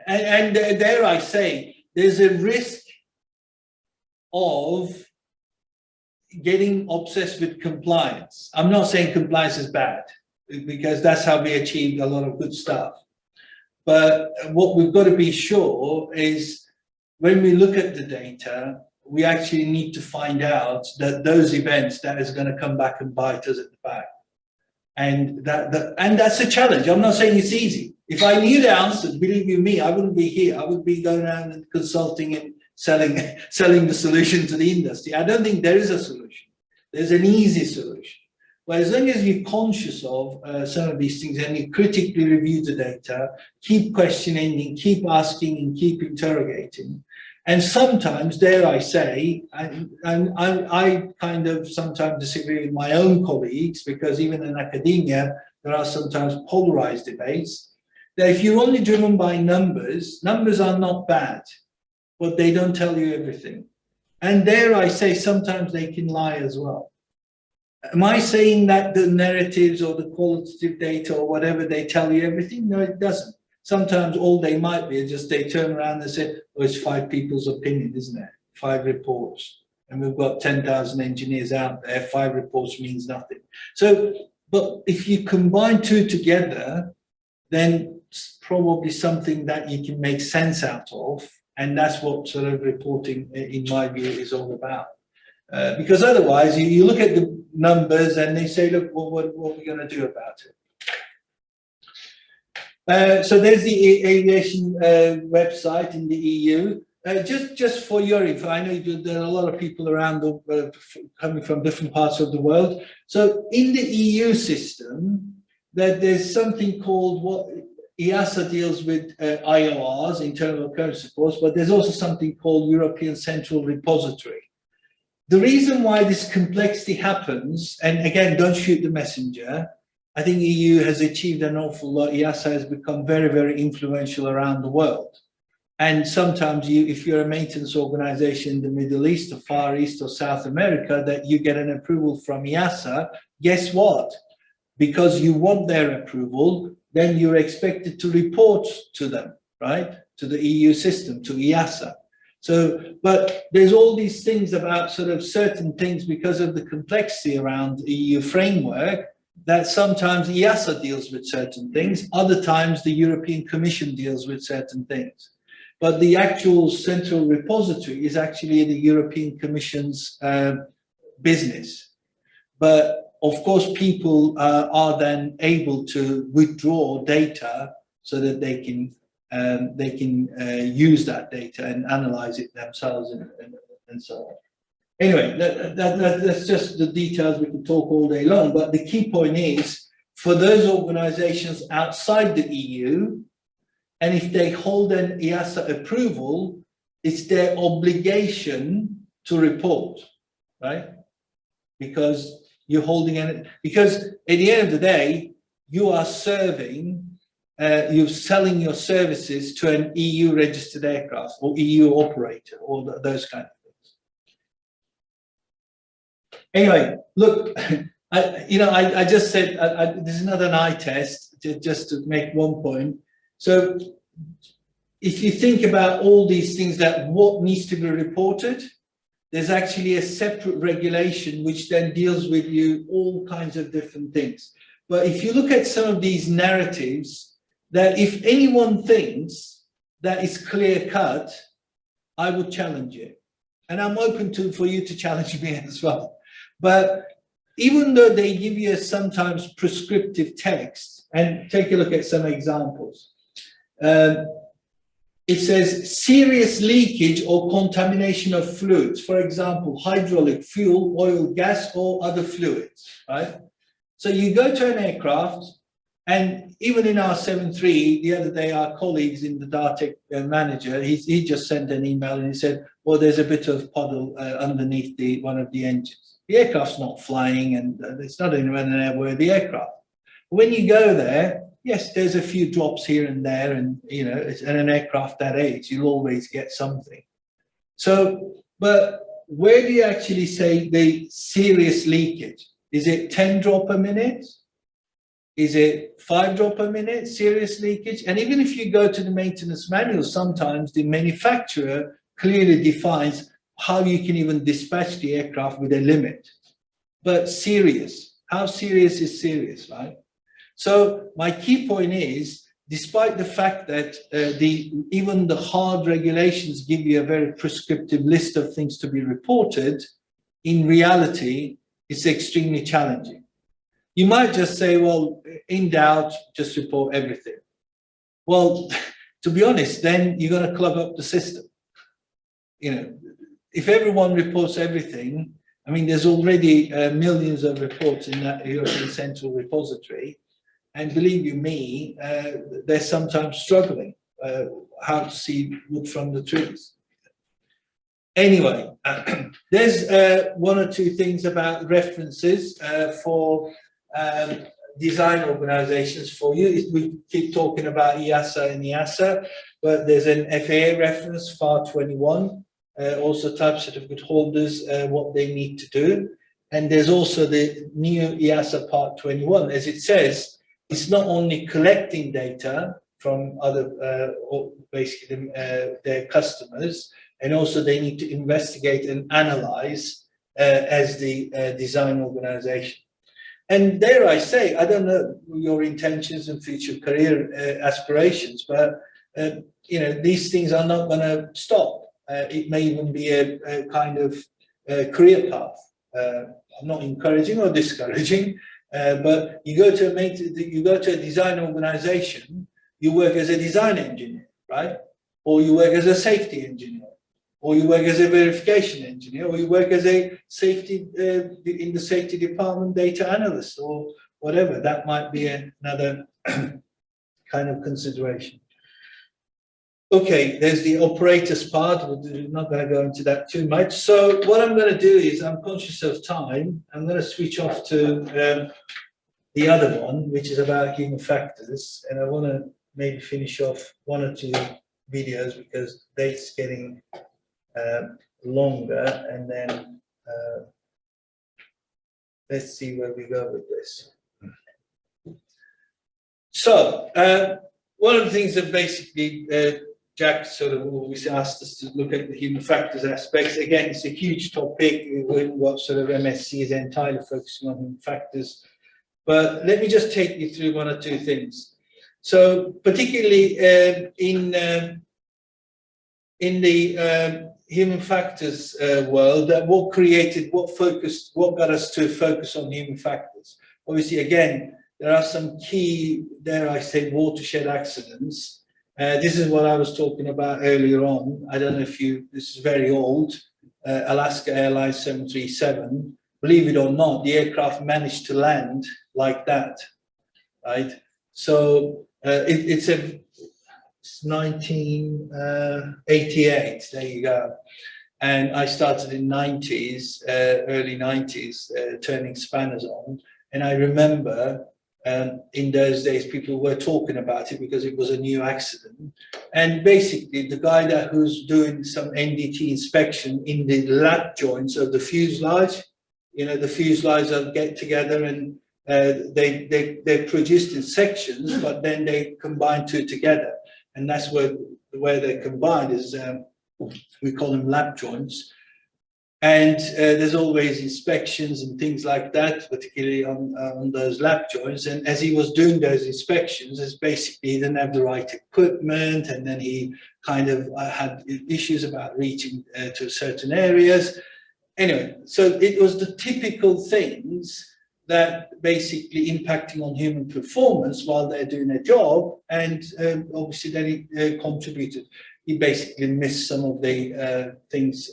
And dare I say, there's a risk of getting obsessed with compliance. I'm not saying compliance is bad, because that's how we achieved a lot of good stuff. But what we've got to be sure is when we look at the data, we actually need to find out that those events that is going to come back and bite us at the back. And that's a challenge. I'm not saying it's easy. If I knew the answers, believe you me, I wouldn't be here. I would be going around and consulting and selling the solution to the industry. I don't think there is a solution. There's an easy solution. But as long as you're conscious of some of these things and you critically review the data, keep questioning and keep asking and keep interrogating. And sometimes, dare I say, I kind of sometimes disagree with my own colleagues, because even in academia, there are sometimes polarized debates, that if you're only driven by numbers, numbers are not bad, but they don't tell you everything. And dare I say, sometimes they can lie as well. Am I saying that the narratives or the qualitative data or whatever, they tell you everything? No, it doesn't. Sometimes all they might be is just they turn around and say, oh, it's 5 people's opinion, isn't it? 5 reports. And we've got 10,000 engineers out there, 5 reports means nothing. So but if you combine two together, then it's probably something that you can make sense out of. And that's what sort of reporting, in my view, is all about. Because otherwise, you look at the numbers and they say, look, what are we going to do about it? So there's the aviation website in the EU. Just for your info, I know there are a lot of people around coming from different parts of the world. So in the EU system, there's something called what EASA deals with IORs, internal occurrence reports, but there's also something called European Central Repository. The reason why this complexity happens, and again, don't shoot the messenger, I think EU has achieved an awful lot. EASA has become very, very influential around the world. And sometimes if you're a maintenance organization in the Middle East or Far East or South America, that you get an approval from EASA, guess what? Because you want their approval, then you're expected to report to them, right? To the EU system, to EASA. So, but there's all these things about sort of certain things because of the complexity around the EU framework that sometimes EASA deals with certain things, other times the European Commission deals with certain things. But the actual central repository is actually the European Commission's business. But of course, people are then able to withdraw data so that they can use that data and analyze it themselves and so on. Anyway, that's just the details. We can talk all day long, but the key point is for those organizations outside the EU, and if they hold an EASA approval, it's their obligation to report, right? Because you're holding it, because at the end of the day, you are serving, you're selling your services to an EU registered aircraft or EU operator or those kind of things. Anyway, look, I just said, there's another eye test just to make one point. So if you think about all these things that what needs to be reported, there's actually a separate regulation which then deals with you all kinds of different things. But if you look at some of these narratives, that if anyone thinks that is clear cut, I would challenge it. And I'm open for you to challenge me as well. But even though they give you a sometimes prescriptive text, and take a look at some examples. It says serious leakage or contamination of fluids, for example, hydraulic, fuel, oil, gas, or other fluids, right? So you go to an aircraft, and even in our 737, the other day, our colleagues in the Dartec manager, he just sent an email and he said, well, there's a bit of puddle underneath one of the engines. The aircraft's not flying and it's not even an airworthy aircraft. When you go there, yes, there's a few drops here and there, and you know, it's in an aircraft that age, you'll always get something. So, but where do you actually say the serious leakage? Is it 10 drop a minute? Is it 5 drop a minute, serious leakage? And even if you go to the maintenance manual, sometimes the manufacturer clearly defines how you can even dispatch the aircraft with a limit. But serious, how serious is serious, right? So my key point is, despite the fact that even the hard regulations give you a very prescriptive list of things to be reported, in reality, it's extremely challenging. You might just say, well, in doubt, just report everything. Well, to be honest, then you're going to clog up the system. You know, if everyone reports everything, I mean, there's already millions of reports in that European Central Repository. And believe you me, they're sometimes struggling how to see wood from the trees. Anyway, there's one or two things about references for design organizations for you. We keep talking about EASA and EASA, but there's an FAA reference, FAR 21, also type certificate holders, what they need to do. And there's also the new EASA Part 21, as it says, it's not only collecting data from other, basically their customers, and also they need to investigate and analyze as the design organization. And dare I say, I don't know your intentions and future career aspirations, but you know, these things are not going to stop. It may even be a kind of career path. I'm not encouraging or discouraging, but you go to a design organization, you work as a design engineer, right? Or you work as a safety engineer, or you work as a verification engineer, or you work as a safety in the safety department data analyst, or whatever. That might be another kind of consideration. Okay, there's the operators part. We're not going to go into that too much. So what I'm going to do is, I'm conscious of time. I'm going to switch off to the other one, which is about human factors, and I want to maybe finish off one or two videos because date's getting longer, and then let's see where we go with this. So one of the things that basically Jack sort of always asked us to look at the human factors aspects. Again, it's a huge topic. What sort of MSc is entirely focusing on human factors. But let me just take you through one or two things. So particularly in the human factors world, what got us to focus on human factors? Obviously, again, there are some key, dare I say, watershed accidents. This is what I was talking about earlier on. I don't know if this is very old, Alaska Airlines 737. Believe it or not, the aircraft managed to land like that, right? So it's 1988, there you go. And I started in early 90s, turning spanners on. And I remember in those days, people were talking about it because it was a new accident. And basically, the guy who's doing some NDT inspection in the lap joints of the fuselage, you know, the fuselage will get together and they're produced in sections, but then they combine two together. And that's where they're combined is, we call them lap joints. And there's always inspections and things like that, particularly on those lap joints. And as he was doing those inspections, it's basically he didn't have the right equipment, and then he kind of had issues about reaching to certain areas. Anyway, so it was the typical things that basically impacting on human performance while they're doing their job, and obviously then he contributed. He basically missed some of the things.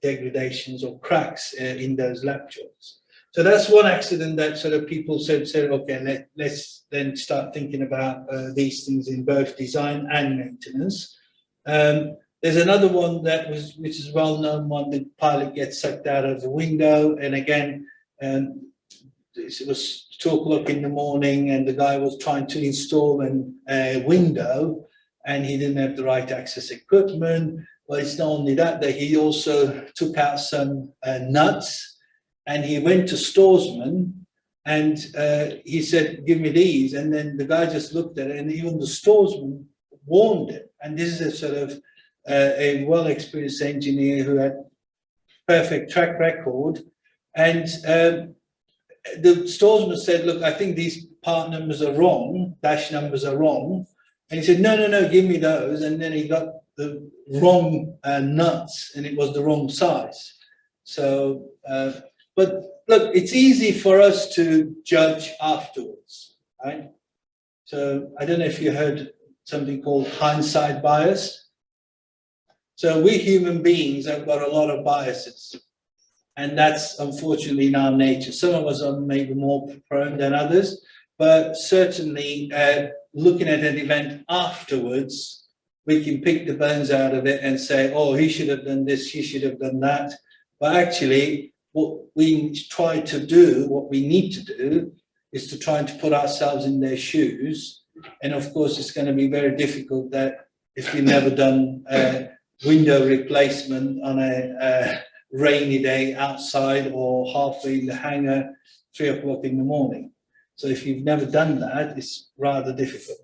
Degradations or cracks in those lap joints. So that's one accident that sort of people said, okay, let's then start thinking about these things in both design and maintenance. There's another one which is well known one, the pilot gets sucked out of the window, and again, it was 2:00 in the morning, and the guy was trying to install a window, and he didn't have the right access equipment. Well, it's not only that he also took out some nuts, and he went to Storesman, and he said, give me these. And then the guy just looked at it, and even the Storesman warned him. And this is a sort of a well-experienced engineer who had perfect track record. And the Storesman said, look, I think these part numbers are wrong, dash numbers are wrong. And he said, no, give me those. And then he got the wrong nuts, and it was the wrong size. So, but look, it's easy for us to judge afterwards, right? So I don't know if you heard something called hindsight bias. So we human beings have got a lot of biases, and that's unfortunately in our nature. Some of us are maybe more prone than others, but certainly looking at an event afterwards, we can pick the bones out of it and say, oh, he should have done this, he should have done that. But actually, what we try to do, what we need to do, is to try to put ourselves in their shoes. And of course, it's going to be very difficult that if you've never done a window replacement on a rainy day outside or halfway in the hangar, 3:00 in the morning. So if you've never done that, it's rather difficult.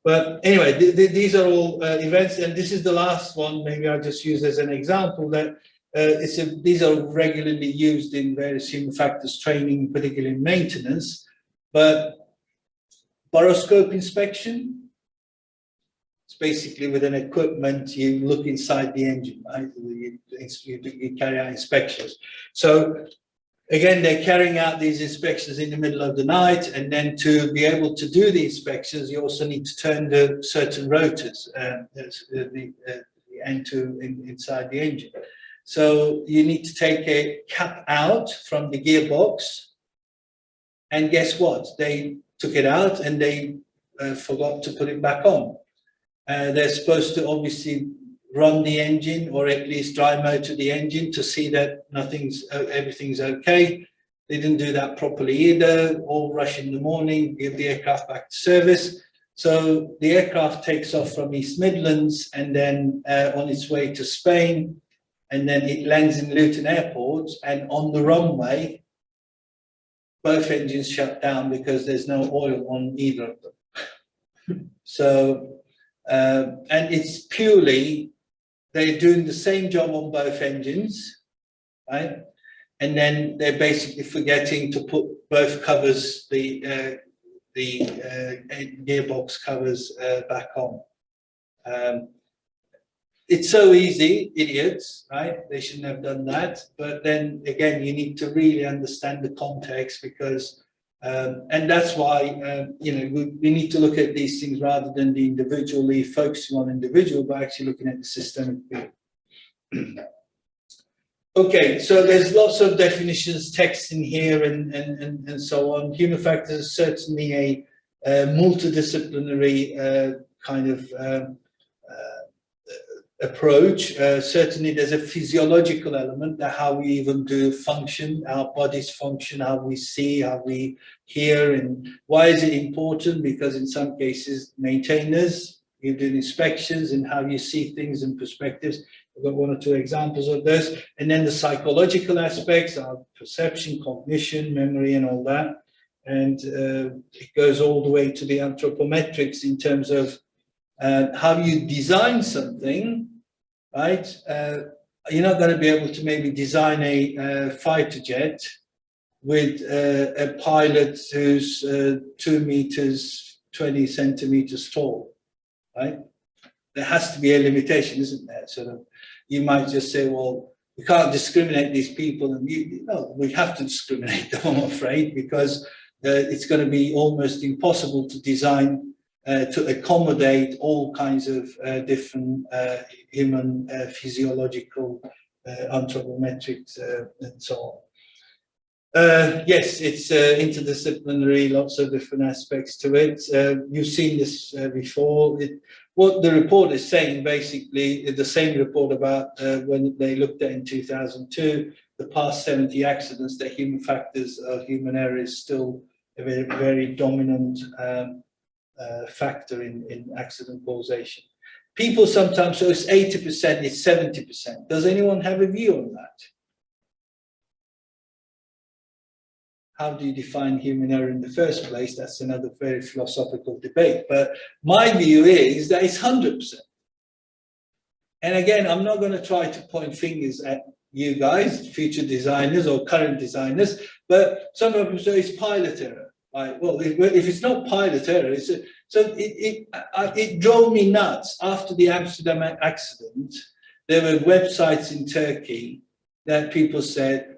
But anyway, these are all events, and this is the last one. Maybe I'll just use as an example that these are regularly used in various human factors training, particularly in maintenance, but borescope inspection, it's basically with an equipment, you look inside the engine, right? You carry out inspections. So again, they're carrying out these inspections in the middle of the night, and then to be able to do the inspections, you also need to turn the certain rotors, the end to inside the engine. So you need to take a cap out from the gearbox, and guess what? They took it out and they forgot to put it back on. They're supposed to obviously run the engine, or at least dry motor the engine to see that everything's okay. They didn't do that properly either. All rush in the morning, give the aircraft back to service. So the aircraft takes off from East Midlands and then on its way to Spain, and then it lands in Luton Airport, and on the runway, both engines shut down because there's no oil on either of them. So, and it's purely, they're doing the same job on both engines, right? And then they're basically forgetting to put both covers, the gearbox covers back on. It's so easy, idiots, right? They shouldn't have done that. But then again, you need to really understand the context, because, and that's why, you know, we need to look at these things rather than the individually focusing on individual, but actually looking at the systemic view. Okay, so there's lots of definitions, text in here and so on. Human factors is certainly a multidisciplinary kind of approach. Certainly there's a physiological element, that how we even do function, our bodies function, how we see, how we hear. And why is it important? Because in some cases, maintainers, you do inspections and how you see things and perspectives. I've got one or two examples of this. And then the psychological aspects, our perception, cognition, memory, and all that. And it goes all the way to the anthropometrics in terms of how you design something, right? You're not going to be able to maybe design a fighter jet with a pilot who's 2 meters, 20 centimeters tall, right? There has to be a limitation, isn't there? So you might just say, well, we can't discriminate these people. And no, we have to discriminate them, I'm afraid, because it's going to be almost impossible to design to accommodate all kinds of different human physiological anthropometrics and so on. Yes, it's interdisciplinary, lots of different aspects to it. You've seen this before. What the report is saying, basically, the same report about when they looked at in 2002, the past 70 accidents, that human factors or human error is still a very, very dominant factor in accident causation. People sometimes, so it's 80%, it's 70%. Does anyone have a view on that? How do you define human error in the first place? That's another very philosophical debate. But my view is that it's 100%. And again, I'm not going to try to point fingers at you guys, future designers or current designers, but some of them say it's pilot error. Right? Well, if it's not pilot error, it drove me nuts. After the Amsterdam accident, there were websites in Turkey that people said,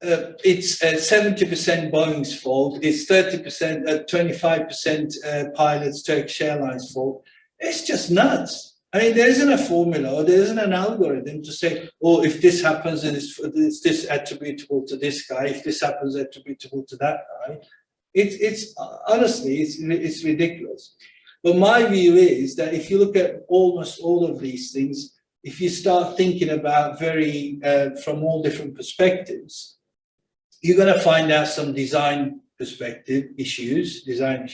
it's 70% Boeing's fault, it's 30%, 25% pilots, Turkish Airlines fault. It's just nuts. I mean, there isn't a formula or there isn't an algorithm to say, oh, if this happens, then it's this attributable to this guy. If this happens, attributable to that guy. It's honestly, it's ridiculous. But my view is that if you look at almost all of these things, if you start thinking about from all different perspectives, you're going to find out some design issues. You're going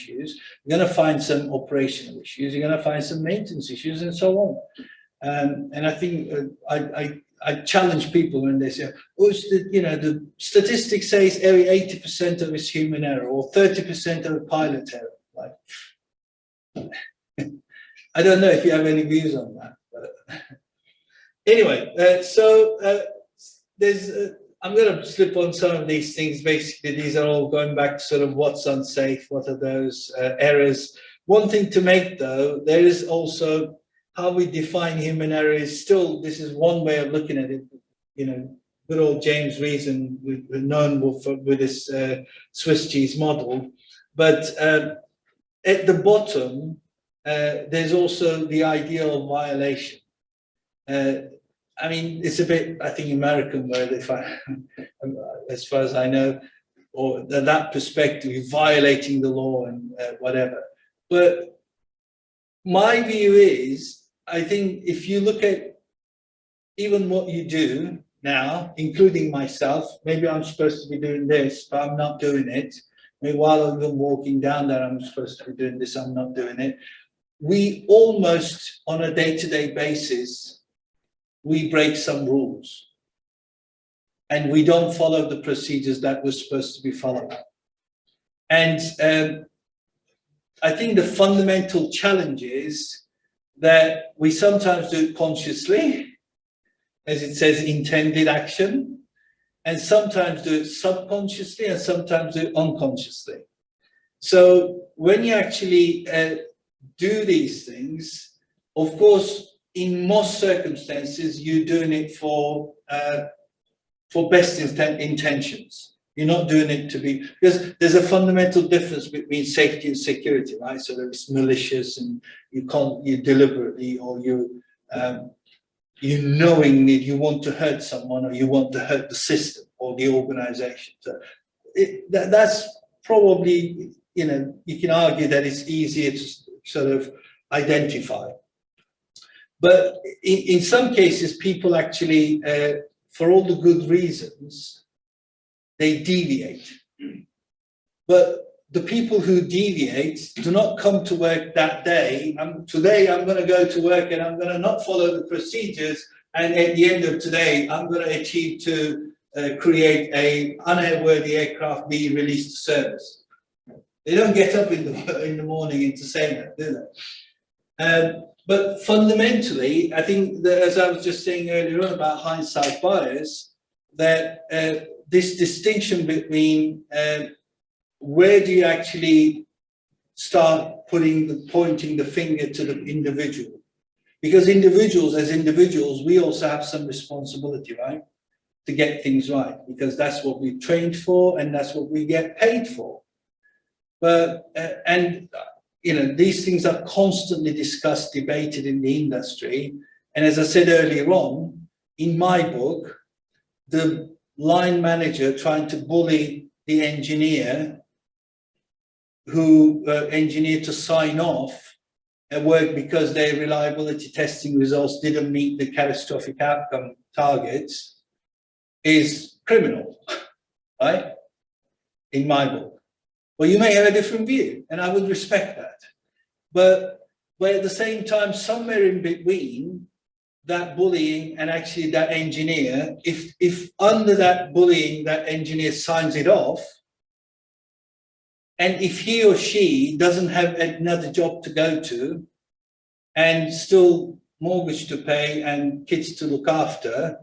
to find some operational issues. You're going to find some maintenance issues, and so on. And I think I challenge people when they say, "Oh, the statistics says 80% of it's human error, or 30% of pilot error." Like, I don't know if you have any views on that. But Anyway, there's, I'm going to slip on some of these things. Basically, these are all going back to sort of what's unsafe, what are those errors. One thing to make though, there is also how we define human error is still, this is one way of looking at it. You know, good old James Reason, we're known with this Swiss cheese model. But at the bottom, there's also the idea of violation. I mean, it's a bit, I think, American word, if I, as far as I know, or that perspective, violating the law and whatever. But my view is, I think if you look at even what you do now, including myself, maybe I'm supposed to be doing this, but I'm not doing it. Maybe while I'm even walking down there, I'm supposed to be doing this, I'm not doing it. We almost, on a day-to-day basis, we break some rules. And we don't follow the procedures that were supposed to be followed. And I think the fundamental challenge is that we sometimes do it consciously, as it says, intended action, and sometimes do it subconsciously and sometimes do it unconsciously. So when you actually do these things, of course, in most circumstances, you're doing it for best intentions. You're not doing it to be, because there's a fundamental difference between safety and security, right? So there's malicious and you deliberately, or you knowingly, you want to hurt someone or you want to hurt the system or the organization. So that's probably, you know, you can argue that it's easier to sort of identify. But in some cases, people actually, for all the good reasons, they deviate. But the people who deviate do not come to work that day. Today I'm going to go to work and I'm going to not follow the procedures. And at the end of today, I'm going to achieve to create a unairworthy aircraft be released to service. They don't get up in the morning into saying that, do they? But fundamentally, I think that, as I was just saying earlier on about hindsight bias, that this distinction between where do you actually start pointing the finger to the individual? Because as individuals, we also have some responsibility, right? To get things right, because that's what we trained for and that's what we get paid for. But, and, you know, these things are constantly discussed, debated in the industry. And as I said earlier on, in my book, the line manager trying to bully the engineer who engineered to sign off at work because their reliability testing results didn't meet the catastrophic outcome targets is criminal, right? In my book. Well, you may have a different view, and I would respect that. But at the same time, somewhere in between that bullying and actually that engineer, if under that bullying, that engineer signs it off, and if he or she doesn't have another job to go to and still mortgage to pay and kids to look after,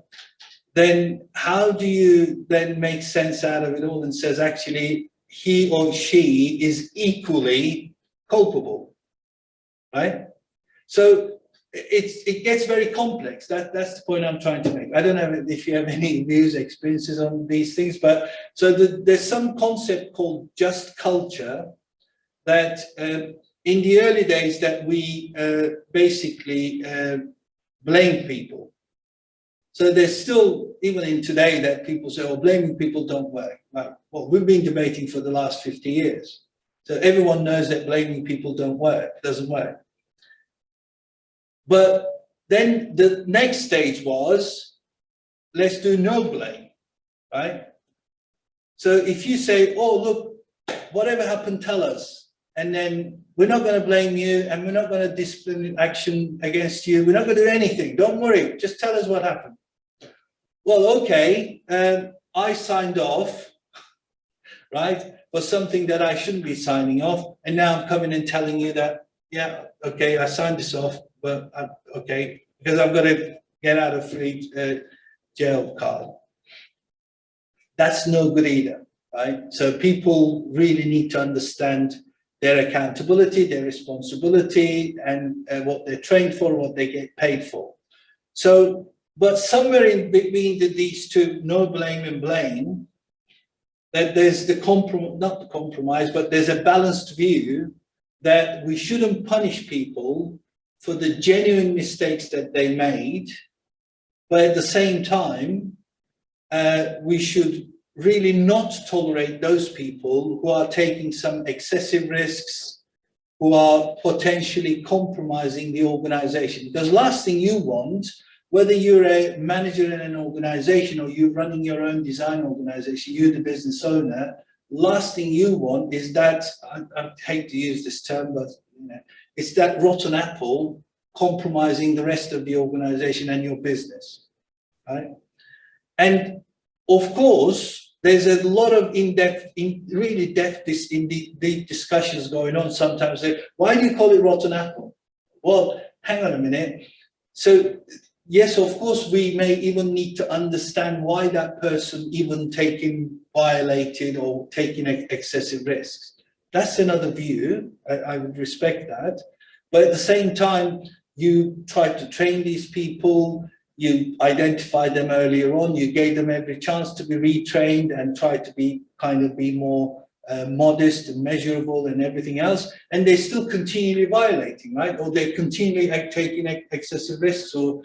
then how do you then make sense out of it all and says actually he or she is equally culpable, right? So it gets very complex. That's the point I'm trying to make. I don't know if you have any views, experiences on these things, but so there's some concept called just culture that in the early days that we basically blame people. So there's still, even in today, that people say, oh, blaming people don't work. Right. Well, we've been debating for the last 50 years. So everyone knows that blaming people doesn't work. But then the next stage was, let's do no blame, right? So if you say, oh, look, whatever happened, tell us. And then we're not going to blame you and we're not going to discipline action against you. We're not going to do anything. Don't worry. Just tell us what happened. Well, okay, I signed off, right, for something that I shouldn't be signing off. And now I'm coming and telling you that, yeah, okay, I signed this off, but okay, because I've got to get out of free jail card. That's no good either, right? So people really need to understand their accountability, their responsibility, and what they're trained for, what they get paid for. So, but somewhere in between these two, no blame and blame, that there's the not the compromise, but there's a balanced view that we shouldn't punish people for the genuine mistakes that they made, but at the same time, we should really not tolerate those people who are taking some excessive risks, who are potentially compromising the organization. Because last thing you want, whether you're a manager in an organization or you're running your own design organization, you're the business owner, last thing you want is that, I hate to use this term, but you know, it's that rotten apple compromising the rest of the organization and your business, right? And of course, there's a lot of deep discussions going on. Sometimes they, why do you call it rotten apple? Well, hang on a minute. So yes, of course, we may even need to understand why that person even violated or taking excessive risks. That's another view. I would respect that. But at the same time, you try to train these people, you identified them earlier on, you gave them every chance to be retrained and try to be more modest and measurable and everything else, and they're still continually violating, right? Or they're continually taking excessive risks or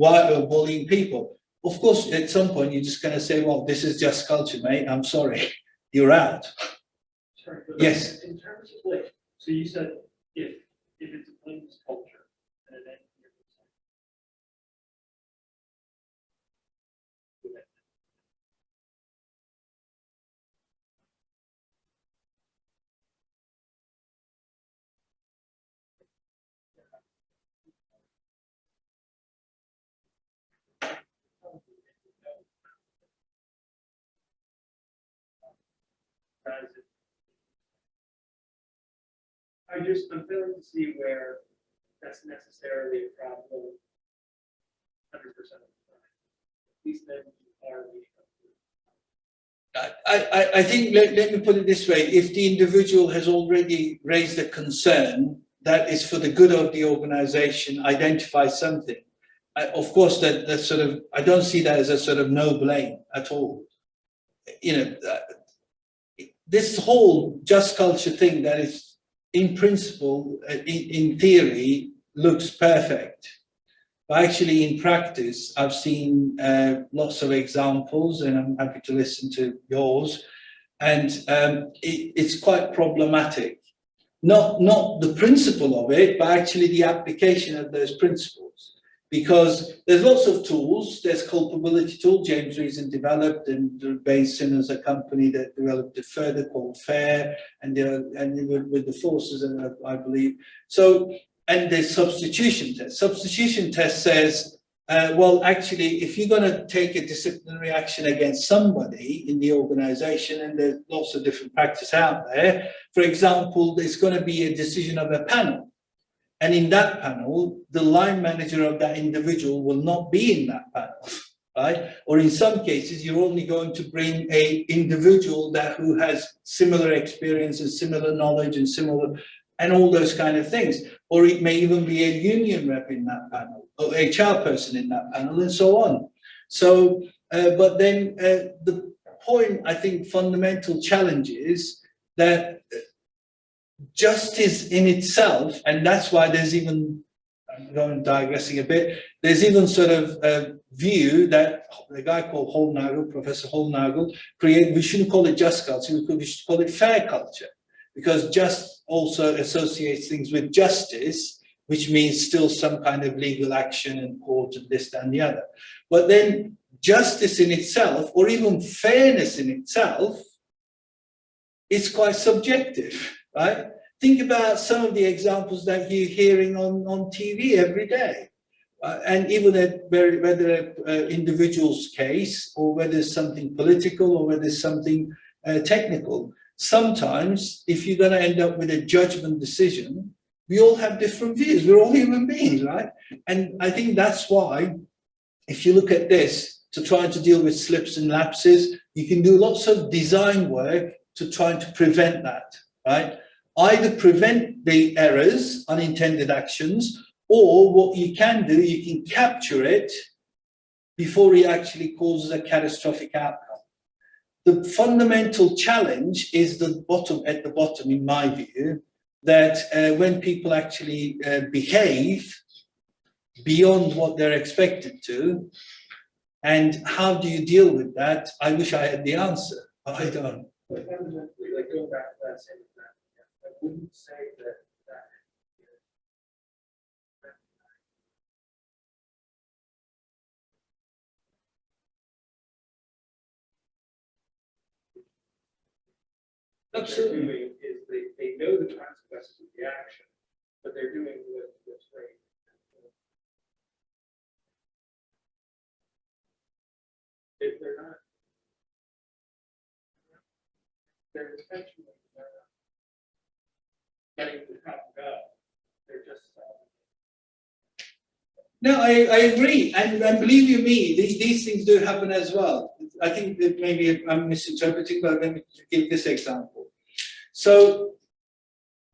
bullying people. Of course, at some point, you're just going to say, well, this is just culture, mate. I'm sorry, you're out. Sorry, but Yes. in terms of like, so you said if it's a blameless culture, and then I'm failing to see where that's necessarily a problem 100% of the time. At least then you are meeting up. I think, let me put it this way, if the individual has already raised a concern that is for the good of the organization, identify something, of course, that sort of, I don't see that as a sort of no blame at all. You know, this whole just culture thing that is, in principle, in theory, looks perfect. But actually, in practice, I've seen lots of examples, and I'm happy to listen to yours. And it's quite problematic. Not the principle of it, but actually the application of those principles. Because there's lots of tools. There's culpability tool, James Reason developed, and Basin as a company that developed it further called FAIR, and with the forces, I believe. So, and there's substitution test. Substitution test says, well, actually, if you're going to take a disciplinary action against somebody in the organization, and there's lots of different practice out there, for example, there's going to be a decision of a panel. And in that panel, the line manager of that individual will not be in that panel, right? Or in some cases, you're only going to bring a individual who has similar experience and similar knowledge and all those kind of things. Or it may even be a union rep in that panel, or HR person in that panel, and so on. So, but then the point, I think, fundamental challenge is that justice in itself, and that's why there's even, I'm going digressing a bit, there's even sort of a view that the guy called Holnagel, Professor Holnagel, we shouldn't call it just culture, we should call it fair culture, because just also associates things with justice, which means still some kind of legal action and court and this, that, and the other. But then justice in itself, or even fairness in itself, is quite subjective. Right? Think about some of the examples that you're hearing on TV every day. And even whether an individual's case, or whether it's something political, or whether it's something technical. Sometimes, if you're going to end up with a judgment decision, we all have different views. We're all human beings, right? And I think that's why if you look at this, to try to deal with slips and lapses, you can do lots of design work to try to prevent that, right? Either prevent the errors, unintended actions, or what you can do, you can capture it before it actually causes a catastrophic outcome. The fundamental challenge is at the bottom, in my view, that when people actually behave beyond what they're expected to, and how do you deal with that? I wish I had the answer, but I don't. But fundamentally, like going back to that same example, I wouldn't say that what they're doing is they know the consequences of the action, but they're doing what's right. If they're not, they're intentionally getting the top go. They're just. No, I agree, and believe you me, these things do happen as well. I think that maybe I'm misinterpreting, but let me give this example. So,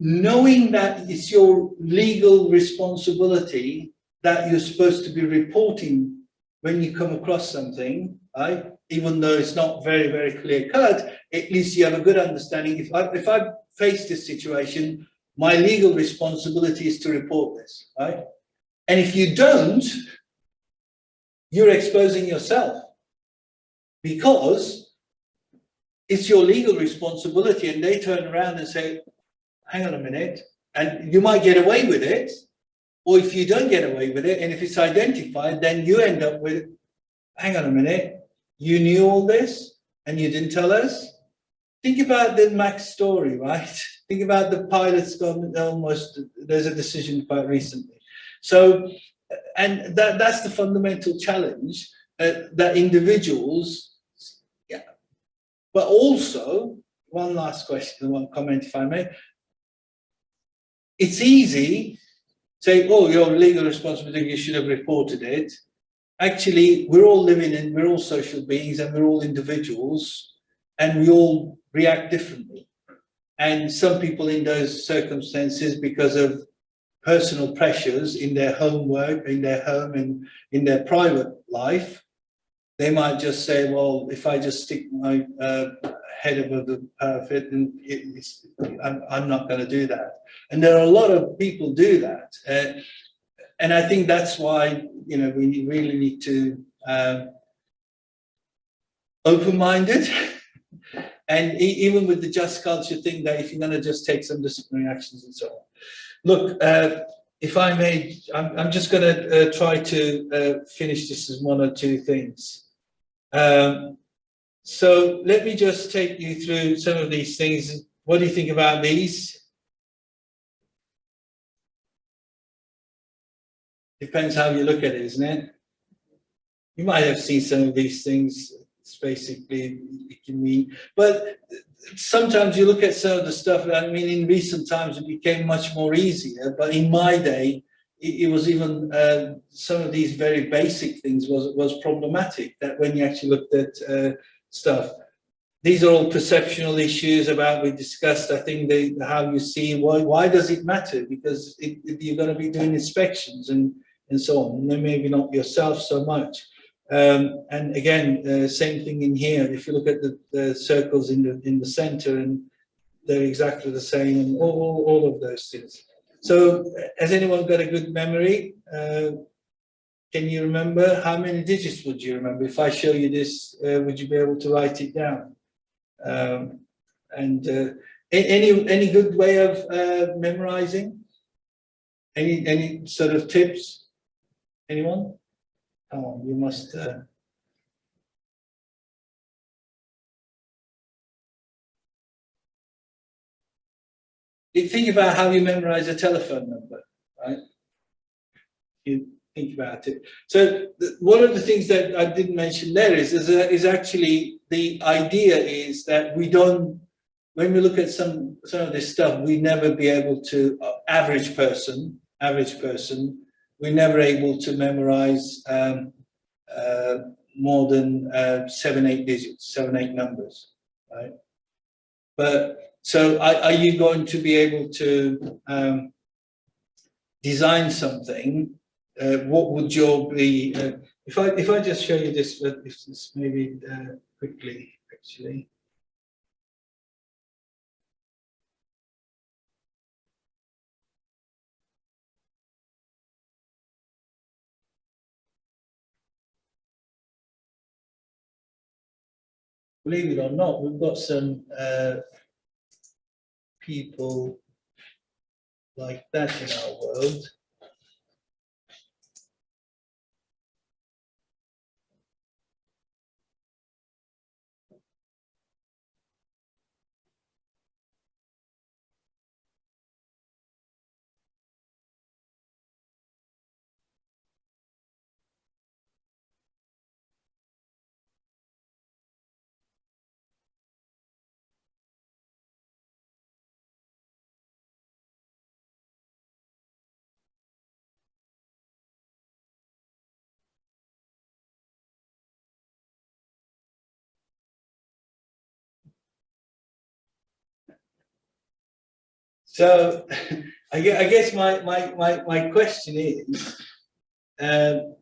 knowing that it's your legal responsibility that you're supposed to be reporting when you come across something, right? Even though it's not very, very clear cut, at least you have a good understanding. If I face this situation, my legal responsibility is to report this, right? And if you don't, you're exposing yourself, because it's your legal responsibility, and they turn around and say, hang on a minute, and you might get away with it, or if you don't get away with it, and if it's identified, then you end up with, hang on a minute, you knew all this and you didn't tell us? Think about the Max story, right? Think about the pilot's gone almost, there's a decision quite recently. So, and that's the fundamental challenge, that individuals, yeah. But also, one last question, one comment, if I may. It's easy to say, oh, your legal responsibility, you should have reported it. Actually, we're all living in, we're all social beings, and we're all individuals, and we all react differently. And some people in those circumstances, because of personal pressures in their homework, in their home, and in their private life, they might just say, well, if I just stick my head above the parapet, then I'm not going to do that. And there are a lot of people do that. And I think that's why, you know, we really need to open-minded. And even with the just culture thing, that if you're going to just take some disciplinary actions and so on. Look, if I may, I'm just going to try to finish this as one or two things. So let me just take you through some of these things. What do you think about these? Depends how you look at it, isn't it? You might have seen some of these things. It's basically, it can mean, but sometimes you look at some of the stuff, I mean, in recent times it became much more easier, but in my day, it was even, some of these very basic things was problematic, that when you actually looked at stuff. These are all perceptual issues about, we discussed, I think, how you see, why does it matter? Because you're going to be doing inspections and so on, and maybe not yourself so much. And again, same thing in here. If you look at the circles in the center, and they're exactly the same, and all of those things. So, has anyone got a good memory? Can you remember? How many digits would you remember? If I show you this, would you be able to write it down? Any good way of memorizing? Any sort of tips? Anyone? Come on, you must. You think about how you memorize a telephone number, right? You think about it. So one of the things that I didn't mention there is actually the idea is that we don't, when we look at some of this stuff, we never be able to, average person, we're never able to memorize more than 7, 8 digits, 7, 8 numbers, right? But so are you going to be able to design something? What would your be? If I just show you this, if this maybe quickly actually. Believe it or not, we've got some people like that in our world. So I guess my question is, um,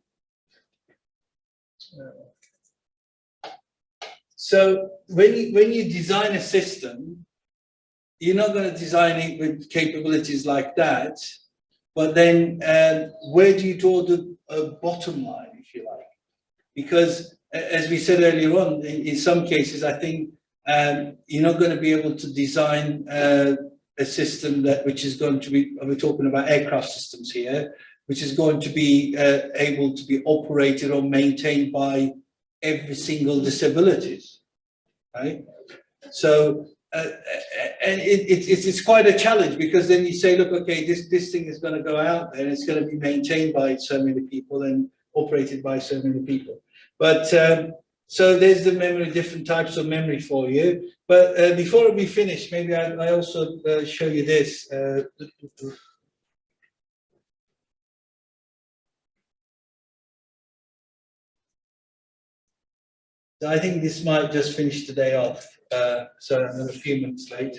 so when you design a system, you're not going to design it with capabilities like that, but then where do you draw the bottom line, if you like? Because as we said earlier on, in some cases, I think you're not going to be able to design a system which is going to be, we're talking about aircraft systems here, which is going to be able to be operated or maintained by every single disabilities, right? So, and it's quite a challenge, because then you say, look, okay, this thing is going to go out there and it's going to be maintained by so many people and operated by so many people. But so there's the memory, different types of memory for you. But before we finish, maybe I also show you this. I think this might just finish the day off. So I'm a few minutes late.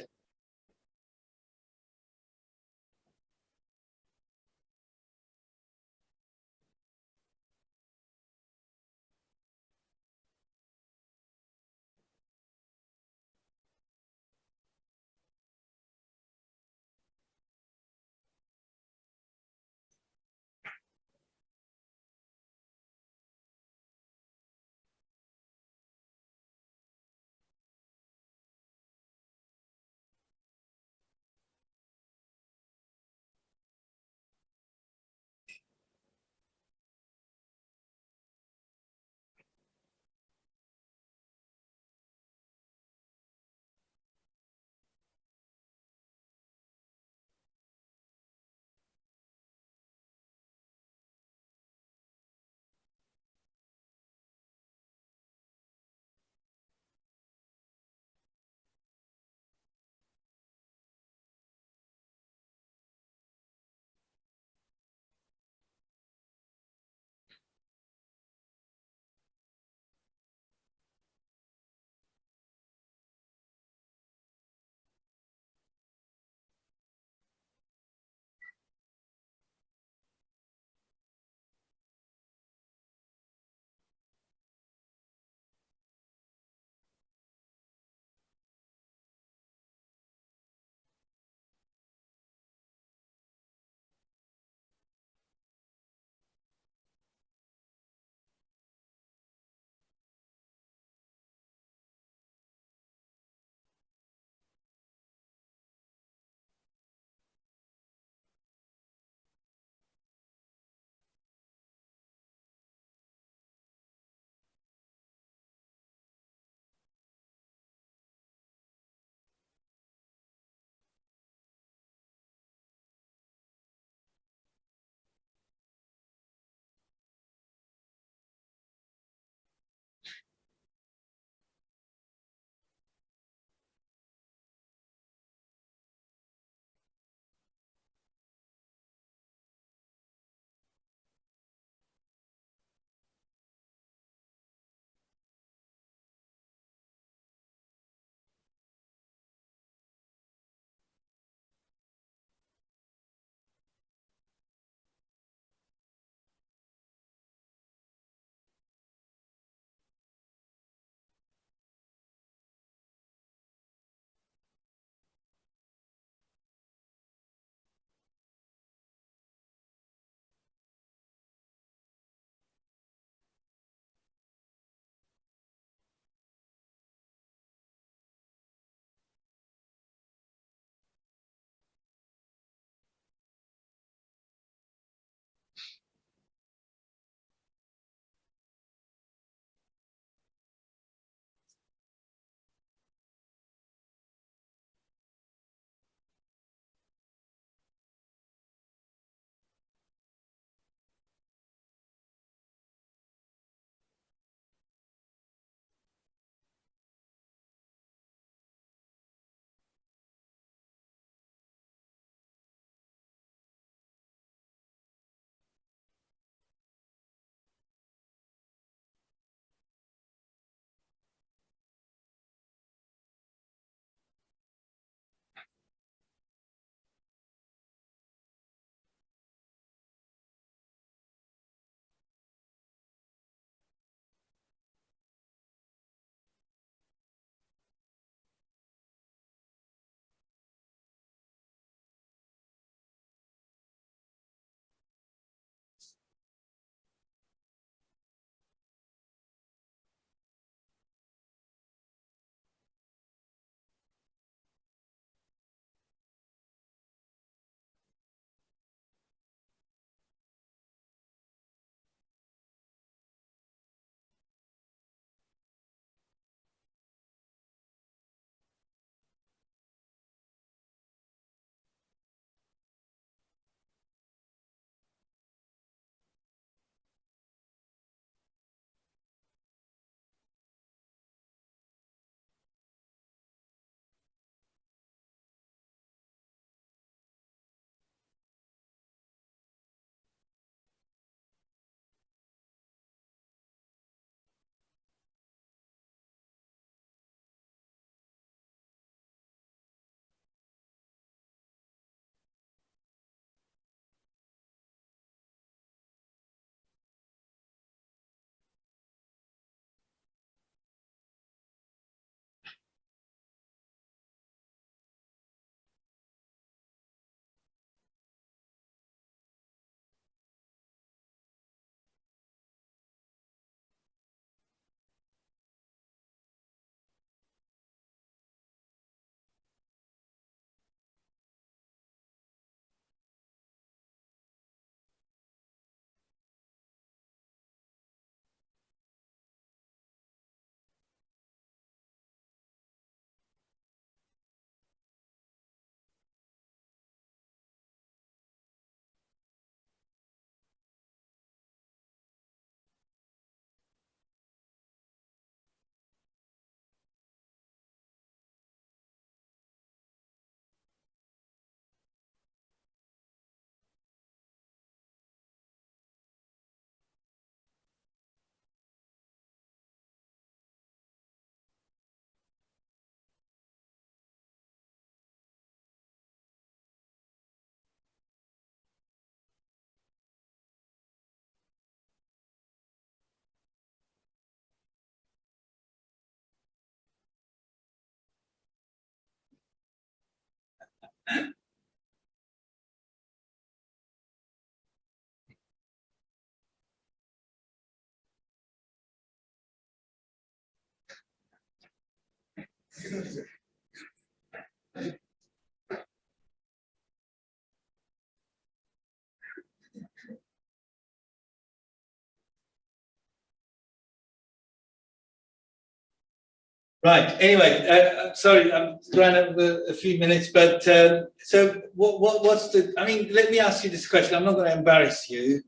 Right, anyway, sorry, I'm running over a few minutes, but so what's the, I mean, let me ask you this question. I'm not going to embarrass you,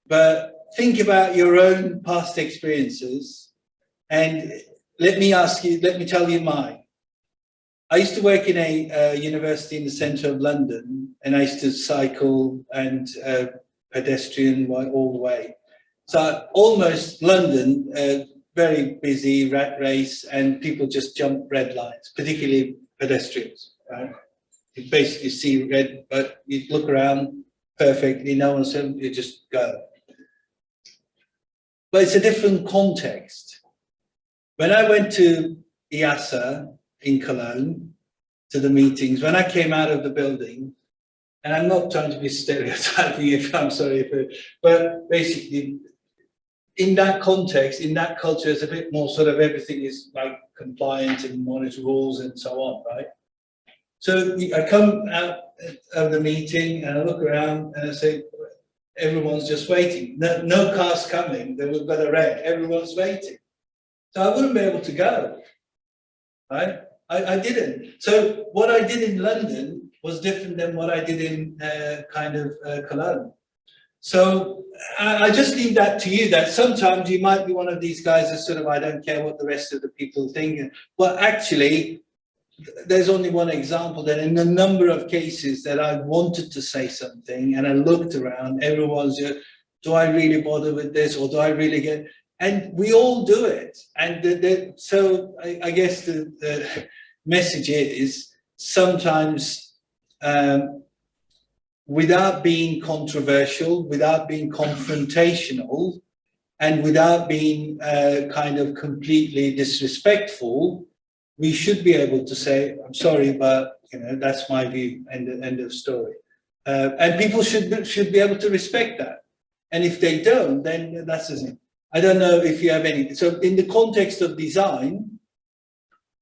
but think about your own past experiences and let me tell you mine. I used to work in a university in the centre of London, and I used to cycle and pedestrian all the way. So almost London, very busy rat race, and people just jump red lines, particularly pedestrians. Right? You basically see red, but you look around perfectly, no one's saying, you just go. But it's a different context. When I went to IASA in Cologne to the meetings, when I came out of the building, and I'm not trying to be stereotyping, if I'm sorry, but basically, in that context, in that culture, it's a bit more sort of everything is like compliant and monitor rules and so on, right? So I come out of the meeting and I look around and I say, everyone's just waiting. No car's coming. We've got a red. Everyone's waiting. So I wouldn't be able to go, right? I didn't. So what I did in London was different than what I did in Cologne. So I just leave that to you, that sometimes you might be one of these guys that sort of, I don't care what the rest of the people think. But actually, there's only one example that in a number of cases that I wanted to say something and I looked around, everyone's just, do I really bother with this or do I really get, and we all do it. And so I guess the message is sometimes, without being controversial, without being confrontational, and without being kind of completely disrespectful, we should be able to say, I'm sorry, but you know, that's my view, end of story. And people should be able to respect that. And if they don't, then that's the thing. I don't know if you have any. So in the context of design,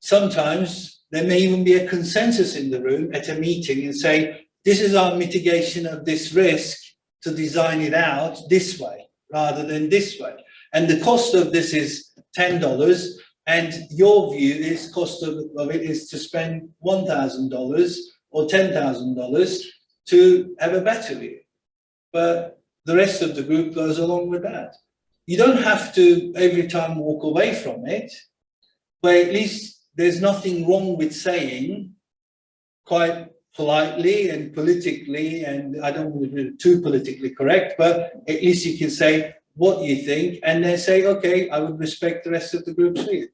sometimes there may even be a consensus in the room at a meeting and say, this is our mitigation of this risk to design it out this way rather than this way. And the cost of this is $10, and your view is cost of it is to spend $1,000 or $10,000 to have a better view. But the rest of the group goes along with that. You don't have to every time walk away from it, but at least there's nothing wrong with saying quite politely and politically, and I don't want to be too politically correct, but at least you can say what you think and then say, okay, I would respect the rest of the group's view.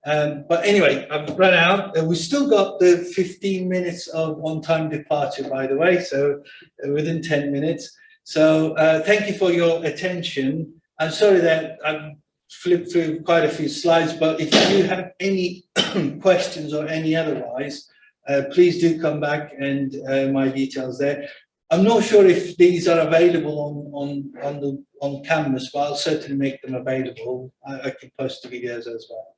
But anyway, I've run out. We've still got the 15 minutes of on-time departure, by the way, so within 10 minutes. So thank you for your attention. I'm sorry that I've flipped through quite a few slides, but if you have any questions or any otherwise, please do come back, and my details there. I'm not sure if these are available on cameras, but I'll certainly make them available. I can post the videos as well.